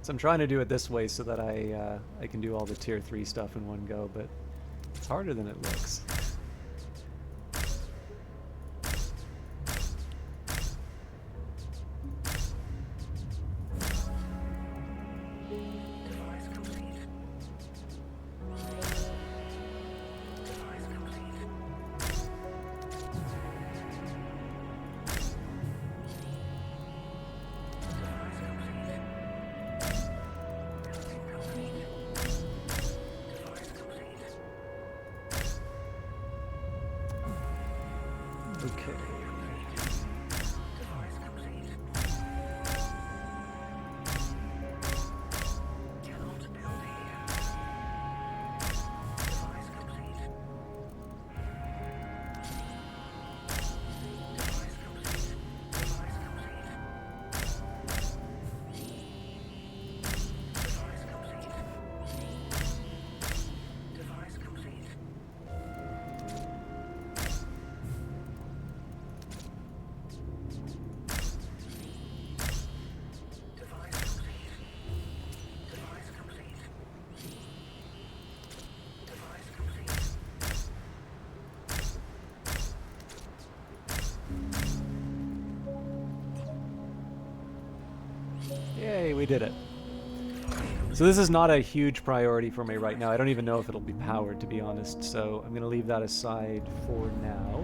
So I'm trying to do it this way so that I can do all the tier 3 stuff in one go, but it's harder than it looks. Device complete. Device complete. Device complete. Yay, we did it. So this is not a huge priority for me right now. I don't even know if it'll be powered, to be honest. So I'm going to leave that aside for now.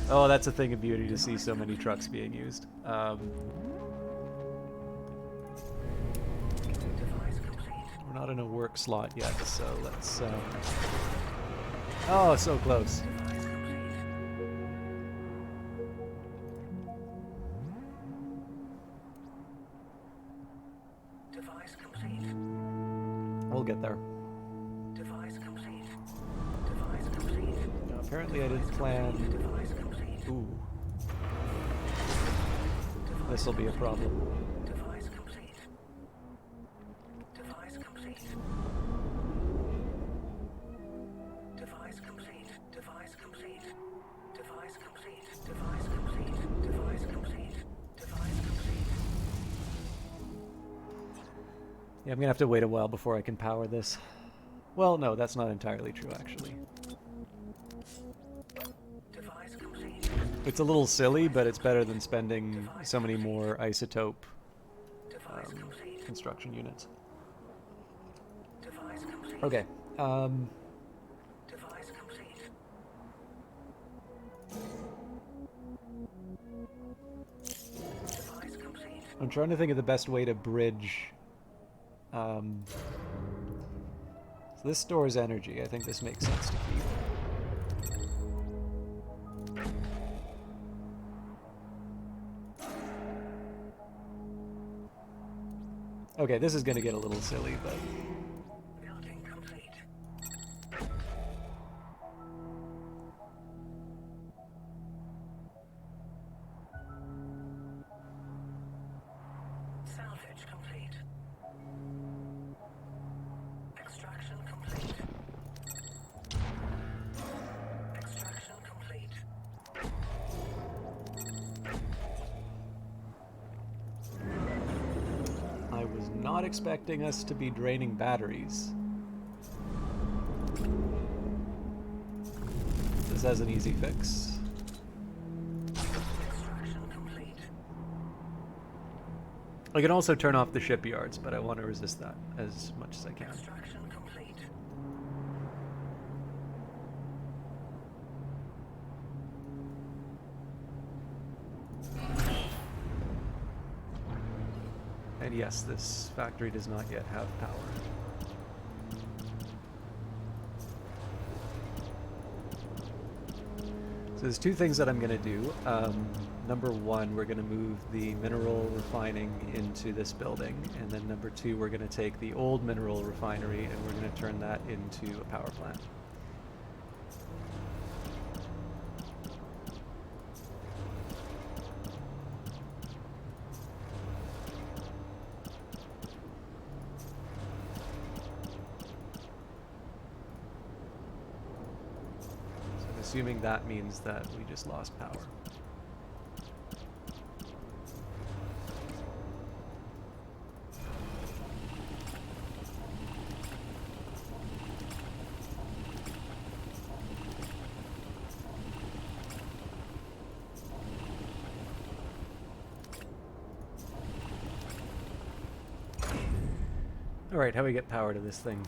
Oh, that's a thing of beauty to see so many trucks being used. We're not in a work slot yet, so let's... Oh, so close. Device complete. We'll get there. Device complete. Device complete. Now, apparently I didn't plan... Device complete. Ooh. This'll be a problem. Device complete. Device complete. Device complete. Device complete. Device complete. Device complete. Device complete. Device complete. Yeah, I'm gonna have to wait a while before I can power this. Well, no, that's not entirely true, actually. Device complete. It's a little silly, but it's better than spending so many more isotope construction units. Device complete. Okay. Device complete. Device complete. I'm trying to think of the best way to bridge. So this stores energy. I think this makes sense to keep. Okay, this is going to get a little silly, but... Building complete. Salvage complete. Extraction complete. Extraction complete. I was not expecting us to be draining batteries. This has an easy fix. Extraction complete. I can also turn off the shipyards, but I want to resist that as much as I can. Extraction complete. And yes, this factory does not yet have power. So there's two things that I'm going to do. Number one, we're going to move the mineral refining into this building. And then number two, we're going to take the old mineral refinery and we're going to turn that into a power plant. Assuming that means that we just lost power. Alright, how do we get power to this thing?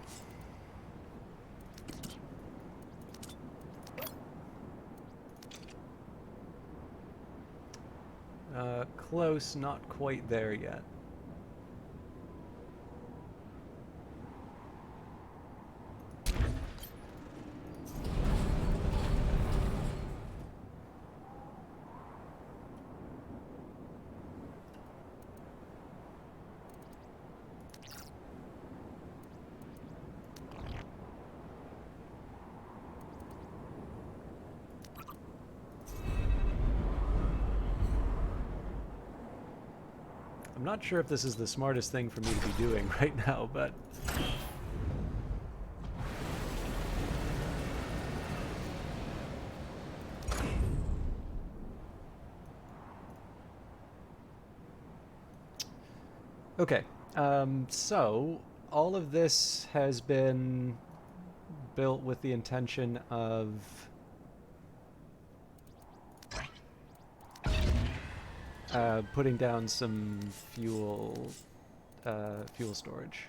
Close, not quite there yet. I'm not sure if this is the smartest thing for me to be doing right now, but... Okay, so all of this has been built with the intention of... putting down some fuel storage.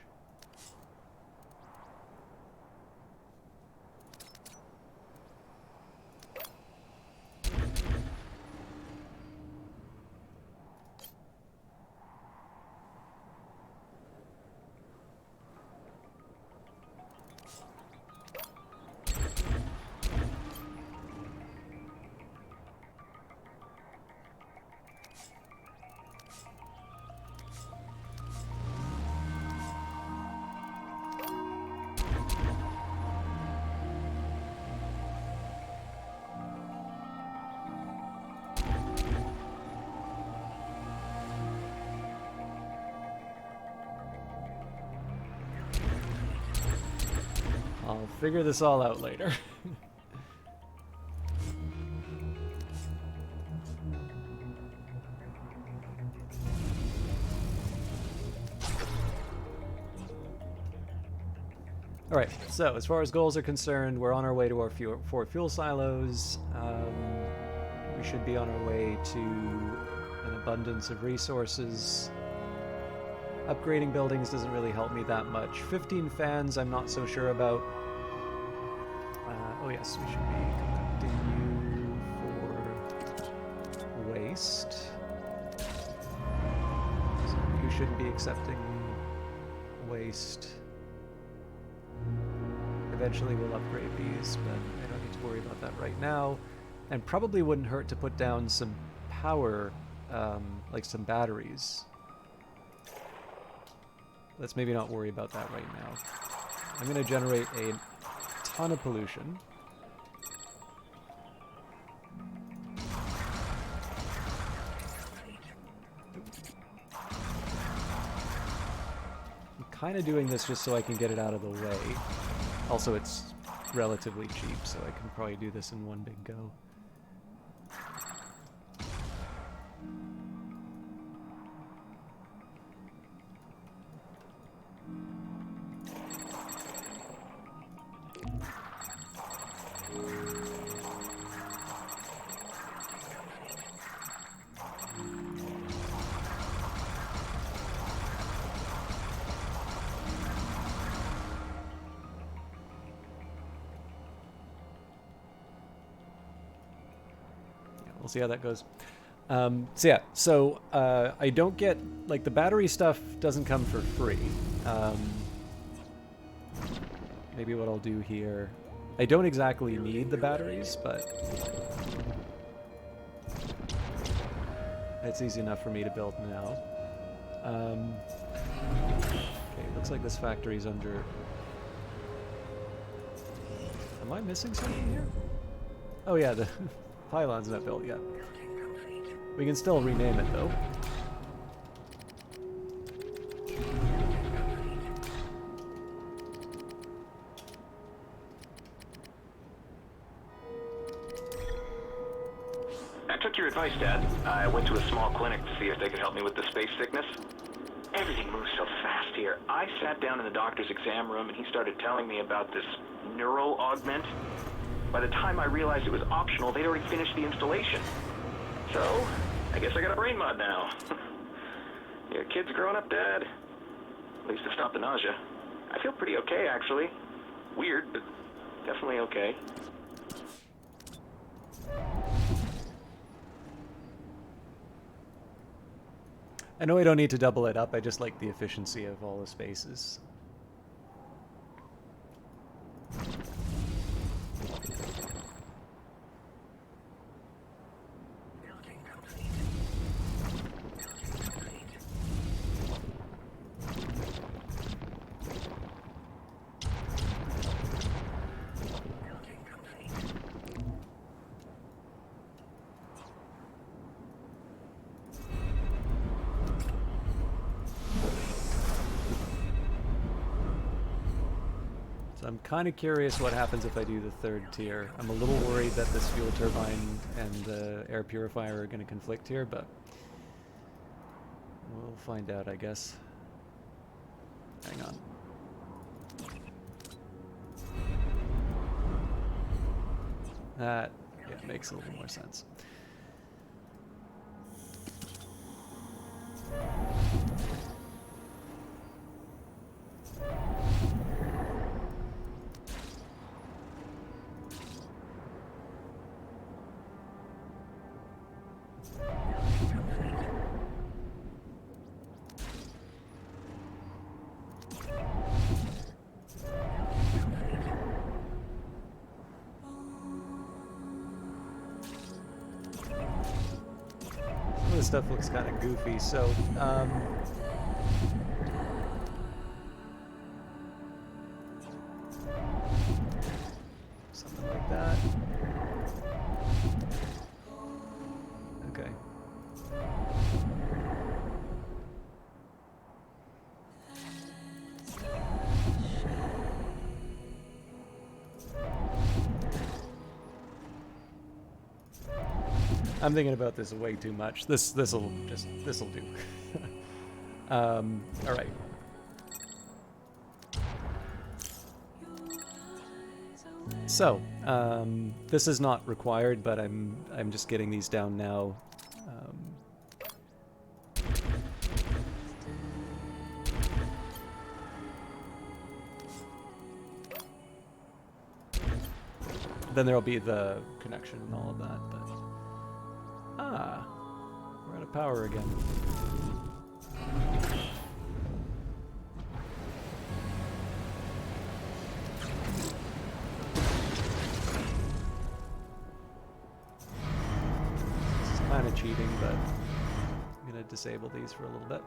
I'll figure this all out later. Alright, so as far as goals are concerned, we're on our way to our 4 fuel silos. We should be on our way to an abundance of resources. Upgrading buildings doesn't really help me that much. 15 fans I'm not so sure about. Oh yes, we should be conducting you for waste. So you shouldn't be accepting waste. Eventually we'll upgrade these, but I don't need to worry about that right now. And probably wouldn't hurt to put down some power, like some batteries. Let's maybe not worry about that right now. I'm going to generate a ton of pollution. I'm kind of doing this just so I can get it out of the way. Also, it's relatively cheap, so I can probably do this in one big go. We'll see how that goes. So I don't get, like, the battery stuff doesn't come for free. Maybe what I'll do here, I don't exactly need the batteries, but it's easy enough for me to build now. Okay, looks like this factory's under... Am I missing something here? Oh yeah, the pylon's not built yet. We can still rename it though. I took your advice, Dad. I went to a small clinic to see if they could help me with the space sickness. Everything moves so fast here. I sat down in the doctor's exam room and he started telling me about this neural augment. By the time I realized it was optional, they'd already finished the installation. So, I guess I got a brain mod now. Your kid's growing up, Dad. At least to stop the nausea. I feel pretty okay, actually. Weird, but definitely okay. I know I don't need to double it up, I just like the efficiency of all the spaces. I'm kind of curious what happens if I do the 3rd tier. I'm a little worried that this fuel turbine and the air purifier are going to conflict here, but we'll find out, I guess. Hang on. That, yeah, makes a little more sense. this stuff looks kind of goofy, so something like that. Okay. I'm thinking about this way too much. This'll do. All right. So this is not required, but I'm just getting these down now. Then there'll be the connection and all of that, but we're out of power again. This is kind of cheating, but I'm gonna disable these for a little bit.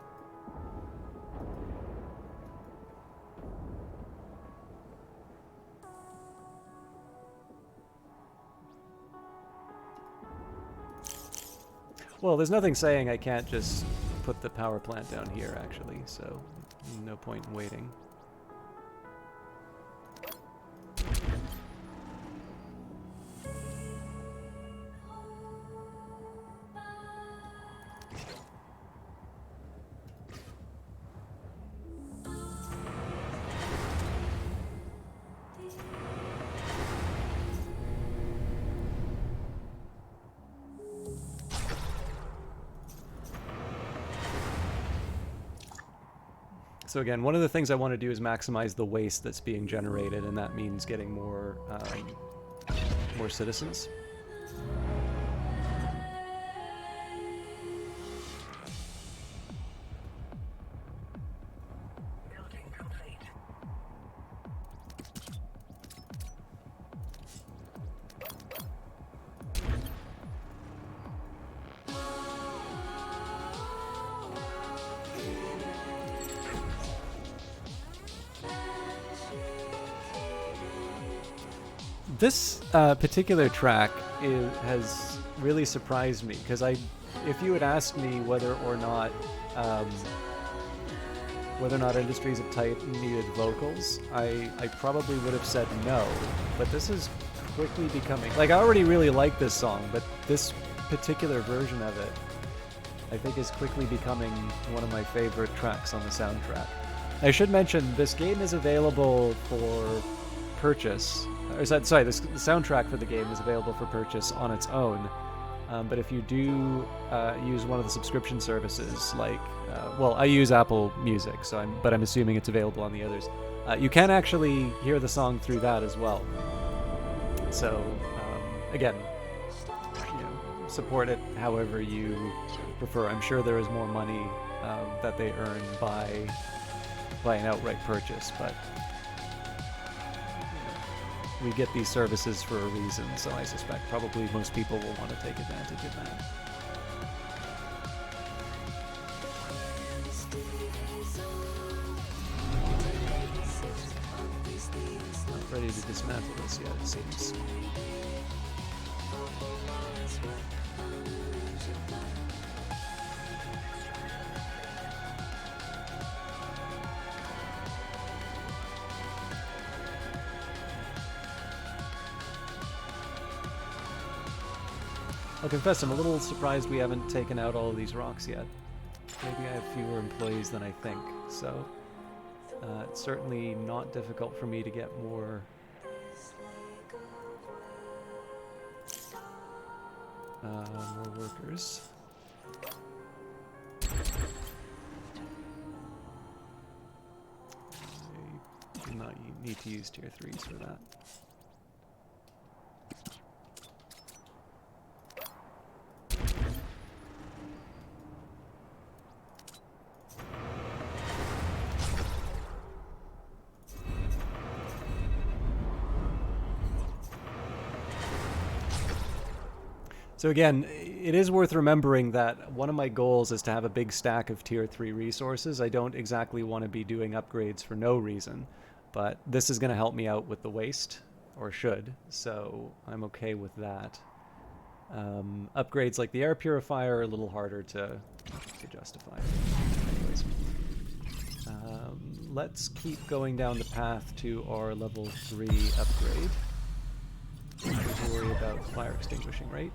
Well, there's nothing saying I can't just put the power plant down here, actually, so no point in waiting. So again, one of the things I want to do is maximize the waste that's being generated, and that means getting more citizens. Building complete. This particular track has really surprised me, because if you had asked me whether or not Industries of Type needed vocals, I probably would have said no. But this is quickly becoming, like, I already really like this song, but this particular version of it, I think, is quickly becoming one of my favorite tracks on the soundtrack. I should mention, this game is available for purchase. The soundtrack for the game is available for purchase on its own. But if you do use one of the subscription services, like, well, I use Apple Music, but I'm assuming it's available on the others. You can actually hear the song through that as well. So, again, support it however you prefer. I'm sure there is more money that they earn by an outright purchase, but we get these services for a reason, so I suspect probably most people will want to take advantage of that. Not ready to dismantle this yet, it seems. I'll confess, I'm a little surprised we haven't taken out all of these rocks yet. Maybe I have fewer employees than I think, so it's certainly not difficult for me to get more workers. I do not need to use tier 3s for that. So again, it is worth remembering that one of my goals is to have a big stack of tier 3 resources. I don't exactly want to be doing upgrades for no reason, but this is going to help me out with the waste, or should, so I'm okay with that. Upgrades like the air purifier are a little harder to justify. Anyways, let's keep going down the path to our level 3 upgrade. Don't have to worry about fire extinguishing, right?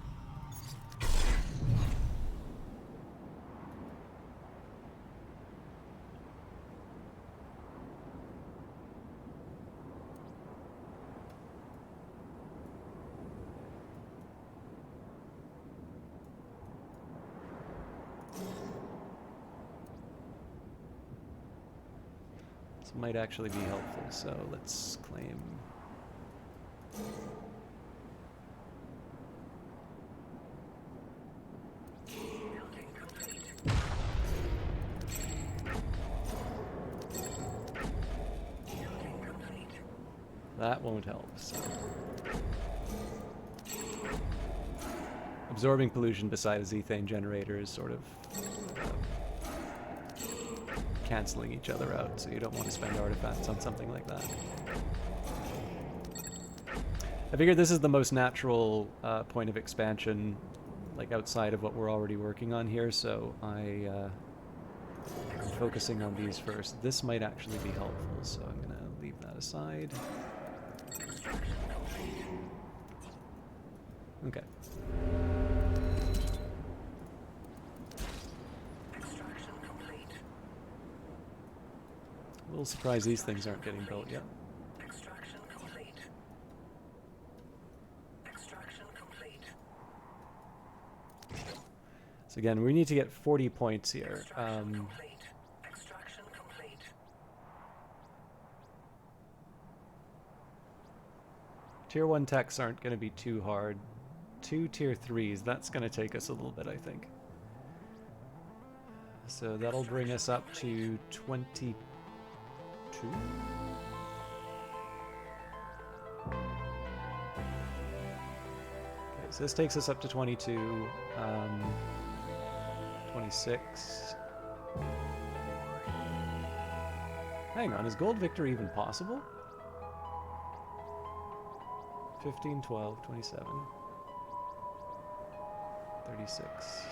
This might actually be helpful, so let's claim. That won't help, so. Absorbing pollution beside a Zethane generator is sort of canceling each other out, so you don't want to spend artifacts on something like that. I figured this is the most natural point of expansion, like outside of what we're already working on here, so I'm focusing on these first. This might actually be helpful, so I'm going to leave that aside. Okay. A little surprised these things aren't getting built yet. Extraction complete. Extraction complete. So again, we need to get 40 points here. Extraction complete. Tier 1 techs aren't going to be too hard. 2 tier 3s, that's going to take us a little bit, I think. So that'll bring us up to 22. Okay, so this takes us up to 22, 26. Hang on, is Gold Victory even possible? 15, 12, 27, 36,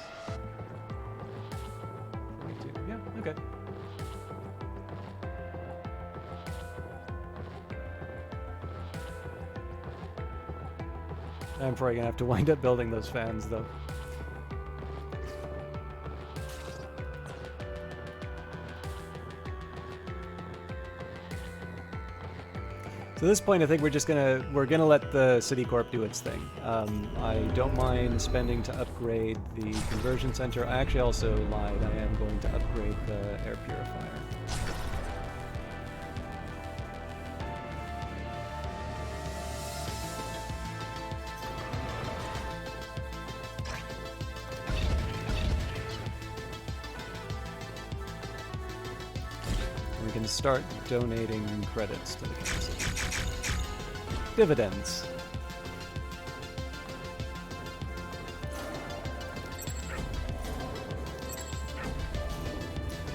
42, yeah, okay. I'm probably gonna have to wind up building those fans, though. So at this point, I think we're gonna let the Citicorp do its thing. I don't mind spending to upgrade the conversion center. I actually also lied. I am going to upgrade the air purifier. We can start donating credits to the council. Dividends.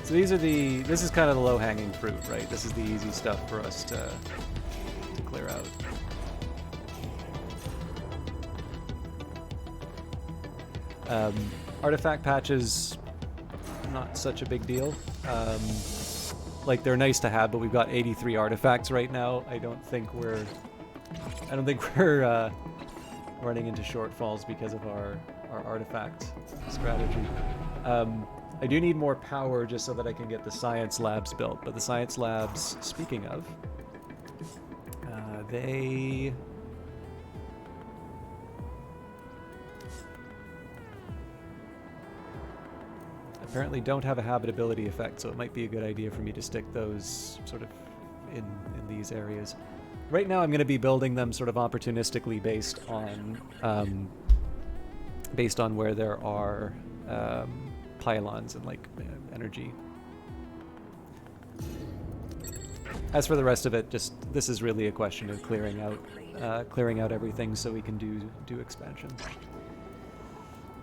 So this is kind of the low-hanging fruit, right? This is the easy stuff for us to clear out. Artifact patches, not such a big deal. Like, they're nice to have, but we've got 83 artifacts right now. I don't think we're running into shortfalls because of our artifact strategy. I do need more power just so that I can get the science labs built. But the science labs, speaking of, they apparently don't have a habitability effect, so it might be a good idea for me to stick those sort of in these areas. Right now I'm going to be building them sort of opportunistically based on where there are pylons and like energy. As for the rest of it, just this is really a question of clearing out everything so we can do expansion.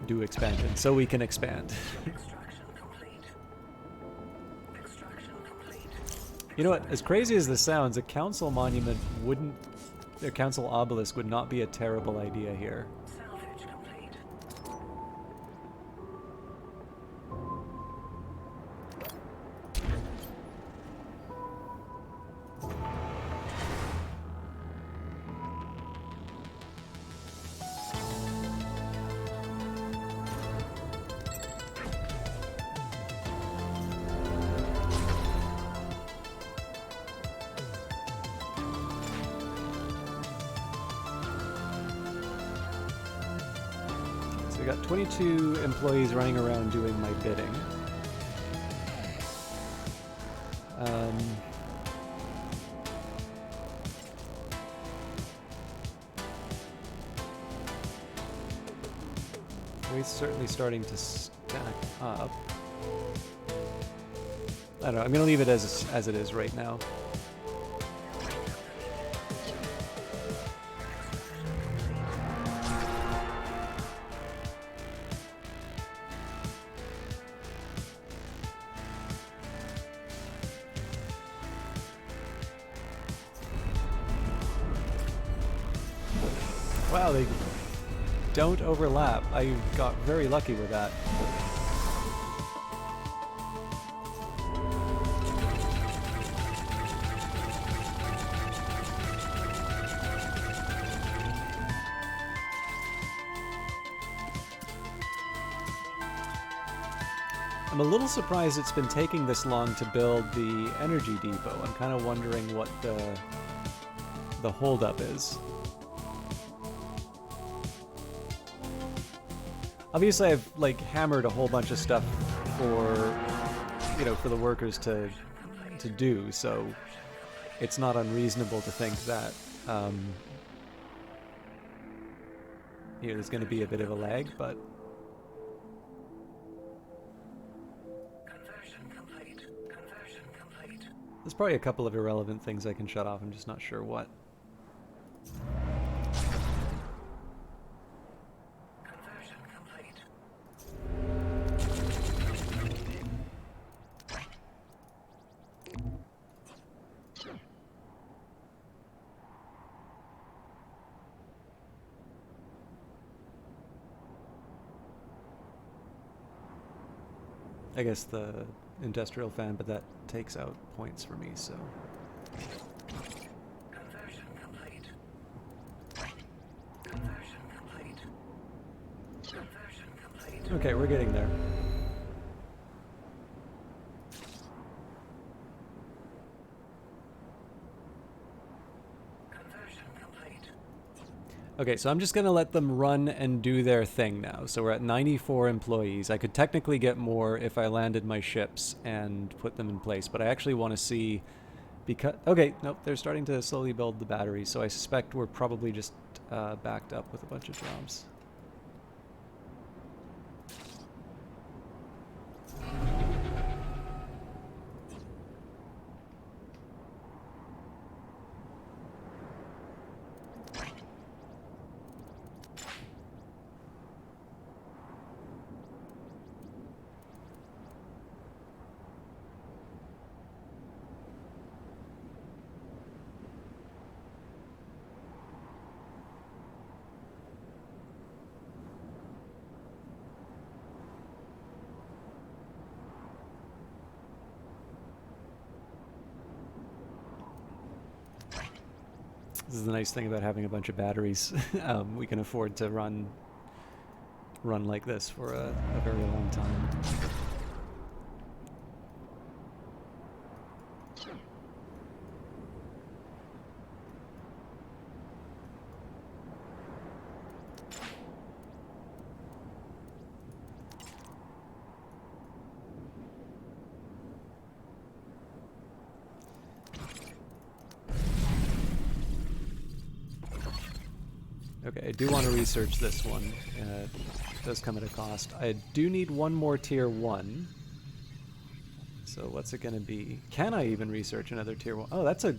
do expansion, so we can expand. You know what? As crazy as this sounds, a council monument wouldn't, a council obelisk would not be a terrible idea here. So we got 22 employees running around doing my bidding. Waste's certainly starting to stack up. I don't know, I'm gonna leave it as it is right now. Wow, they don't overlap. I got very lucky with that. I'm a little surprised it's been taking this long to build the energy depot. I'm kind of wondering what the holdup is. Obviously, I've like hammered a whole bunch of stuff for, you know, for the workers to do, so it's not unreasonable to think that you know, there's going to be a bit of a lag, but there's probably a couple of irrelevant things I can shut off. I'm just not sure what. I guess the industrial fan, but that takes out points for me, so. Conversion complete. Conversion complete. Conversion complete. Okay, we're getting there. Okay, so I'm just going to let them run and do their thing now. So we're at 94 employees. I could technically get more if I landed my ships and put them in place, but I actually want to see... because okay, nope, they're starting to slowly build the batteries, so I suspect we're probably just backed up with a bunch of jobs. This is the nice thing about having a bunch of batteries. We can afford to run like this for a very long time. Okay, I do want to research this one. It does come at a cost. I do need one more tier 1. So what's it going to be? Can I even research another tier 1? Oh, that's a...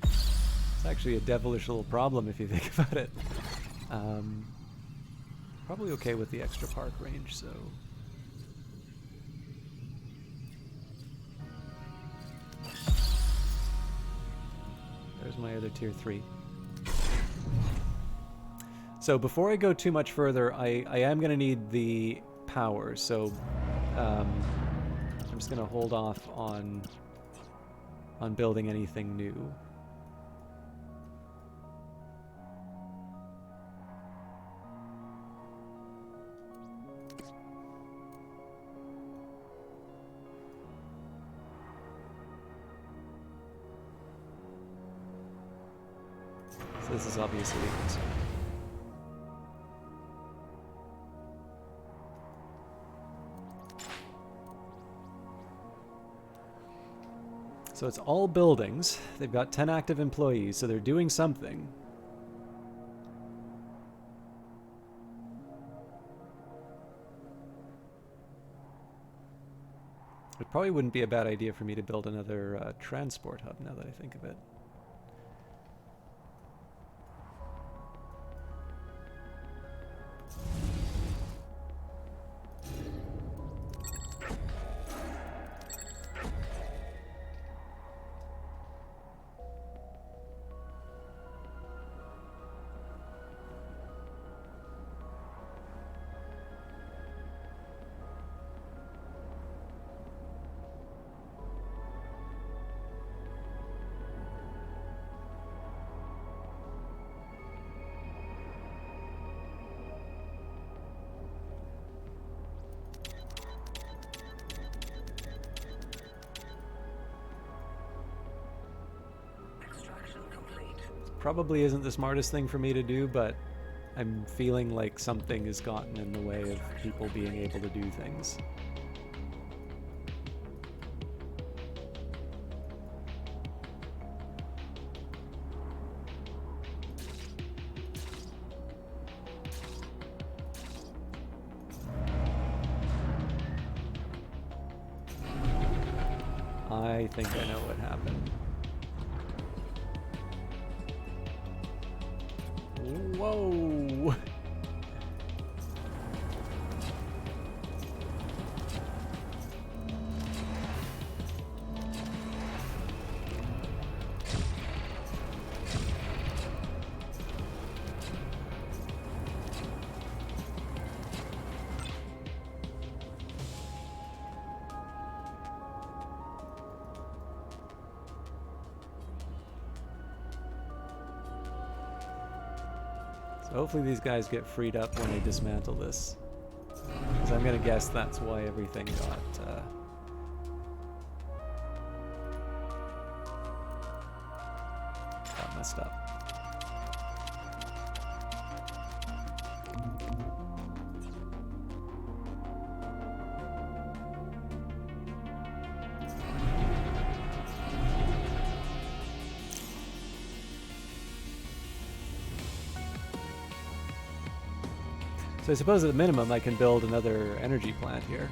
It's actually a devilish little problem if you think about it. Probably okay with the extra park range, so... There's my other tier 3. So before I go too much further, I am going to need the power, so I'm just going to hold off on building anything new. So this is obviously a concern. So it's all buildings. They've got 10 active employees, so they're doing something. It probably wouldn't be a bad idea for me to build another transport hub now that I think of it. Probably isn't the smartest thing for me to do, but I'm feeling like something has gotten in the way of people being able to do things. I think I know what happened. Whoa! So hopefully these guys get freed up when I dismantle this. Because I'm going to guess that's why everything got messed up. So I suppose at a minimum I can build another energy plant here.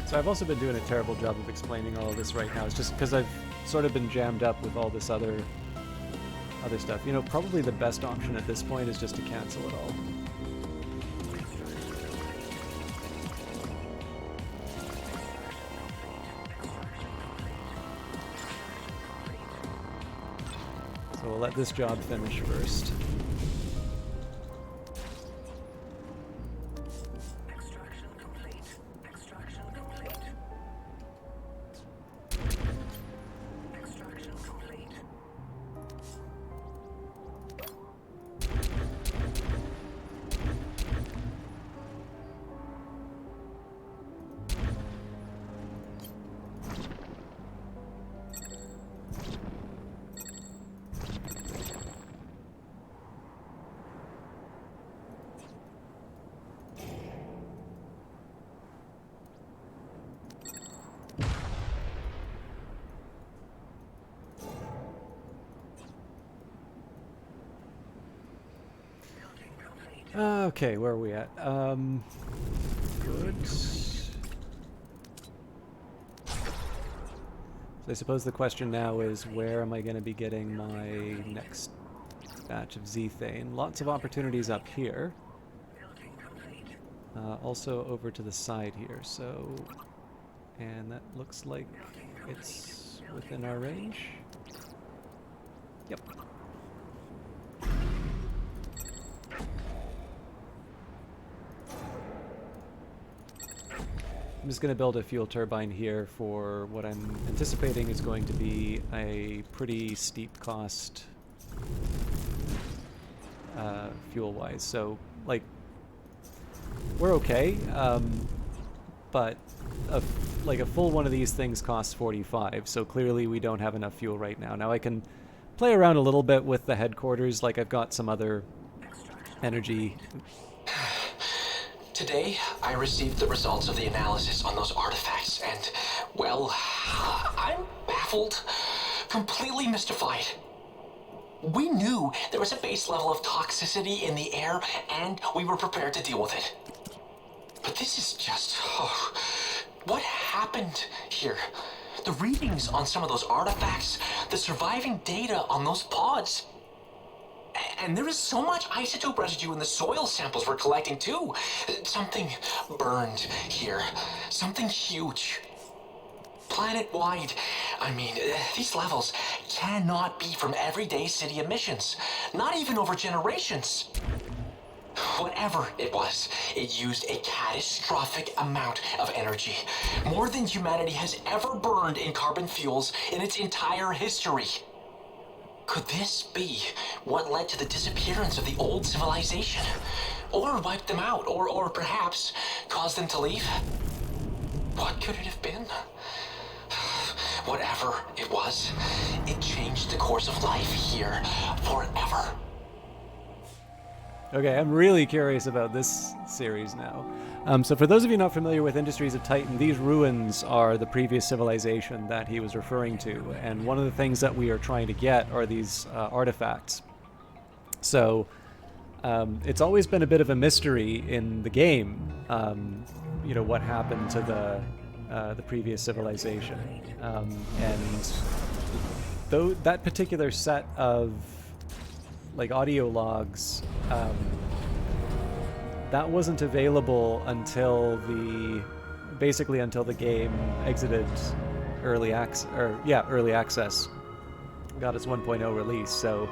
So I've also been doing a terrible job of explaining all of this right now. It's just because I've sort of been jammed up with all this other stuff. You know, probably the best option at this point is just to cancel it all. So we'll let this job finish first. Okay, where are we at? Good. So I suppose the question now is, where am I going to be getting my next batch of Zethane? Lots of opportunities up here. Also over to the side here, so... And that looks like it's within our range. Yep. I'm just going to build a fuel turbine here for what I'm anticipating is going to be a pretty steep cost fuel-wise. So, like, we're okay, but a full one of these things costs 45, so clearly we don't have enough fuel right now. Now I can play around a little bit with the headquarters, like I've got some other energy. Today, I received the results of the analysis on those artifacts, and, well, I'm baffled, completely mystified. We knew there was a base level of toxicity in the air, and we were prepared to deal with it. But this is just... Oh, what happened here? The readings on some of those artifacts, the surviving data on those pods... And there is so much isotope residue in the soil samples we're collecting, too. Something burned here. Something huge. Planet-wide. I mean, these levels cannot be from everyday city emissions. Not even over generations. Whatever it was, it used a catastrophic amount of energy. More than humanity has ever burned in carbon fuels in its entire history. Could this be what led to the disappearance of the old civilization? Or wiped them out, or perhaps caused them to leave? What could it have been? Whatever it was, it changed the course of life here forever. Okay, I'm really curious about this series now. So for those of you not familiar with Industries of Titan, these ruins are the previous civilization that he was referring to, and one of the things that we are trying to get are these artifacts. So it's always been a bit of a mystery in the game, you know, what happened to the previous civilization. And though that particular set of like audio logs, that wasn't available until basically until the game exited early access, got its 1.0 release. So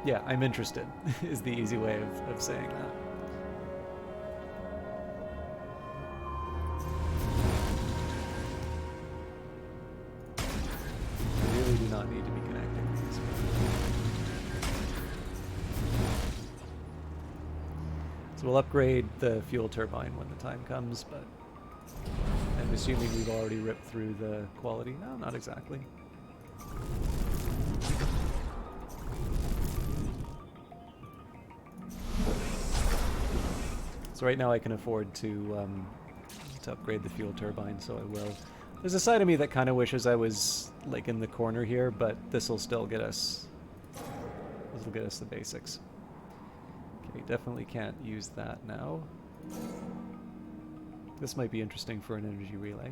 yeah, I'm interested is the easy way of saying that. I really do not need to be connecting these. So we'll upgrade the fuel turbine when the time comes, but I'm assuming we've already ripped through the quality. No, not exactly. So right now I can afford to upgrade the fuel turbine, so I will. There's a side of me that kind of wishes I was like in the corner here, but this will still get us. This will get us the basics. Okay, definitely can't use that now. This might be interesting for an energy relay.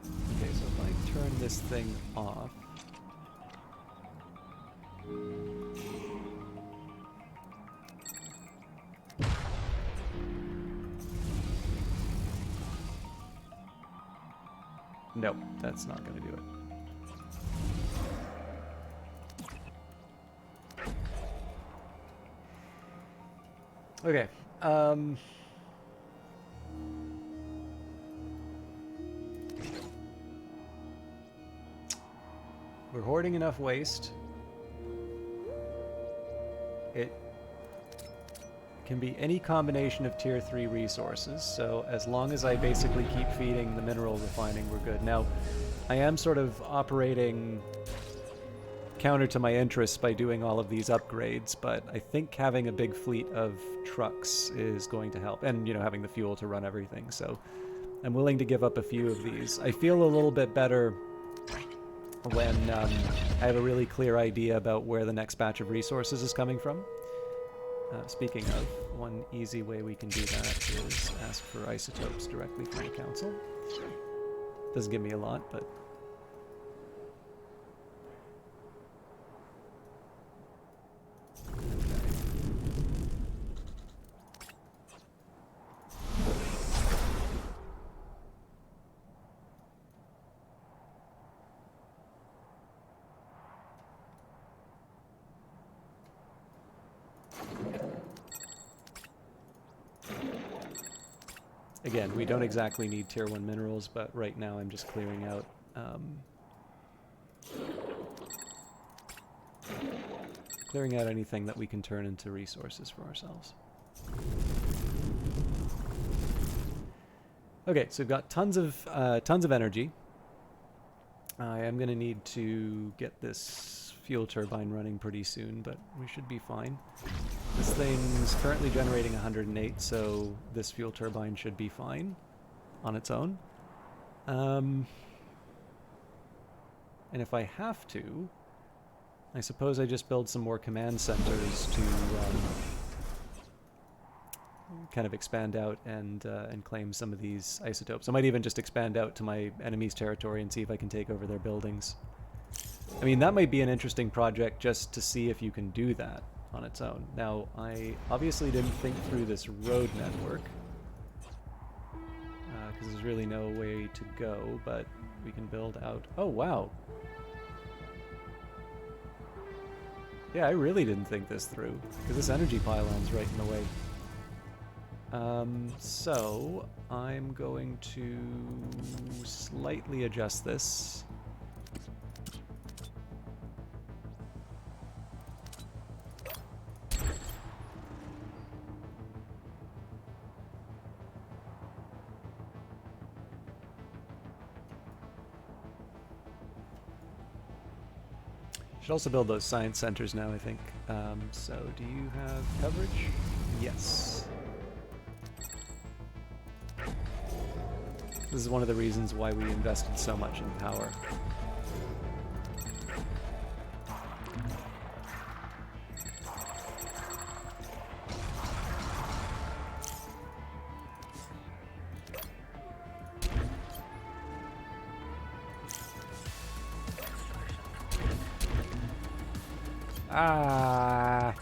Okay, so if I turn this thing off. Nope, that's not going to do it. Okay, we're hoarding enough waste. It can be any combination of tier 3 resources, so as long as I basically keep feeding the mineral refining, we're good. Now, I am sort of operating counter to my interests by doing all of these upgrades, but I think having a big fleet of trucks is going to help, and, you know, having the fuel to run everything, so I'm willing to give up a few of these. I feel a little bit better when I have a really clear idea about where the next batch of resources is coming from. Speaking of, one easy way we can do that is ask for isotopes directly from the council. Doesn't give me a lot, but... Again, we don't exactly need tier 1 minerals, but right now I'm just clearing out anything that we can turn into resources for ourselves. Okay, so we've got tons of energy. I am going to need to get this fuel turbine running pretty soon, but we should be fine. This thing's currently generating 108, so this fuel turbine should be fine on its own. And if I have to, I suppose I just build some more command centers to kind of expand out and claim some of these isotopes. I might even just expand out to my enemy's territory and see if I can take over their buildings. I mean, that might be an interesting project just to see if you can do that on its own. Now, I obviously didn't think through this road network, because there's really no way to go, but we can build out... Oh, wow. Yeah, I really didn't think this through, because this energy pylon's right in the way. So, I'm going to slightly adjust this. Should also build those science centers now, I think. So, do you have coverage? Yes. This is one of the reasons why we invested so much in power. Ah.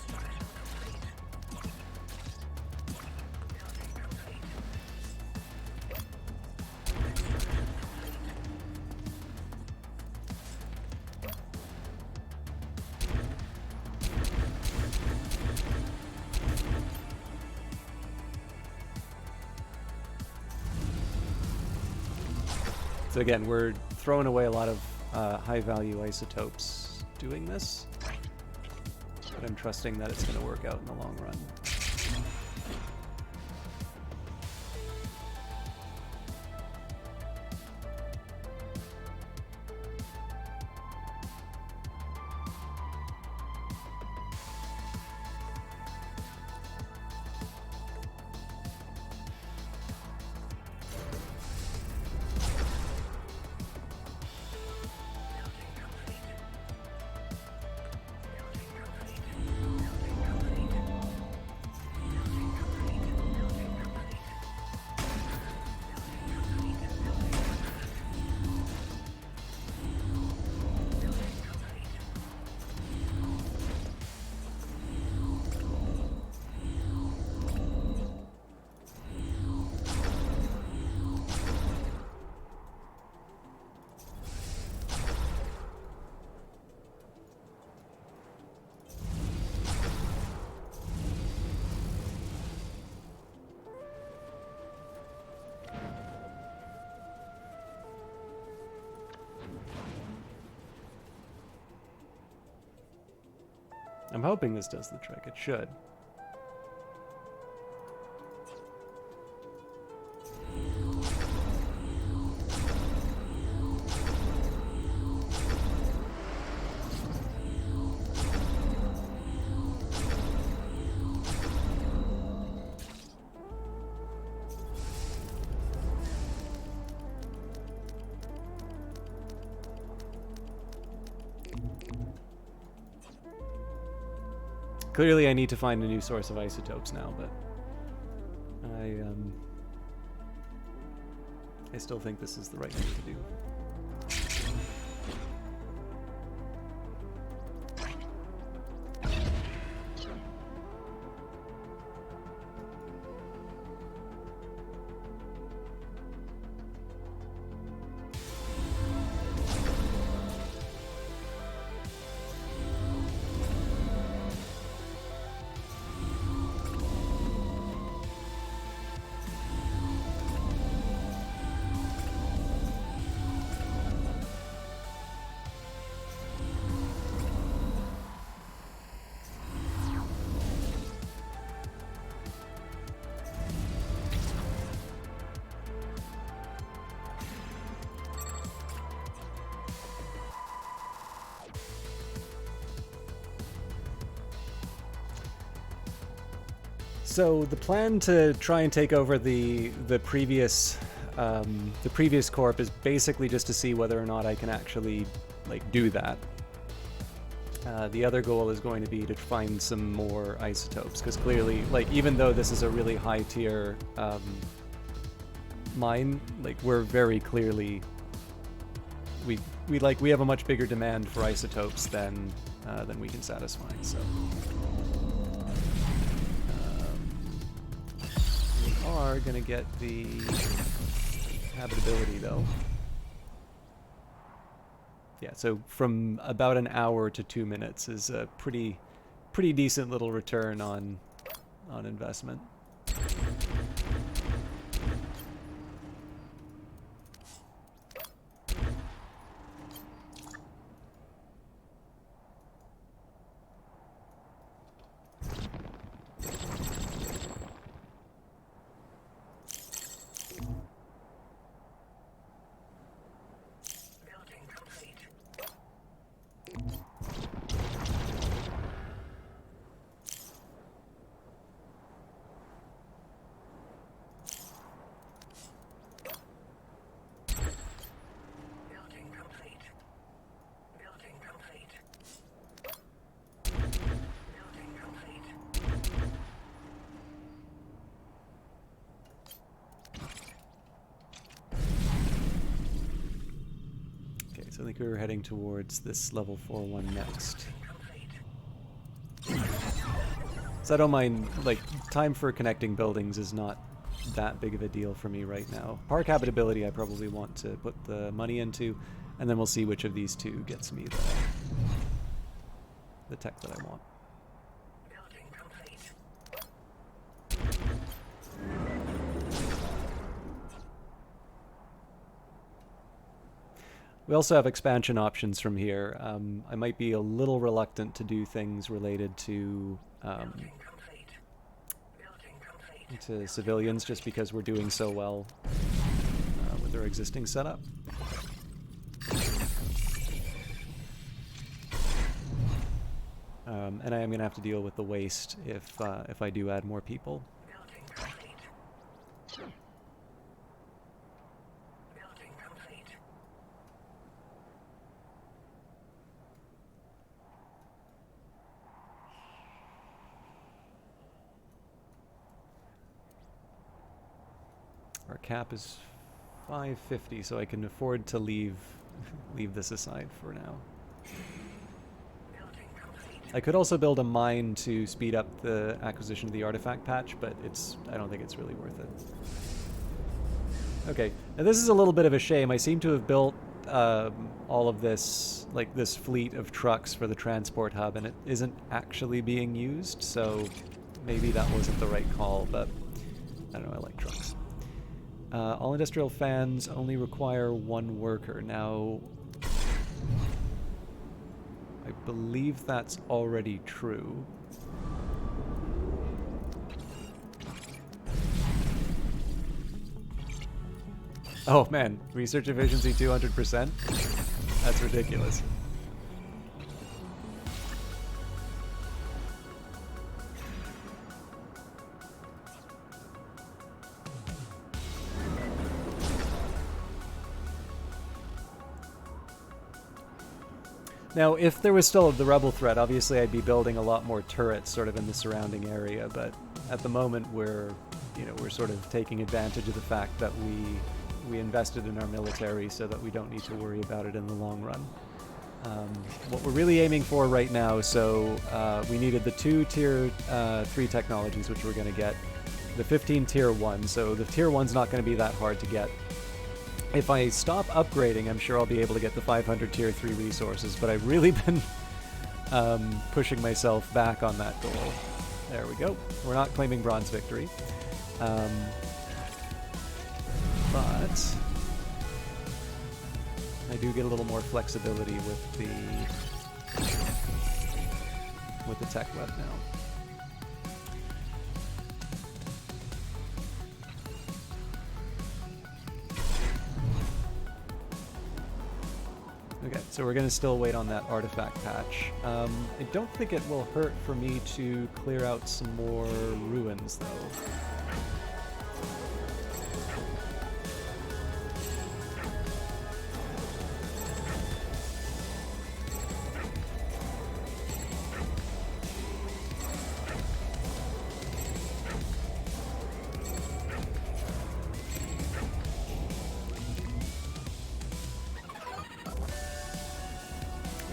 So again, we're throwing away a lot of high-value isotopes doing this, but I'm trusting that it's going to work out in the long run. I'm hoping this does the trick. It should. Clearly I need to find a new source of isotopes now, but I still think this is the right thing to do. So the plan to try and take over the previous corp is basically just to see whether or not I can actually like do that. The other goal is going to be to find some more isotopes, because clearly, like, even though this is a really high tier mine, like, we're very clearly we have a much bigger demand for isotopes than we can satisfy. So. Are gonna get the habitability though. Yeah, so from about an hour to 2 minutes is a pretty decent little return on investment. So I think we were heading towards this level 4-1 next. So I don't mind, like, time for connecting buildings is not that big of a deal for me right now. Park habitability I probably want to put the money into, and then we'll see which of these two gets me the tech that I want. We also have expansion options from here. I might be a little reluctant to do things related to civilians just because we're doing so well with our existing setup. And I am going to have to deal with the waste if I do add more people. Our cap is 550, so I can afford to leave this aside for now. I could also build a mine to speed up the acquisition of the artifact patch, but I don't think it's really worth it. Okay, now this is a little bit of a shame. I seem to have built all of this, like this fleet of trucks for the transport hub, and it isn't actually being used, so maybe that wasn't the right call, but I don't know, I like trucks. All industrial fans only require 1 worker. Now, I believe that's already true. Oh man, research efficiency 200%? That's ridiculous. Now, if there was still the rebel threat, obviously I'd be building a lot more turrets sort of in the surrounding area, but at the moment we're sort of taking advantage of the fact that we invested in our military so that we don't need to worry about it in the long run. What we're really aiming for right now, so we needed the 2 tier 3 technologies, which we're going to get, the 15 tier 1, so the tier 1's not going to be that hard to get. If I stop upgrading, I'm sure I'll be able to get the 500 tier 3 resources, but I've really been pushing myself back on that goal. There we go. We're not claiming bronze victory. But I do get a little more flexibility with the tech web now. Okay, so we're going to still wait on that artifact patch. I don't think it will hurt for me to clear out some more ruins, though.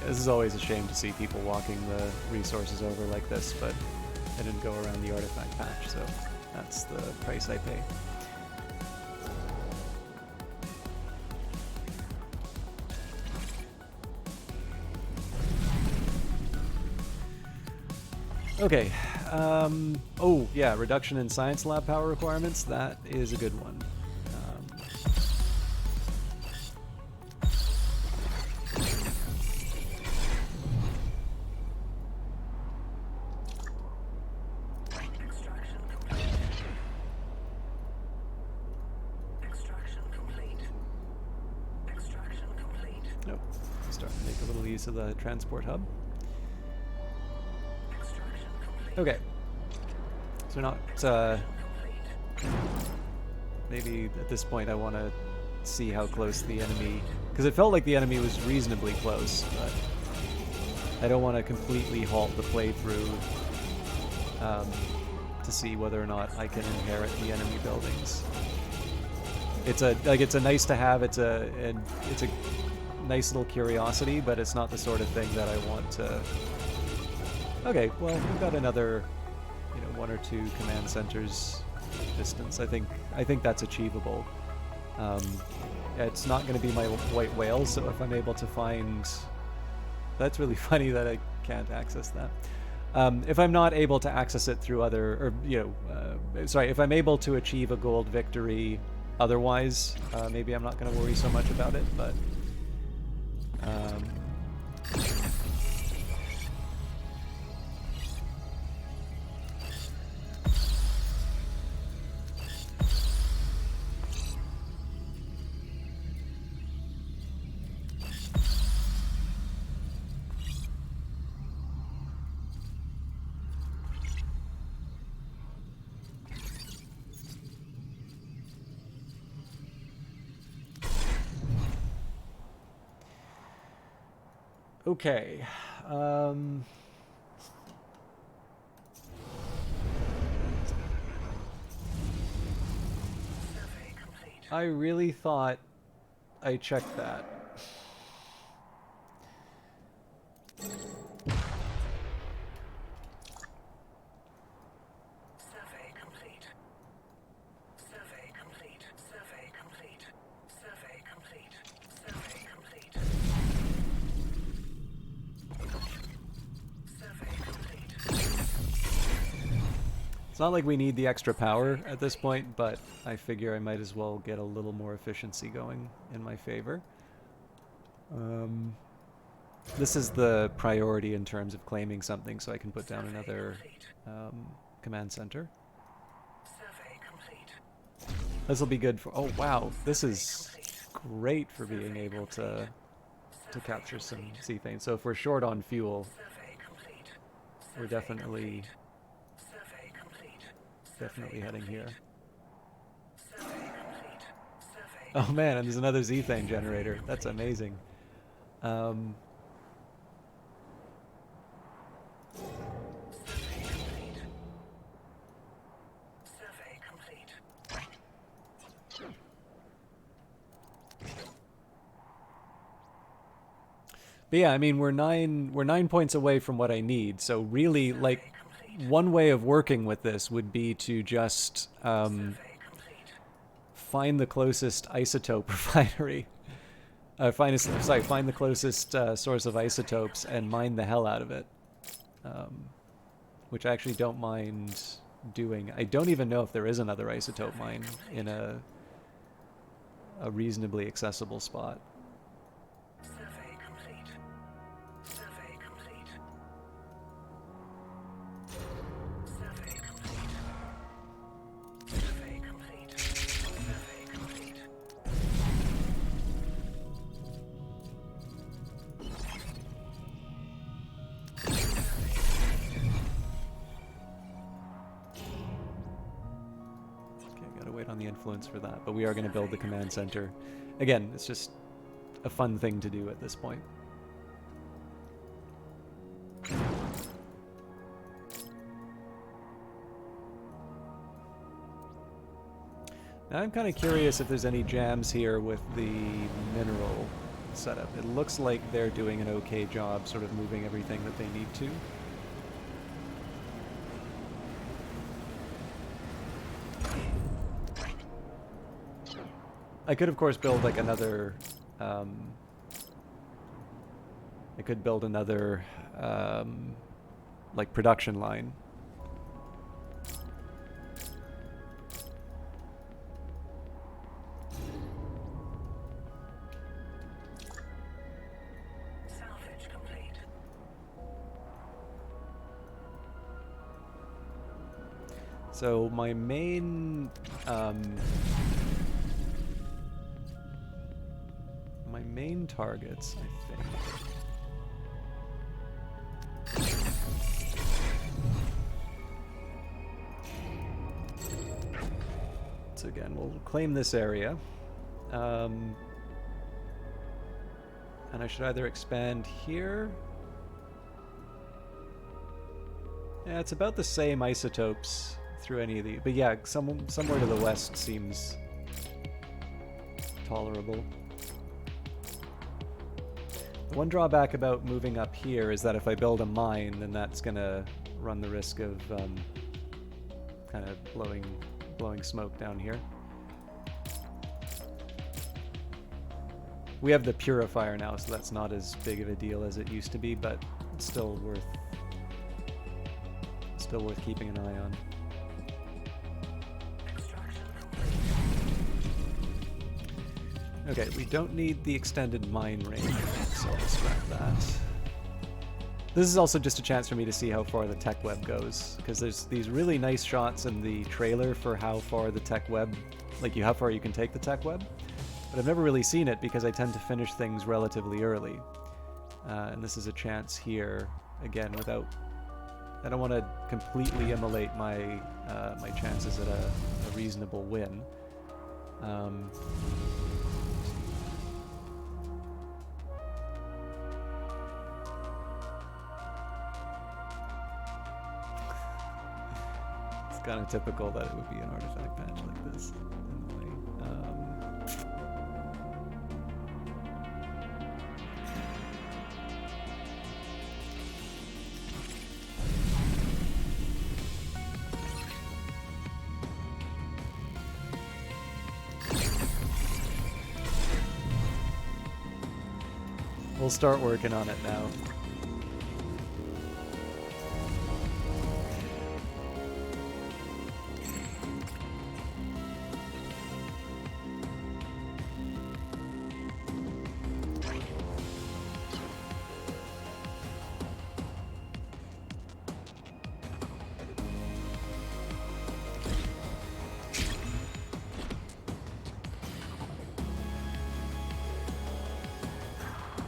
This is always a shame to see people walking the resources over like this, but I didn't go around the artifact patch, so that's the price I pay. Okay, oh yeah, reduction in science lab power requirements, that is a good one. To the transport hub. Okay. So not maybe at this point I want to see how close the enemy, because it felt like the enemy was reasonably close, but I don't want to completely halt the playthrough to see whether or not I can inherit the enemy buildings. It's a nice to have. It's a nice little curiosity, but it's not the sort of thing that I want to... Okay, well, we've got another, 1 or 2 command centers distance. I think that's achievable. It's not going to be my white whale, so if I'm able to find... That's really funny that I can't access that. If I'm not able to access it through other... sorry, if I'm able to achieve a gold victory otherwise, maybe I'm not going to worry so much about it, but... Okay. I really thought I checked that. Survey complete. Survey complete. Survey complete. Survey complete. Survey complete. It's not like we need the extra power at this point, but I figure I might as well get a little more efficiency going in my favor. This is the priority in terms of claiming something, so I can put down another command center. This will be good for... Oh wow, this is great for being able to capture some sea things. So if we're short on fuel, we're definitely heading here. Oh man, and there's another Z-Thane generator. That's amazing. But yeah, I mean, we're 9 points away from what I need. So really, like, one way of working with this would be to just find the closest isotope refinery. Find the closest source of isotopes and mine the hell out of it. Which I actually don't mind doing. I don't even know if there is another isotope mine in a reasonably accessible spot. Survey complete. Survey complete. Survey complete. Survey complete. Survey complete. Wait on the influence for that, but we are going to build the command center. Again, it's just a fun thing to do at this point. Now I'm kind of curious if there's any jams here with the mineral setup. It looks like they're doing an okay job sort of moving everything that they need to. I could, of course, build like another. I could build another like production line. Salvage complete. So my main. My main targets, I think. So again, we'll claim this area. And I should either expand here. Yeah, it's about the same isotopes through any of the, but yeah, somewhere to the west seems tolerable. One drawback about moving up here is that if I build a mine, then that's gonna run the risk of kind of blowing smoke down here. We have the purifier now, so that's not as big of a deal as it used to be, but it's still worth keeping an eye on. Okay, we don't need the extended mine range, so I'll scrap that. This is also just a chance for me to see how far the tech web goes, because there's these really nice shots in the trailer for how far the tech web, like how far you can take the tech web, but I've never really seen it because I tend to finish things relatively early. And this is a chance here, again, without... I don't want to completely immolate my my chances at a reasonable win. It's kind of typical that it would be an artifact patch like this. Anyway, we'll start working on it now.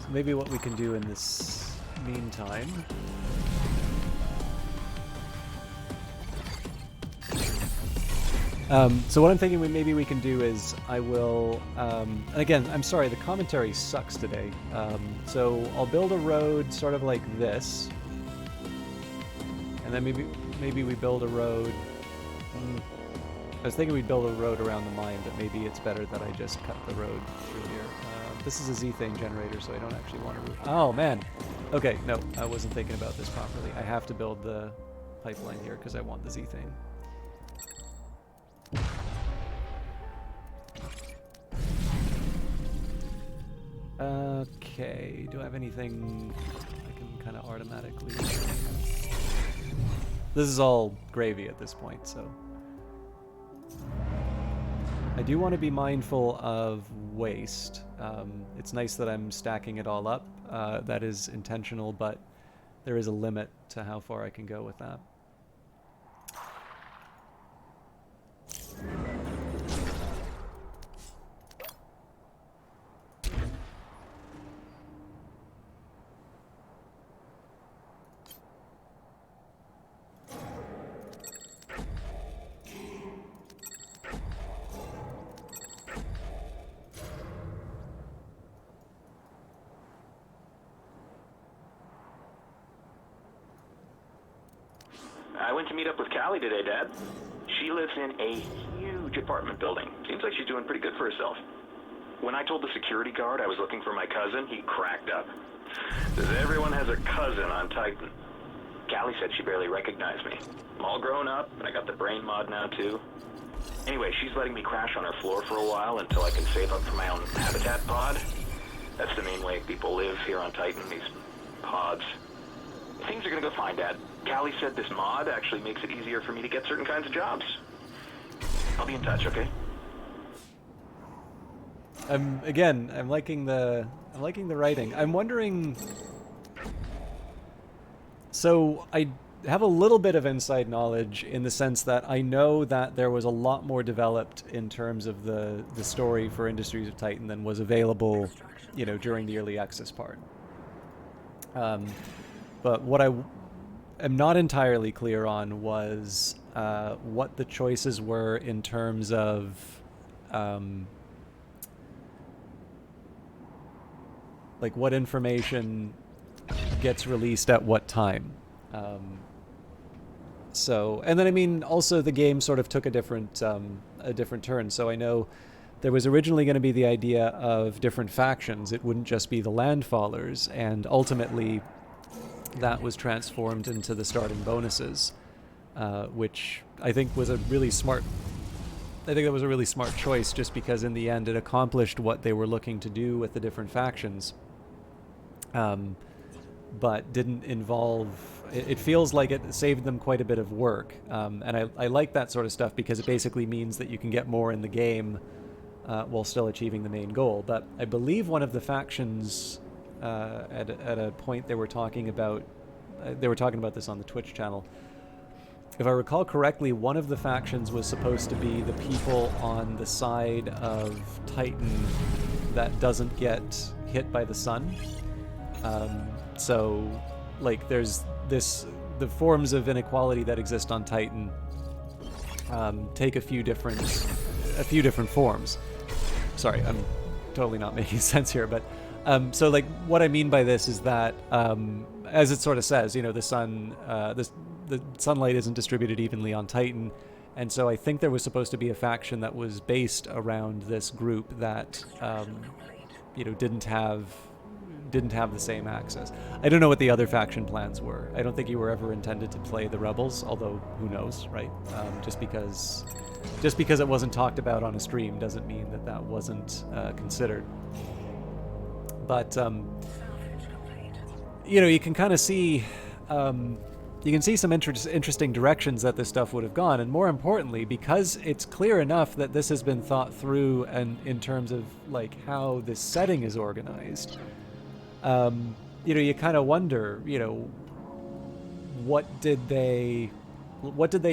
Maybe what we can do in this meantime. So what I'm thinking maybe we can do is I will, and again, I'm sorry, the commentary sucks today. So I'll build a road sort of like this, and then maybe we build a road. was thinking we'd build a road around the mine, but maybe it's better that I just cut the road through here. This is a Z-Thing generator, so I don't actually want to... Oh, man! Okay, no, I wasn't thinking about this properly. I have to build the pipeline here because I want the Z-Thing. Okay, do I have anything I can kind of automatically... This is all gravy at this point, so... I do want to be mindful of waste. It's nice that I'm stacking it all up. That is intentional, but there is a limit to how far I can go with that. I went to meet up with Callie today, Dad. She lives in a huge apartment building. Seems like she's doing pretty good for herself. When I told the security guard I was looking for my cousin, he cracked up. Says everyone has a cousin on Titan. Callie said she barely recognized me. I'm all grown up, and I got the brain mod now, too. Anyway, she's letting me crash on her floor for a while until I can save up for my own habitat pod. That's the main way people live here on Titan, these pods. Things are gonna go fine, Dad. Callie said this mod actually makes it easier for me to get certain kinds of jobs. I'll be in touch, okay? I'm liking the writing. I'm wondering. So I have a little bit of inside knowledge in the sense that I know that there was a lot more developed in terms of the story for Industries of Titan than was available, during the early access part. But what I am not entirely clear on was what the choices were in terms of like what information gets released at what time. So, and then I mean, also the game sort of took a different turn. So I know there was originally going to be the idea of different factions. It wouldn't just be the Landfallers, and ultimately that was transformed into the starting bonuses, which I think was a really smart. I think that was a really smart choice, just because in the end it accomplished what they were looking to do with the different factions, but didn't involve. It feels like it saved them quite a bit of work, and I like that sort of stuff because it basically means that you can get more in the game while still achieving the main goal. But I believe one of the factions. At a point they were talking about this on the Twitch channel. If I recall correctly, one of the factions was supposed to be the people on the side of Titan that doesn't get hit by the sun. So, like, there's the forms of inequality that exist on Titan take a few different forms. Sorry, I'm totally not making sense here, but. So, like, what I mean by this is that, as it sort of says, the sun, the sunlight isn't distributed evenly on Titan, and so I think there was supposed to be a faction that was based around this group that, didn't have the same access. I don't know what the other faction plans were. I don't think you were ever intended to play the Rebels, although who knows, right? Just because it wasn't talked about on a stream doesn't mean that wasn't considered. But you can kind of see, you can see some interesting directions that this stuff would have gone, and more importantly, because it's clear enough that this has been thought through, and in terms of like how this setting is organized, you kind of wonder, what did they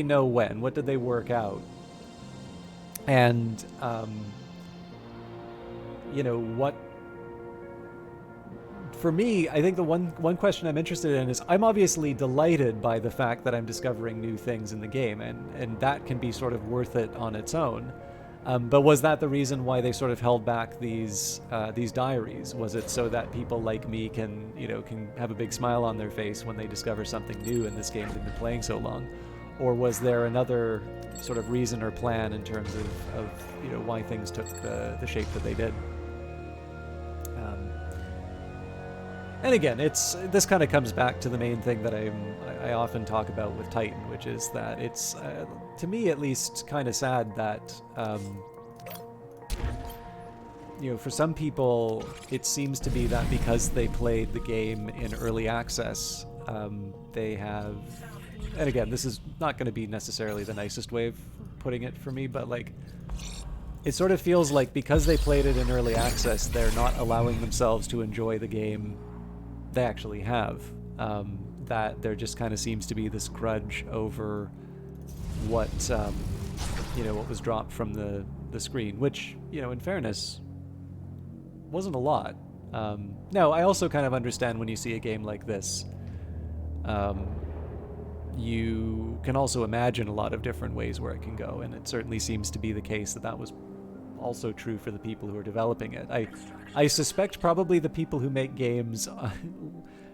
know when? What did they work out? And what. For me, I think the one question I'm interested in is I'm obviously delighted by the fact that I'm discovering new things in the game, and that can be sort of worth it on its own. But was that the reason why they sort of held back these diaries? Was it so that people like me can have a big smile on their face when they discover something new in this game they've been playing so long? or was there another sort of reason or plan in terms of you know, why things took the shape that they did. And again, this kind of comes back to the main thing that I often talk about with Titan, which is that it's, to me at least, kind of sad that, you know, for some people, it seems to be that because they played the game in early access, they have, and again, this is not going to be necessarily the nicest way of putting it for me, but like, it sort of feels like because they played it in early access, they're not allowing themselves to enjoy the game they actually have. That there just kind of seems to be this grudge over what, you know, what was dropped from the screen, which, you know, in fairness, wasn't a lot. No, I also kind of understand when you see a game like this, you can also imagine a lot of different ways where it can go, and it certainly seems to be the case that was also true for the people who are developing it. I suspect probably the people who make games,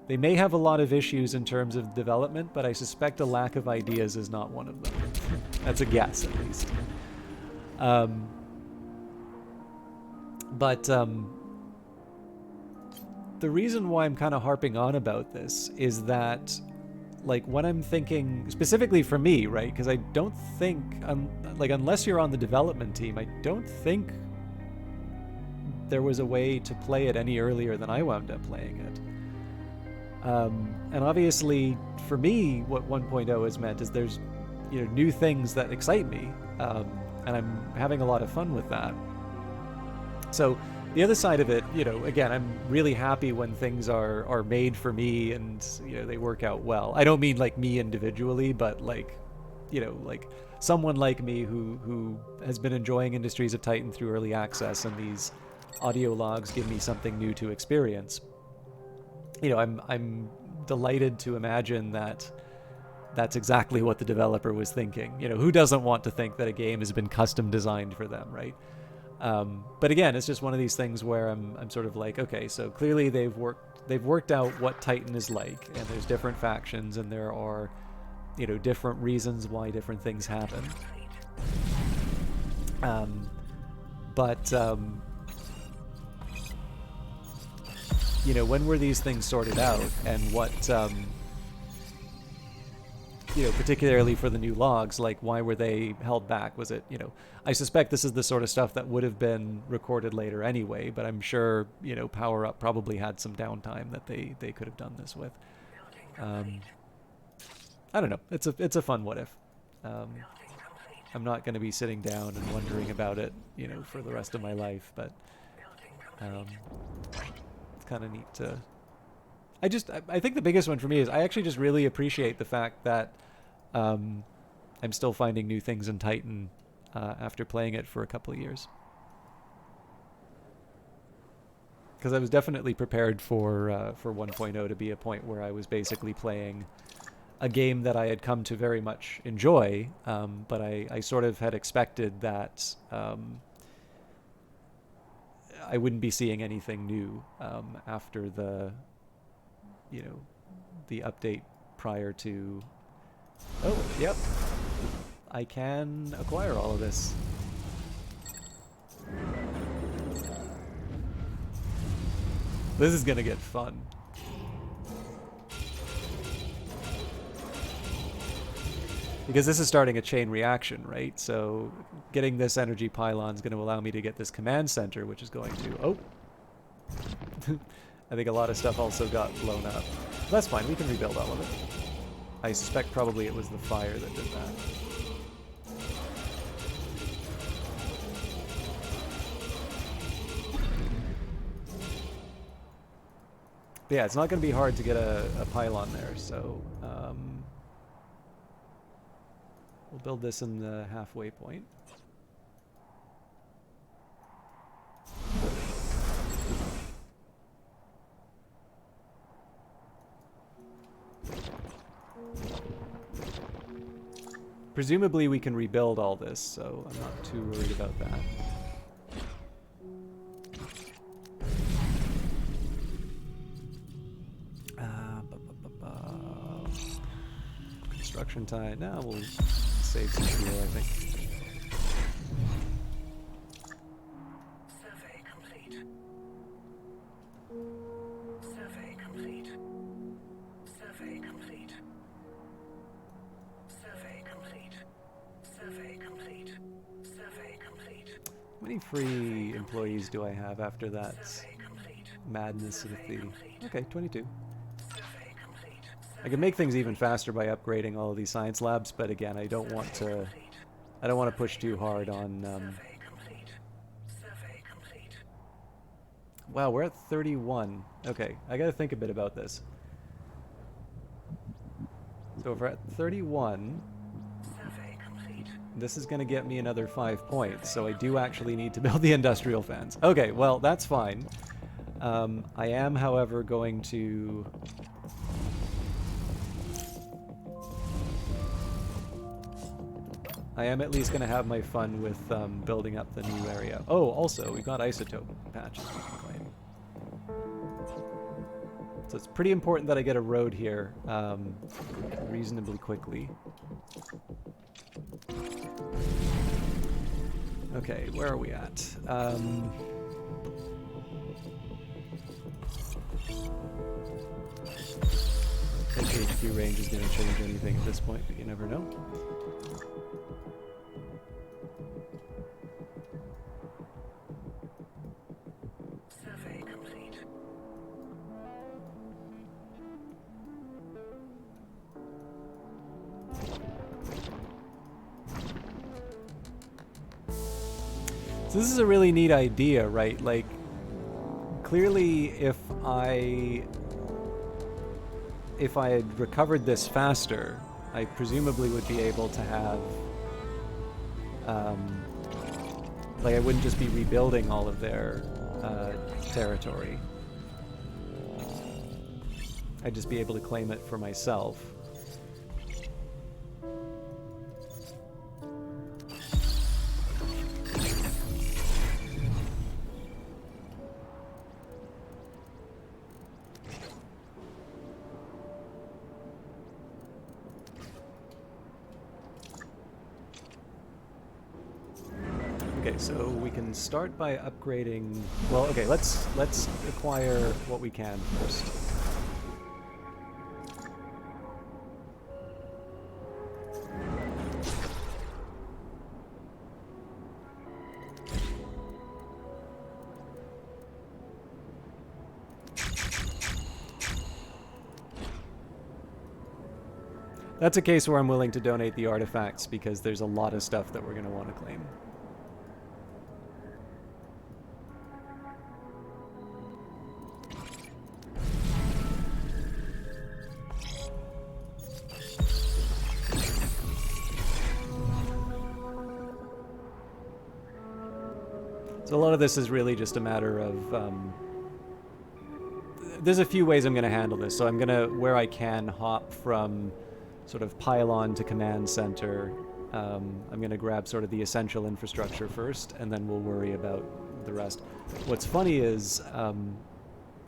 they may have a lot of issues in terms of development, but I suspect a lack of ideas is not one of them. That's a guess, at least. But the reason why I'm kind of harping on about this is that, like, when I'm thinking, specifically for me, right, because I don't think, like, unless you're on the development team, I don't think there was a way to play it any earlier than I wound up playing it. And obviously, for me, what 1.0 has meant is there's, you know, new things that excite me, and I'm having a lot of fun with that. So the other side of it, you know, again, I'm really happy when things are made for me and, you know, they work out well. I don't mean like me individually, but like, you know, like someone like me who has been enjoying Industries of Titan through early access, and these audio logs give me something new to experience. You know, I'm delighted to imagine that that's exactly what the developer was thinking. You know, who doesn't want to think that a game has been custom designed for them, right? But again, it's just one of these things where I'm sort of like, okay, so clearly they've worked out what Titan is like, and there's different factions, and there are, you know, different reasons why different things happen. You know, when were these things sorted out, and what, you know, particularly for the new logs, like, why were they held back? Was it, you know, I suspect this is the sort of stuff that would have been recorded later anyway, but I'm sure, you know, Power Up probably had some downtime that they could have done this with. I don't know. It's a fun what if. I'm not going to be sitting down and wondering about it, you know, for the rest of my life, but it's kind of neat to... I think the biggest one for me is I actually just really appreciate the fact that I'm still finding new things in Titan after playing it for a couple of years. Because I was definitely prepared for 1.0 to be a point where I was basically playing a game that I had come to very much enjoy, but I sort of had expected that I wouldn't be seeing anything new after the, you know, the update prior to... Oh, yep. I can acquire all of this. This is gonna get fun. Because this is starting a chain reaction, right? So getting this energy pylon is going to allow me to get this command center, which is going to... Oh! I think a lot of stuff also got blown up. That's fine, we can rebuild all of it. I suspect probably it was the fire that did that. But yeah, it's not going to be hard to get a pylon there, so... we'll build this in the halfway point. Presumably we can rebuild all this, so I'm not too worried about that. Construction time. No, we'll save some fuel, I think. Survey complete. Survey complete. Survey complete. Survey complete. Survey complete. Survey complete. How many free employees do I have after that madness of the... Okay, 22. I can make things even faster by upgrading all of these science labs, but again, I don't want to push too hard on... Wow, we're at 31. Okay, I gotta think a bit about this. So if we're at 31, this is gonna get me another 5 points, so I do actually need to build the industrial fans. Okay, well, that's fine. I am, however, going to... I am at least going to have my fun with building up the new area. Oh, also, we got isotope patches we can claim. So it's pretty important that I get a road here reasonably quickly. Okay, where are we at? I think HQ range is going to change anything at this point, but you never know. Survey complete. So this is a really neat idea, right? Like, clearly if I had recovered this faster, I presumably would be able to have, like I wouldn't just be rebuilding all of their territory. I'd just be able to claim it for myself. Okay, so we can start by upgrading... Well, okay, let's acquire what we can first. That's a case where I'm willing to donate the artifacts because there's a lot of stuff that we're going to want to claim. So a lot of this is really just a matter of, there's a few ways I'm going to handle this. So I'm going to, where I can, hop from sort of pylon to command center. I'm going to grab sort of the essential infrastructure first, and then we'll worry about the rest. What's funny is,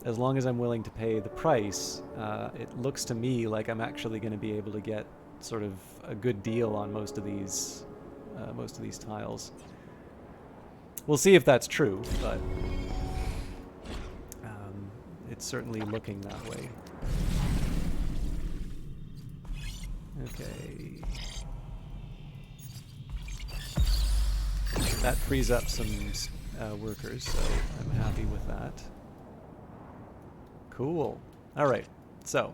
as long as I'm willing to pay the price, it looks to me like I'm actually going to be able to get sort of a good deal on most of these tiles. We'll see if that's true, but it's certainly looking that way. Okay. That frees up some workers, so I'm happy with that. Cool. Alright, so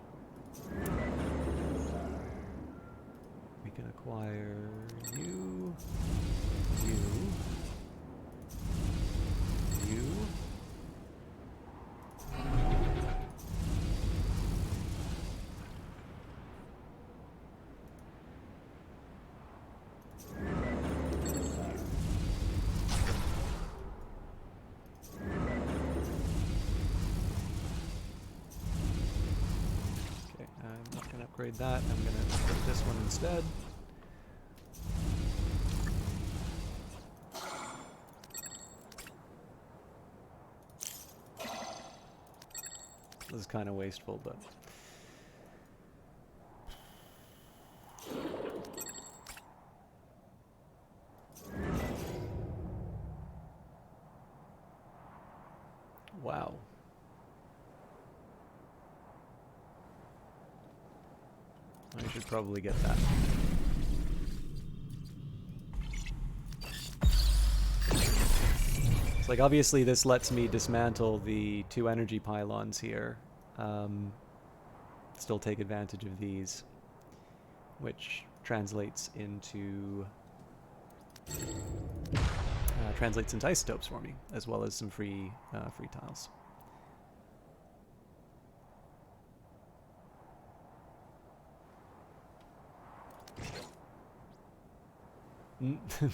we can acquire you, you, you. Upgrade that. I'm going to upgrade this one instead. This is kind of wasteful, but... Wow. I should probably get that. It's like, obviously this lets me dismantle the 2 energy pylons here. Still take advantage of these, which translates into isotopes for me, as well as some free tiles.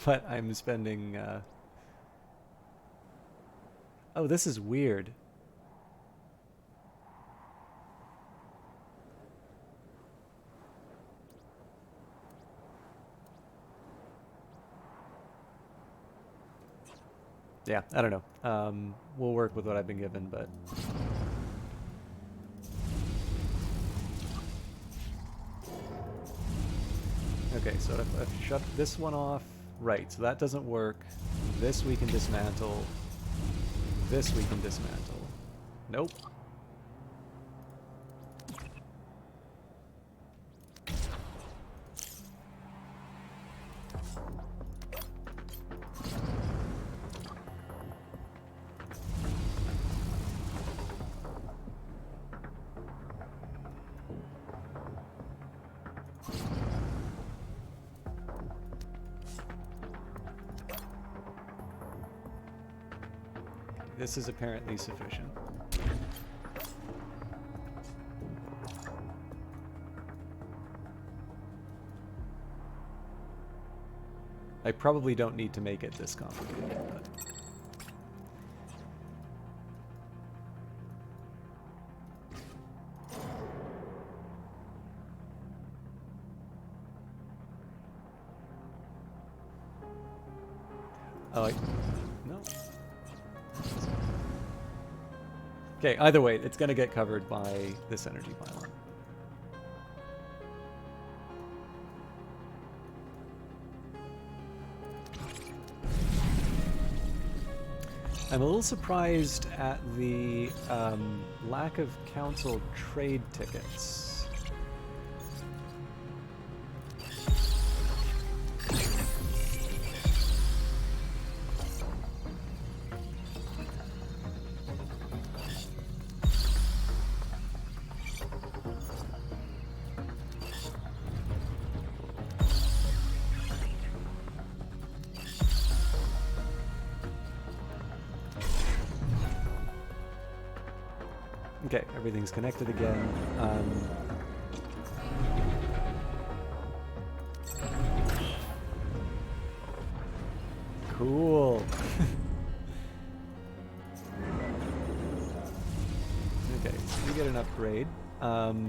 But I'm spending... Oh, this is weird. Yeah, I don't know. We'll work with what I've been given, but... Okay, so I've shut this one off. Right, so that doesn't work. This we can dismantle. This we can dismantle. Nope. This is apparently sufficient. I probably don't need to make it this complicated, but... Oh, no. Okay, either way, it's going to get covered by this energy pylon. I'm a little surprised at the lack of council trade tickets. Okay, everything's connected again. Cool. Okay, so you get an upgrade. So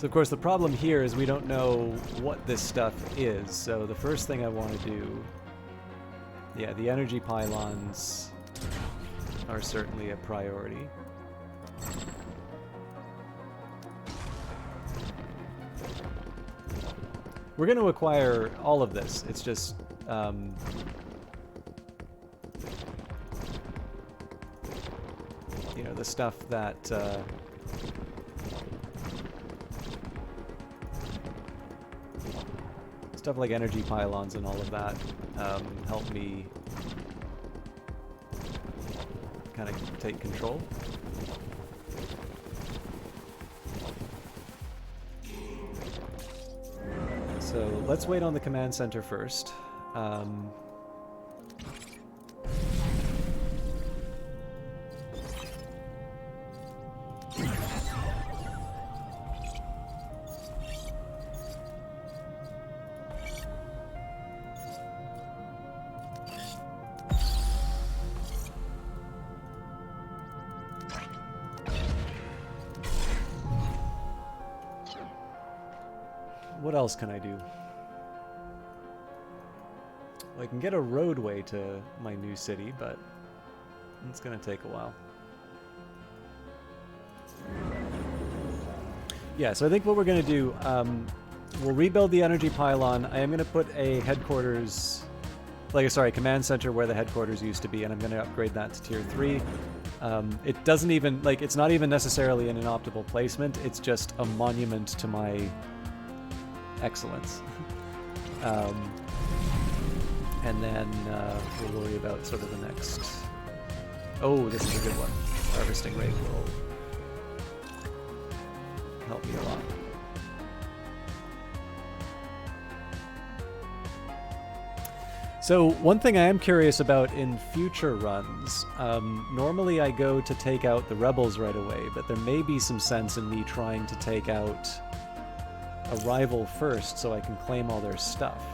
of course the problem here is we don't know what this stuff is. So the first thing I want to do, yeah, the energy pylons are certainly a priority. We're going to acquire all of this. It's just you know, the stuff that stuff like energy pylons and all of that help me kind of take control. So let's wait on the command center first. What else can I do? Well, I can get a roadway to my new city, but it's going to take a while. Yeah, so I think what we're going to do, we'll rebuild the energy pylon. I am going to put a headquarters sorry, command center where the headquarters used to be, and I'm going to upgrade that to tier 3. It doesn't even, like, it's not even necessarily in an optimal placement, it's just a monument to my excellence. And then we'll worry about sort of the next... Oh, this is a good one. Harvesting rate will help me a lot. So one thing I am curious about in future runs, normally I go to take out the rebels right away, but there may be some sense in me trying to take out a rival first so I can claim all their stuff.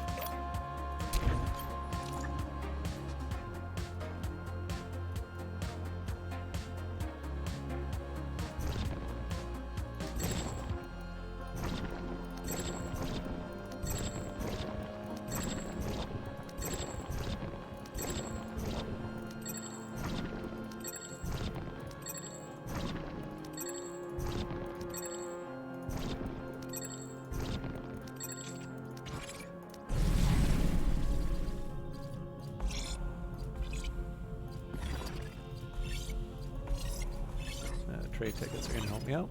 Trade tickets are going to help me out.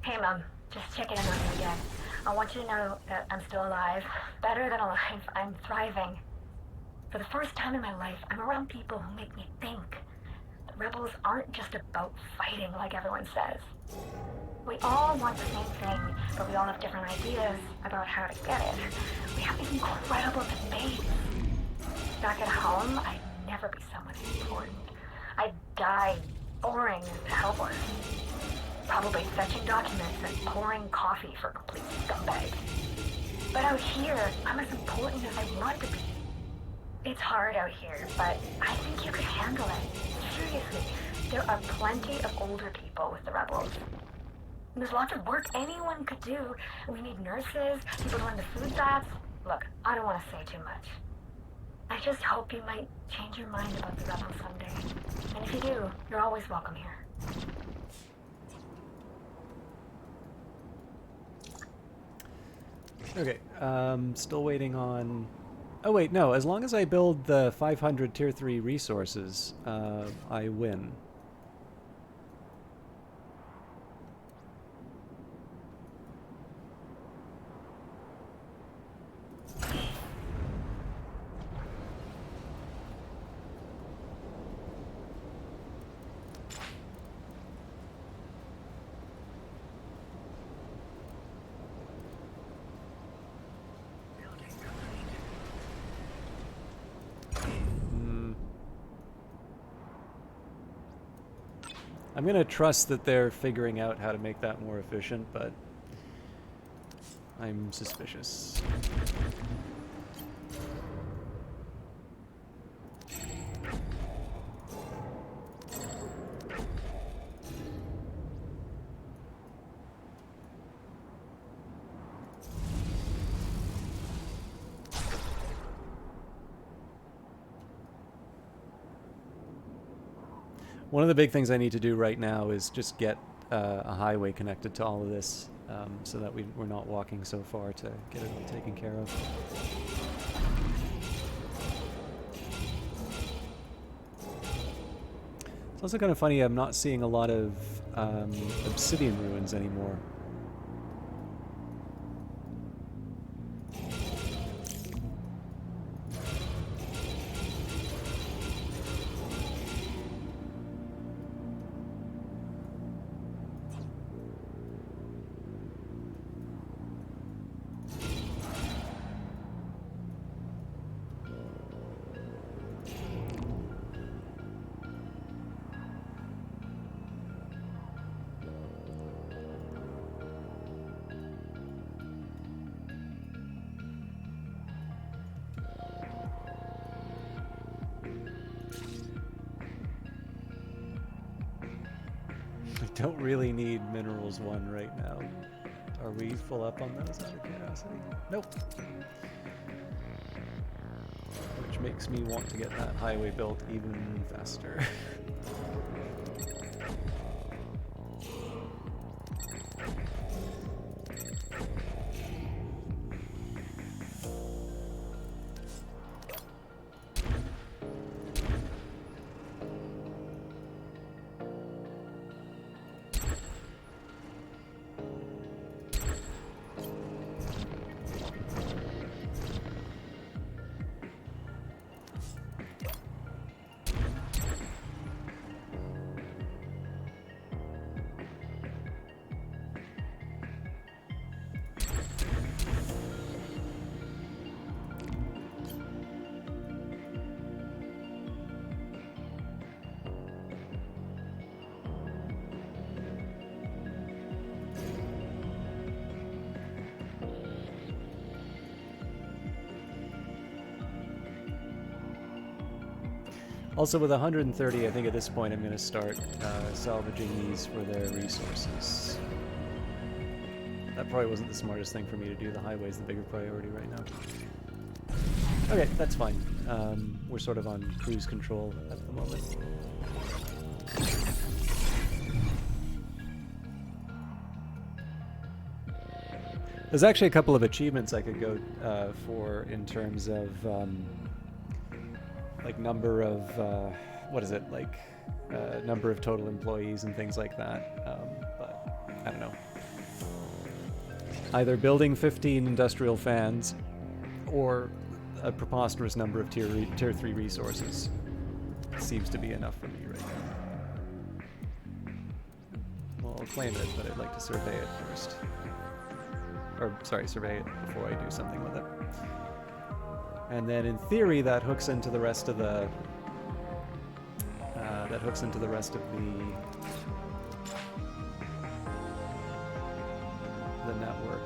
Hey, Mom. Just checking in on you again. I want you to know that I'm still alive. Better than alive. I'm thriving. For the first time in my life, I'm around people who make me think. The rebels aren't just about fighting like everyone says. We all want the same thing, but we all have different ideas about how to get it. We have these incredible debates. Back at home, I'd never be someone important. I'd die boring and helpless. Probably fetching documents and pouring coffee for complete scumbags. But out here, I'm as important as I want to be. It's hard out here, but I think you could handle it. Seriously, there are plenty of older people with the rebels. There's lots of work anyone could do. We need nurses, people to run the food vats. Look, I don't want to say too much. I just hope you might change your mind about the rebels someday. And if you do, you're always welcome here. Okay, still waiting on... Oh wait, no, as long as I build the 500 tier 3 resources, I win. I'm going to trust that they're figuring out how to make that more efficient, but I'm suspicious. One of the big things I need to do right now is just get a highway connected to all of this, so that we're not walking so far to get it all taken care of. It's also kind of funny, I'm not seeing a lot of obsidian ruins anymore. don't really need Minerals 1 right now. Are we full up on those out of curiosity? Nope. Which makes me want to get that highway built even faster. Also, with 130, I think at this point I'm going to start salvaging these for their resources. That probably wasn't the smartest thing for me to do. The highway's the bigger priority right now. Okay, that's fine. We're sort of on cruise control at the moment. There's actually a couple of achievements I could go for in terms of like number of what is it, like number of total employees and things like that, but I don't know. Either building 15 industrial fans or a preposterous number of tier 3 resources seems to be enough for me right now. Well, I'll claim it, but I'd like to survey it first. Or sorry, survey it before I do something with it. And then, in theory, that hooks into the rest of the network.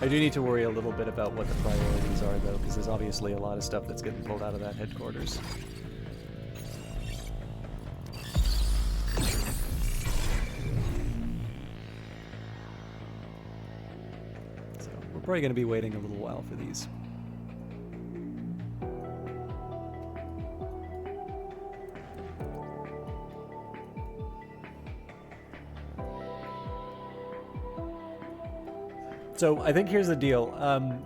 I do need to worry a little bit about what the priorities are, though, because there's obviously a lot of stuff that's getting pulled out of that headquarters. Probably going to be waiting a little while for these. So I think here's the deal.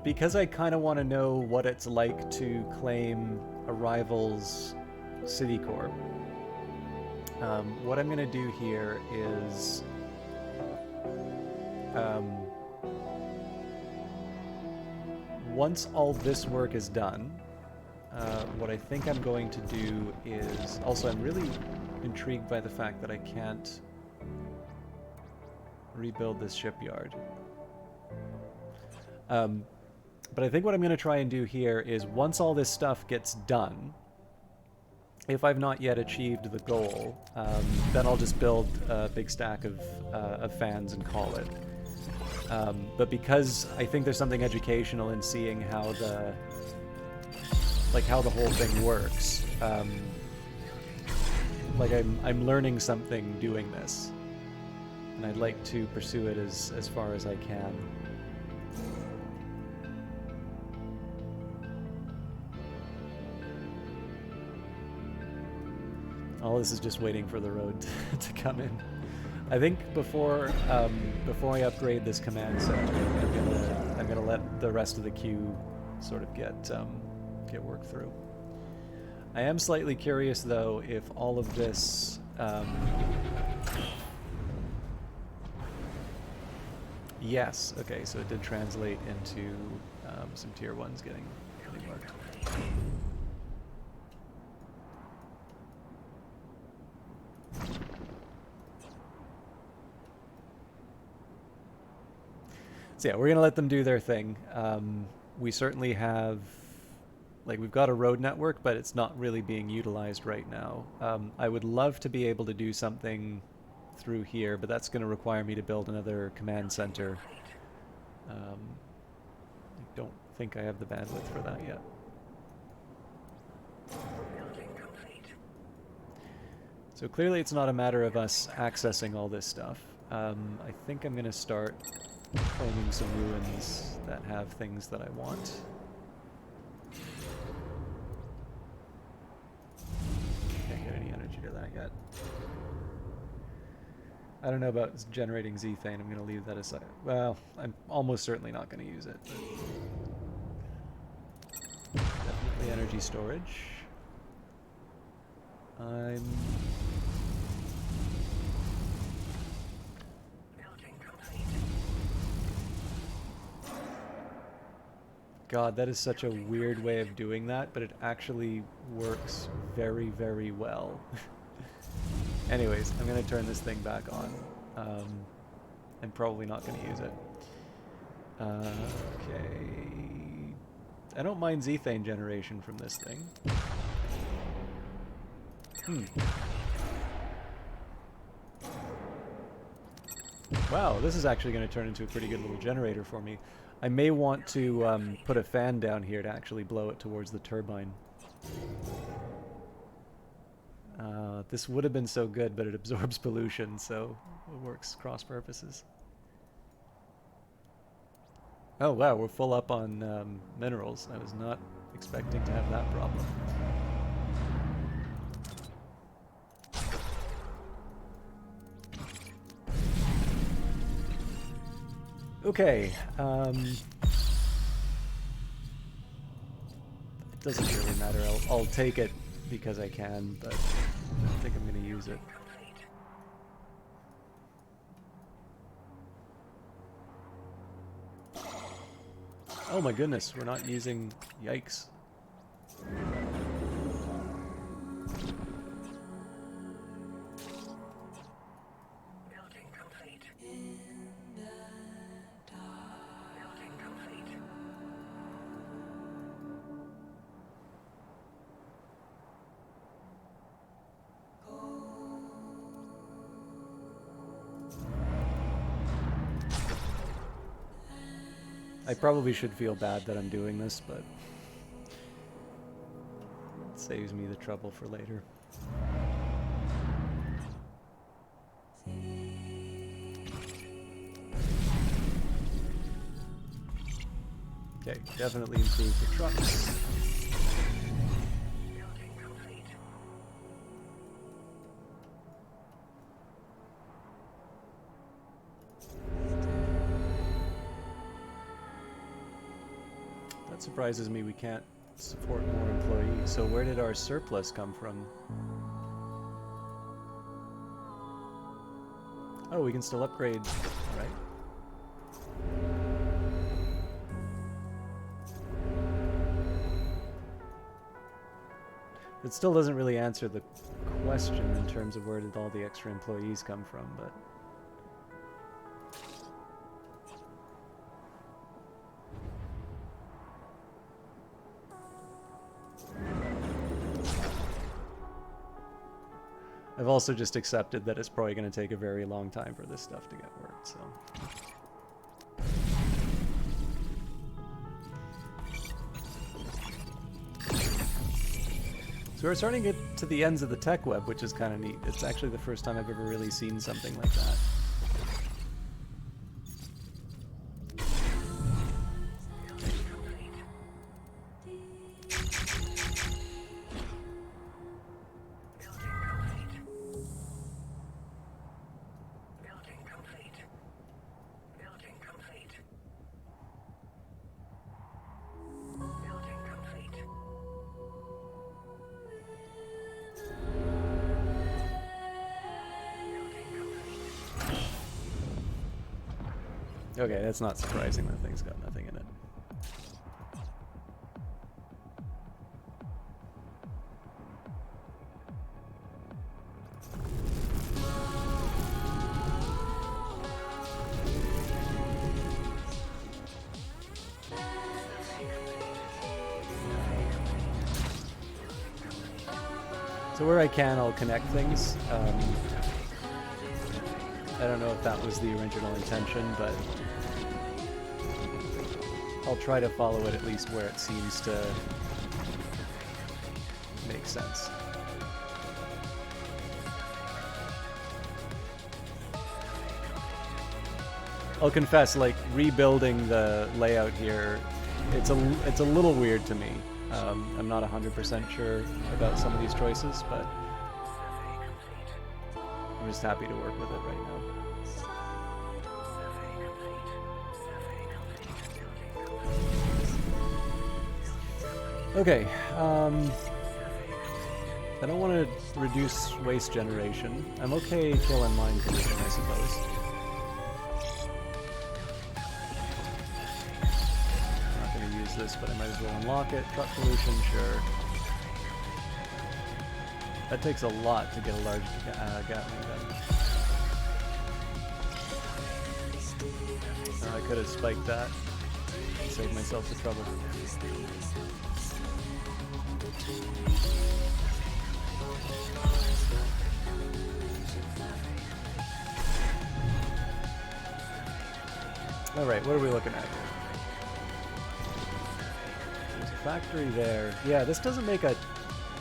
Because I kind of want to know what it's like to claim a rival's city core, what I'm going to do here is once all this work is done, what I think I'm going to do is... Also, I'm really intrigued by the fact that I can't rebuild this shipyard. But I think what I'm going to try and do here is, once all this stuff gets done, if I've not yet achieved the goal, then I'll just build a big stack of fans and call it. But because I think there's something educational in seeing how the whole thing works, like I'm learning something doing this, and I'd like to pursue it as far as I can. All this is just waiting for the road to come in. I think before I upgrade this command center, I'm gonna let the rest of the queue sort of get worked through. I am slightly curious though if all of this yes, okay, so it did translate into some tier 1s getting marked. So yeah, we're gonna let them do their thing. We certainly have, we've got a road network, but it's not really being utilized right now. I would love to be able to do something through here, but that's going to require me to build another command center. I don't think I have the bandwidth for that yet. So clearly it's not a matter of us accessing all this stuff. I think I'm going to start claiming some ruins that have things that I want. Can't get any energy to that yet. I don't know about generating Zethane. I'm going to leave that aside. Well, I'm almost certainly not going to use it. But definitely energy storage. I'm... God, that is such a weird way of doing that, but it actually works very, very well. Anyways, I'm going to turn this thing back on. I'm probably not going to use it. Okay. I don't mind Zethane generation from this thing. Wow, this is actually going to turn into a pretty good little generator for me. I may want to put a fan down here to actually blow it towards the turbine. This would have been so good, but it absorbs pollution, so it works cross purposes. Oh wow, we're full up on minerals. I was not expecting to have that problem. Okay, it doesn't really matter. I'll take it because I can, but I don't think I'm going to use it. Oh my goodness, we're not using... Yikes. I probably should feel bad that I'm doing this, but it saves me the trouble for later. Okay, definitely improve the trucks. Surprises me we can't support more employees. So where did our surplus come from? Oh, we can still upgrade, right? It still doesn't really answer the question in terms of where did all the extra employees come from, but... I've also just accepted that it's probably going to take a very long time for this stuff to get worked, so... So we're starting to get to the ends of the tech web, which is kind of neat. It's actually the first time I've ever really seen something like that. Okay, that's not surprising. That thing's got nothing in it. So where I can, I'll connect things. I don't know if that was the original intention, but I'll try to follow it at least where it seems to make sense. I'll confess, like, rebuilding the layout here, it's a little weird to me. I'm not 100% sure about some of these choices, but I'm just happy to work with it right now. Okay, I don't want to reduce waste generation. I'm okay killing mine pollution, I suppose. I'm not going to use this, but I might as well unlock it. Truck pollution, sure. That takes a lot to get a large Gatling gun. I could have spiked that. Save myself the trouble. Alright, what are we looking at here? There's a factory there. Yeah, this doesn't make a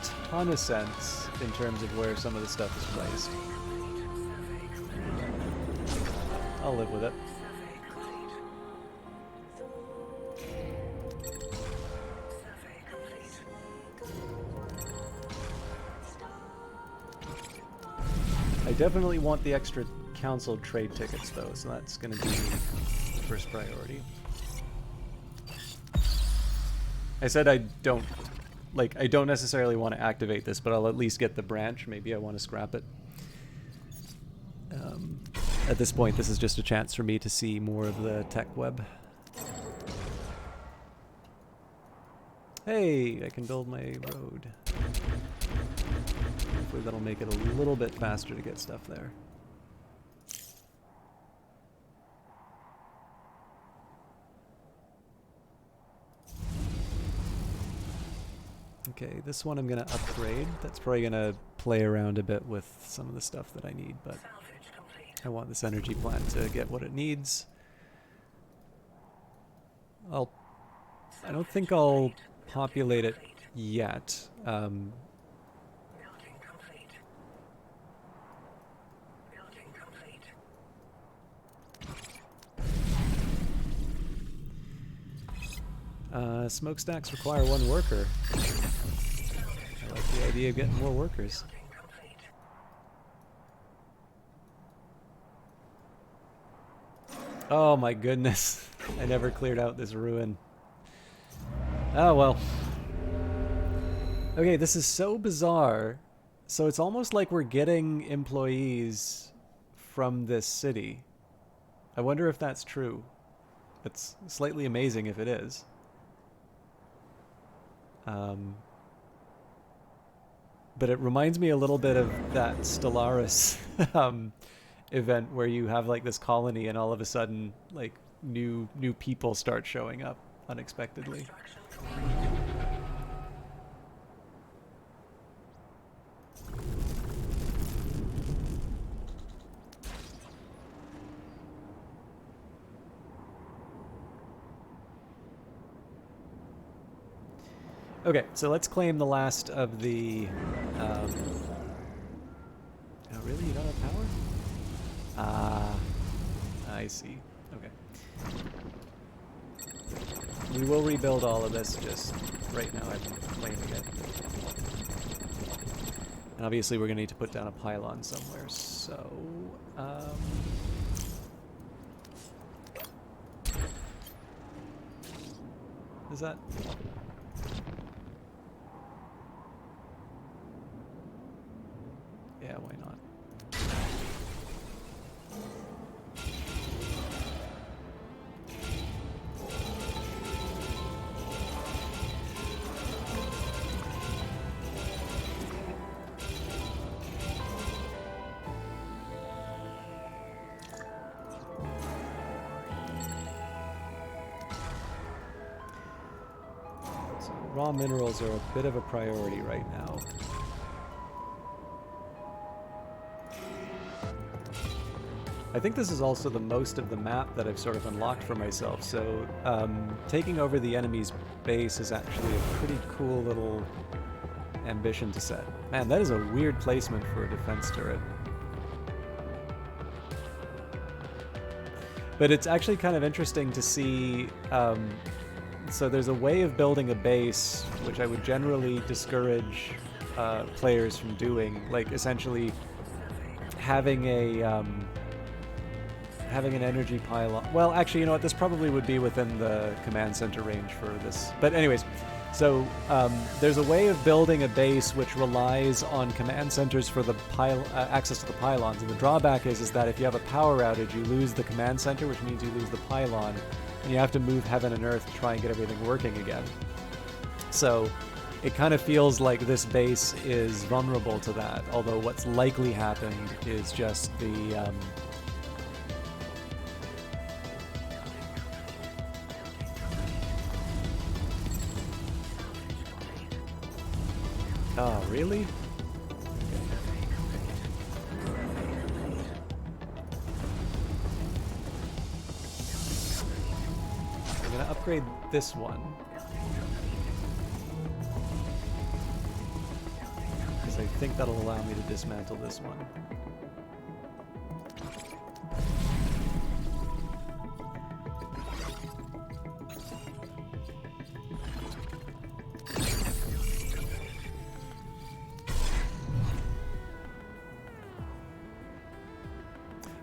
ton of sense in terms of where some of the stuff is placed. I'll live with it. I definitely want the extra council trade tickets though, so that's going to be the first priority. I said I don't necessarily want to activate this, but I'll at least get the branch. Maybe I want to scrap it. At this point, this is just a chance for me to see more of the tech web. Hey, I can build my road. Hopefully that'll make it a little bit faster to get stuff there. Okay, this one I'm going to upgrade. That's probably going to play around a bit with some of the stuff that I need, but I want this energy plant to get what it needs. I don't think I'll populate it yet. Smokestacks require one worker. I like the idea of getting more workers. Oh my goodness. I never cleared out this ruin. Oh well. Okay, this is so bizarre. So it's almost like we're getting employees from this city. I wonder if that's true. It's slightly amazing if it is. But it reminds me a little bit of that Stellaris event where you have like this colony and all of a sudden like new people start showing up unexpectedly. Okay, so let's claim the last of the... Oh, really? You don't have power? Ah, I see. Okay. We will rebuild all of this, just right now I'm claiming it. And obviously we're going to need to put down a pylon somewhere, so... Is that... Yeah, why not? So raw minerals are a bit of a priority right now. I think this is also the most of the map that I've sort of unlocked for myself, so taking over the enemy's base is actually a pretty cool little ambition to set. Man, that is a weird placement for a defense turret. But it's actually kind of interesting to see. So there's a way of building a base, which I would generally discourage players from doing, like essentially having an energy pylon. Well, actually, you know what? This probably would be within the command center range for this. But anyways, so there's a way of building a base which relies on command centers for the access to the pylons. And the drawback is that if you have a power outage, you lose the command center, which means you lose the pylon. And you have to move heaven and earth to try and get everything working again. So it kind of feels like this base is vulnerable to that, although what's likely happened is just the... Oh, really? I'm gonna upgrade this one. Because I think that'll allow me to dismantle this one.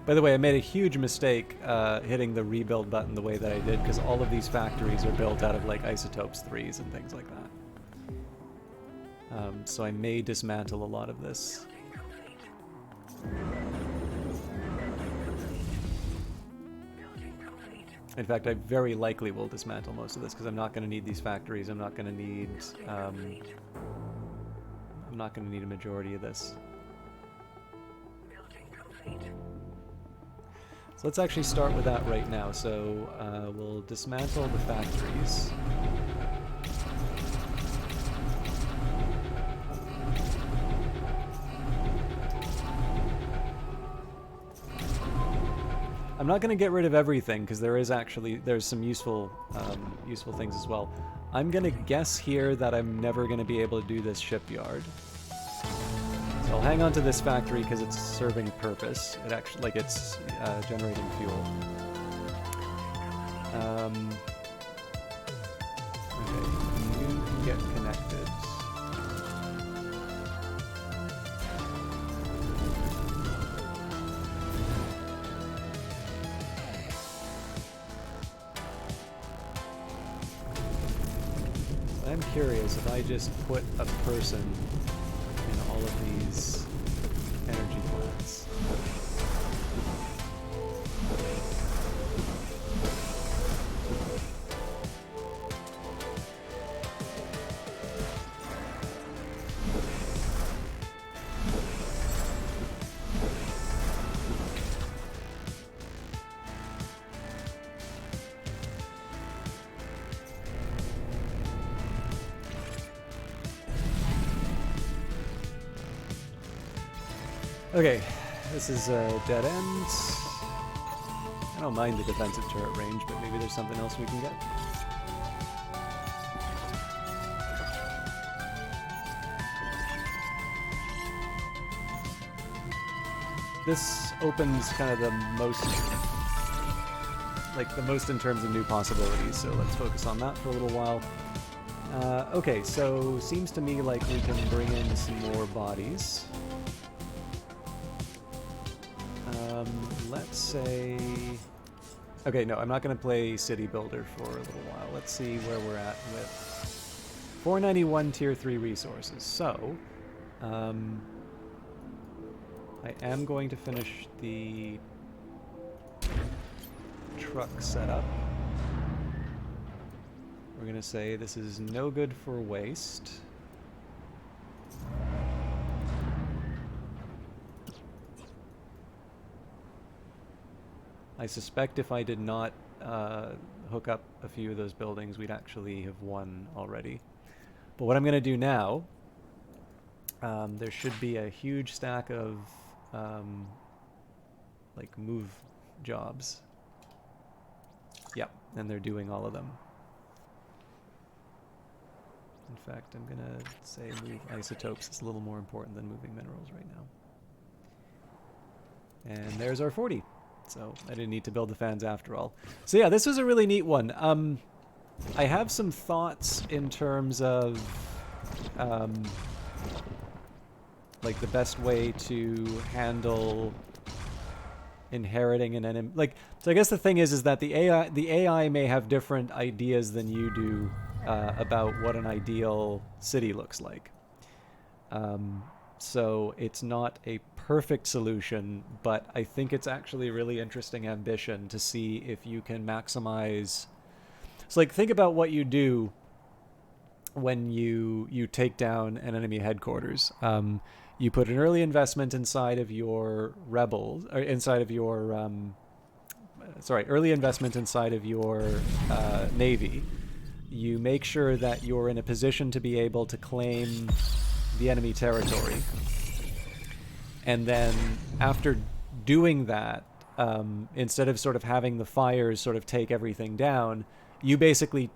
By the way, I made a huge mistake hitting the rebuild button the way that I did, because all of these factories are built out of like isotopes 3s and things like that. So I may dismantle a lot of this. In fact, I very likely will dismantle most of this, because I'm not going to need these factories. I'm not going to need a majority of this. So let's actually start with that right now. So we'll dismantle the factories. I'm not going to get rid of everything, because there's some useful things as well. I'm going to guess here that I'm never going to be able to do this shipyard. So I'll hang on to this factory because it's serving a purpose. It actually, like, it's generating fuel. Okay, you can get connected. I'm curious if I just put a person in all of these energy plants. Okay, this is a dead end. I don't mind the defensive turret range, but maybe there's something else we can get. This opens kind of the most in terms of new possibilities, so let's focus on that for a little while. Okay, so seems to me like we can bring in some more bodies. Let's say... Okay, no, I'm not going to play City Builder for a little while. Let's see where we're at with 491 Tier 3 resources. So, I am going to finish the truck setup. We're going to say this is no good for waste. I suspect if I did not hook up a few of those buildings, we'd actually have won already. But what I'm going to do now, there should be a huge stack of like move jobs. Yep, and they're doing all of them. In fact, I'm going to say move isotopes. It's a little more important than moving minerals right now. And there's our 40. So I didn't need to build the fans after all. So yeah, this was a really neat one. I have some thoughts in terms of like the best way to handle inheriting an enemy. Like, so I guess the thing is that the AI may have different ideas than you do about what an ideal city looks like. So it's not a perfect solution, but I think it's actually a really interesting ambition to see if you can maximize. So like, think about what you do when you take down an enemy headquarters. You put an early investment inside of your rebels, or inside of your early investment inside of your navy. You make sure that you're in a position to be able to claim the enemy territory, and then after doing that, instead of sort of having the fires sort of take everything down, you basically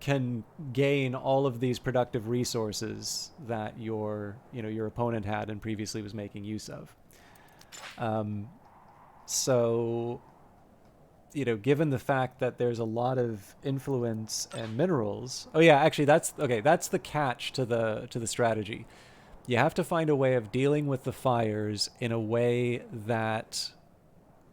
can gain all of these productive resources that your opponent had and previously was making use of. So, given the fact that there's a lot of influence and minerals. Oh yeah, actually that's the catch to the strategy. You have to find a way of dealing with the fires in a way that,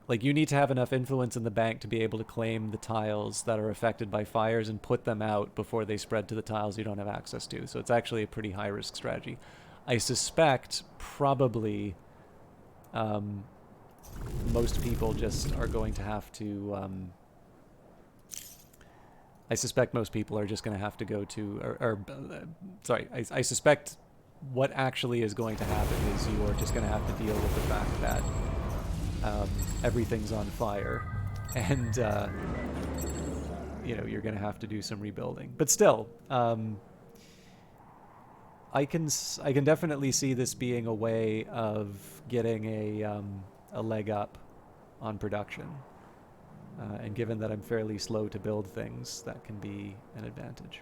like, you need to have enough influence in the bank to be able to claim the tiles that are affected by fires and put them out before they spread to the tiles you don't have access to. So it's actually a pretty high risk strategy. I suspect probably most people just are going to have to I suspect most people are just going to have to go to I suspect what actually is going to happen is you're just going to have to deal with the fact that everything's on fire, and you're going to have to do some rebuilding. But still, I can definitely see this being a way of getting a leg up on production. And given that I'm fairly slow to build things, that can be an advantage.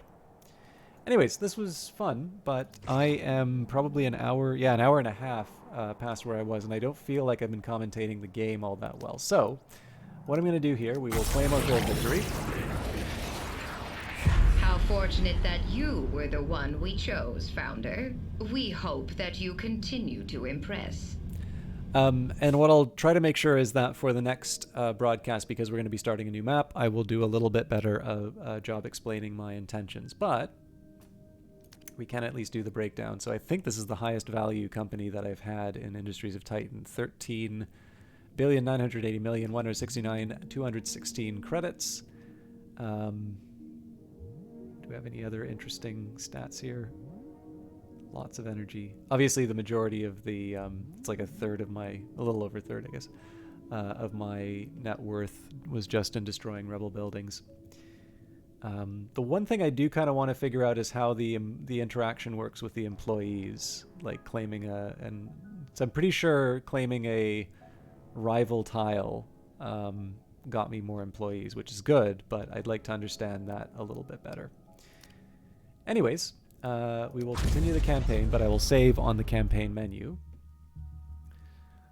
Anyways, this was fun, but I am probably an hour and a half past where I was, and I don't feel like I've been commentating the game all that well. So, what I'm going to do here, we will claim our gold victory. How fortunate that you were the one we chose, Founder. We hope that you continue to impress. And what I'll try to make sure is that for the next broadcast, because we're going to be starting a new map, I will do a little bit better job explaining my intentions. But we can at least do the breakdown. So I think this is the highest value company that I've had in Industries of Titan. 13,980,169,216 credits. Do we have any other interesting stats here? Lots of energy. Obviously, the majority of the, it's like a little over a third, I guess, of my net worth was just in destroying rebel buildings. The one thing I do kind of want to figure out is how the interaction works with the employees, like claiming so I'm pretty sure claiming a rival tile got me more employees, which is good, but I'd like to understand that a little bit better. Anyways, we will continue the campaign, but I will save on the campaign menu.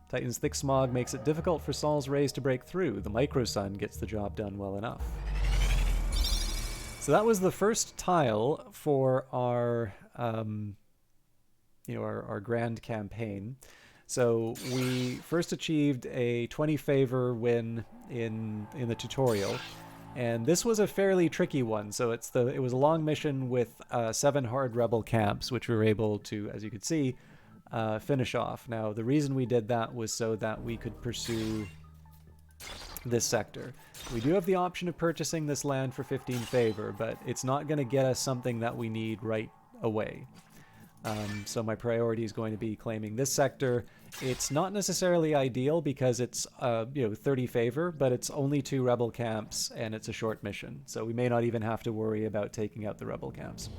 Titan's thick smog makes it difficult for Sol's rays to break through. The microsun gets the job done well enough. So that was the first tile for our, our grand campaign. So we first achieved a 20 favor win in the tutorial, and this was a fairly tricky one. So it was a long mission with 7 hard rebel camps, which we were able to, as you could see, finish off. Now the reason we did that was so that we could pursue this sector. We do have the option of purchasing this land for 15 favor, but it's not going to get us something that we need right away. So my priority is going to be claiming this sector. It's not necessarily ideal because it's 30 favor, but it's only 2 rebel camps and it's a short mission, so we may not even have to worry about taking out the rebel camps.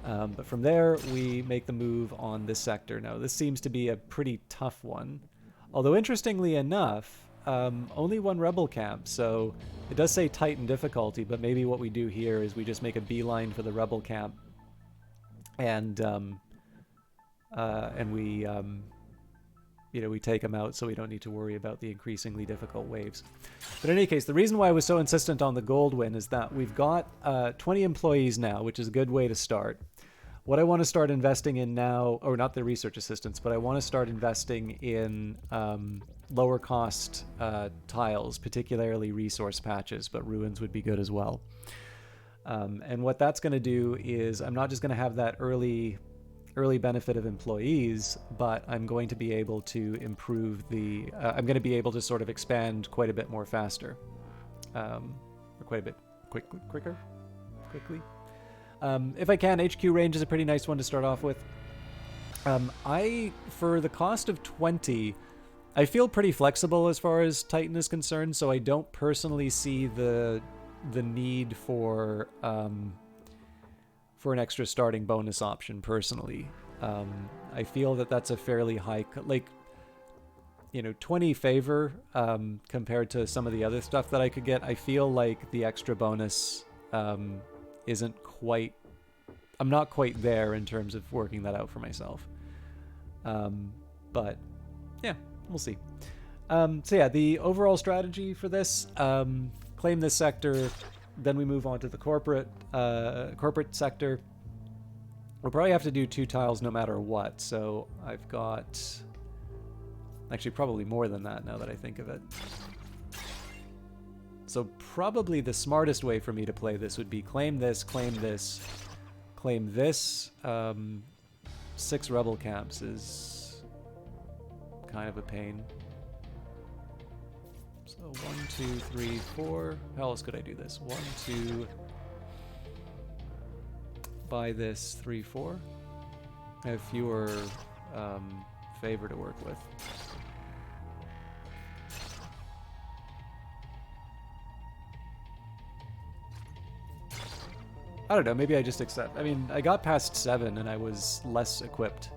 But from there we make the move on this sector. Now this seems to be a pretty tough one, although interestingly enough, only 1 rebel camp, so it does say Titan difficulty, but maybe what we do here is we just make a beeline for the rebel camp, and we we take them out so we don't need to worry about the increasingly difficult waves. But in any case, the reason why I was so insistent on the gold win is that we've got 20 employees now, which is a good way to start. What I want to start investing in now, or not the research assistants, but I want to start investing in lower cost tiles, particularly resource patches, but ruins would be good as well. And what that's going to do is I'm not just going to have that early benefit of employees, but I'm going to be able to improve I'm going to be able to sort of expand quite a bit more faster, or quite a bit quickly. If I can, HQ range is a pretty nice one to start off with. For the cost of 20, I feel pretty flexible as far as Titan is concerned, so I don't personally see the need for an extra starting bonus option personally. I feel that that's a fairly high, 20 favor compared to some of the other stuff that I could get. I feel like the extra bonus isn't quite, I'm not quite there in terms of working that out for myself. But yeah, we'll see. So yeah, the overall strategy for this, claim this sector, then we move on to the corporate sector. We'll probably have to do 2 tiles no matter what, so I've got actually probably more than that now that I think of it. So probably the smartest way for me to play this would be claim this, claim this, claim this. 6 rebel camps is kind of a pain. So 1, 2, 3, 4. How else could I do this? 1, 2. Buy this 3, 4. I have fewer favor to work with. I don't know, maybe I just accept. I mean, I got past 7 and I was less equipped.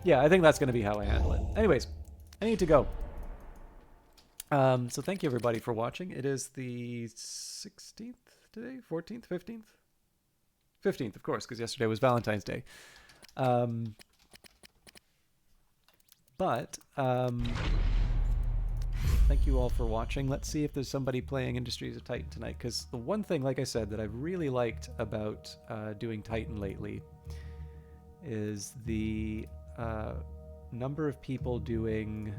Yeah, I think that's going to be how I handle it. Anyways, I need to go. So thank you everybody for watching. It is the 16th today? 14th? 15th? 15th, of course, because yesterday was Valentine's Day. Thank you all for watching. Let's see if there's somebody playing Industries of Titan tonight, because the one thing, like I said, that I've really liked about doing Titan lately is the number of people doing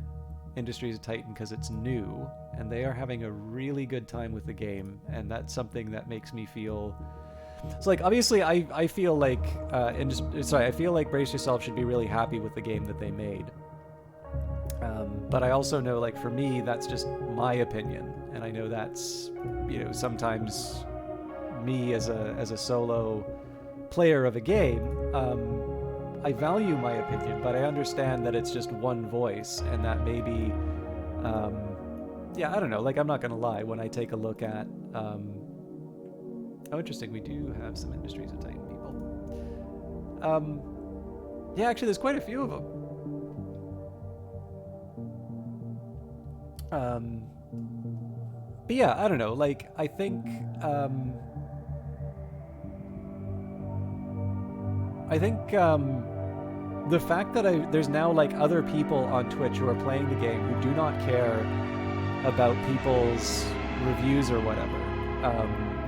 Industries of Titan because it's new, and they are having a really good time with the game, and that's something that makes me feel... So, like, obviously, I feel like... I feel like Brace Yourself should be really happy with the game that they made. But I also know, like, for me, that's just my opinion, and I know that's, sometimes me as a solo player of a game, I value my opinion, but I understand that it's just one voice, and that maybe, yeah, I don't know, like, I'm not gonna lie, when I take a look at, oh, interesting, we do have some Industries of Titan people. Yeah, actually, there's quite a few of them. But yeah, I don't know, like, I think the fact that there's now, like, other people on Twitch who are playing the game who do not care about people's reviews or whatever,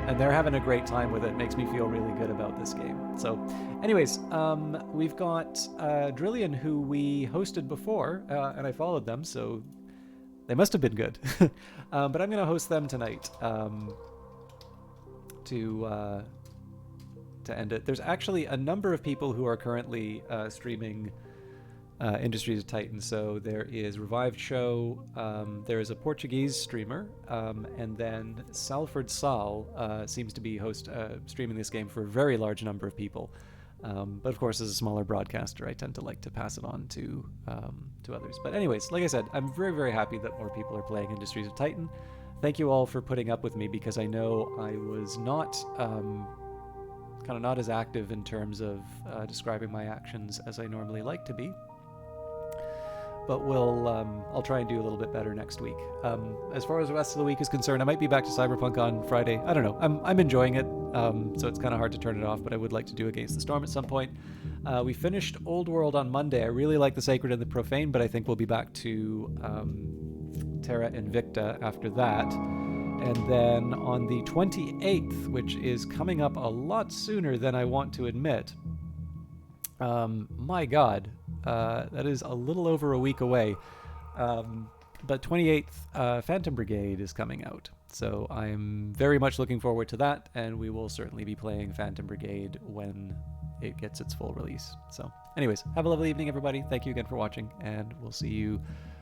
and they're having a great time with it, makes me feel really good about this game. So, anyways, we've got Drillian, who we hosted before, and I followed them, so they must have been good. But I'm going to host them tonight to end it. There's actually a number of people who are currently streaming Industries of Titan. So there is Revived Show, there is a Portuguese streamer, and then Salford Sal seems to be streaming this game for a very large number of people. But of course, as a smaller broadcaster, I tend to like to pass it on to others. But anyways, like I said, I'm very, very happy that more people are playing Industries of Titan. Thank you all for putting up with me, because I know I was not kind of not as active in terms of describing my actions as I normally like to be. But I'll try and do a little bit better next week. As far as the rest of the week is concerned, I might be back to Cyberpunk on Friday. I don't know. I'm enjoying it. so it's kind of hard to turn it off, but I would like to do Against the Storm at some point. We finished Old World on Monday. I really like the Sacred and the Profane, but I think we'll be back to Terra Invicta after that. And then on the 28th, which is coming up a lot sooner than I want to admit, my God, that is a little over a week away. But 28th, Phantom Brigade is coming out. So I'm very much looking forward to that, and we will certainly be playing Phantom Brigade when it gets its full release. So anyways, have a lovely evening, everybody. Thank you again for watching, and we'll see you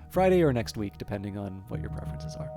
Friday or next week, depending on what your preferences are.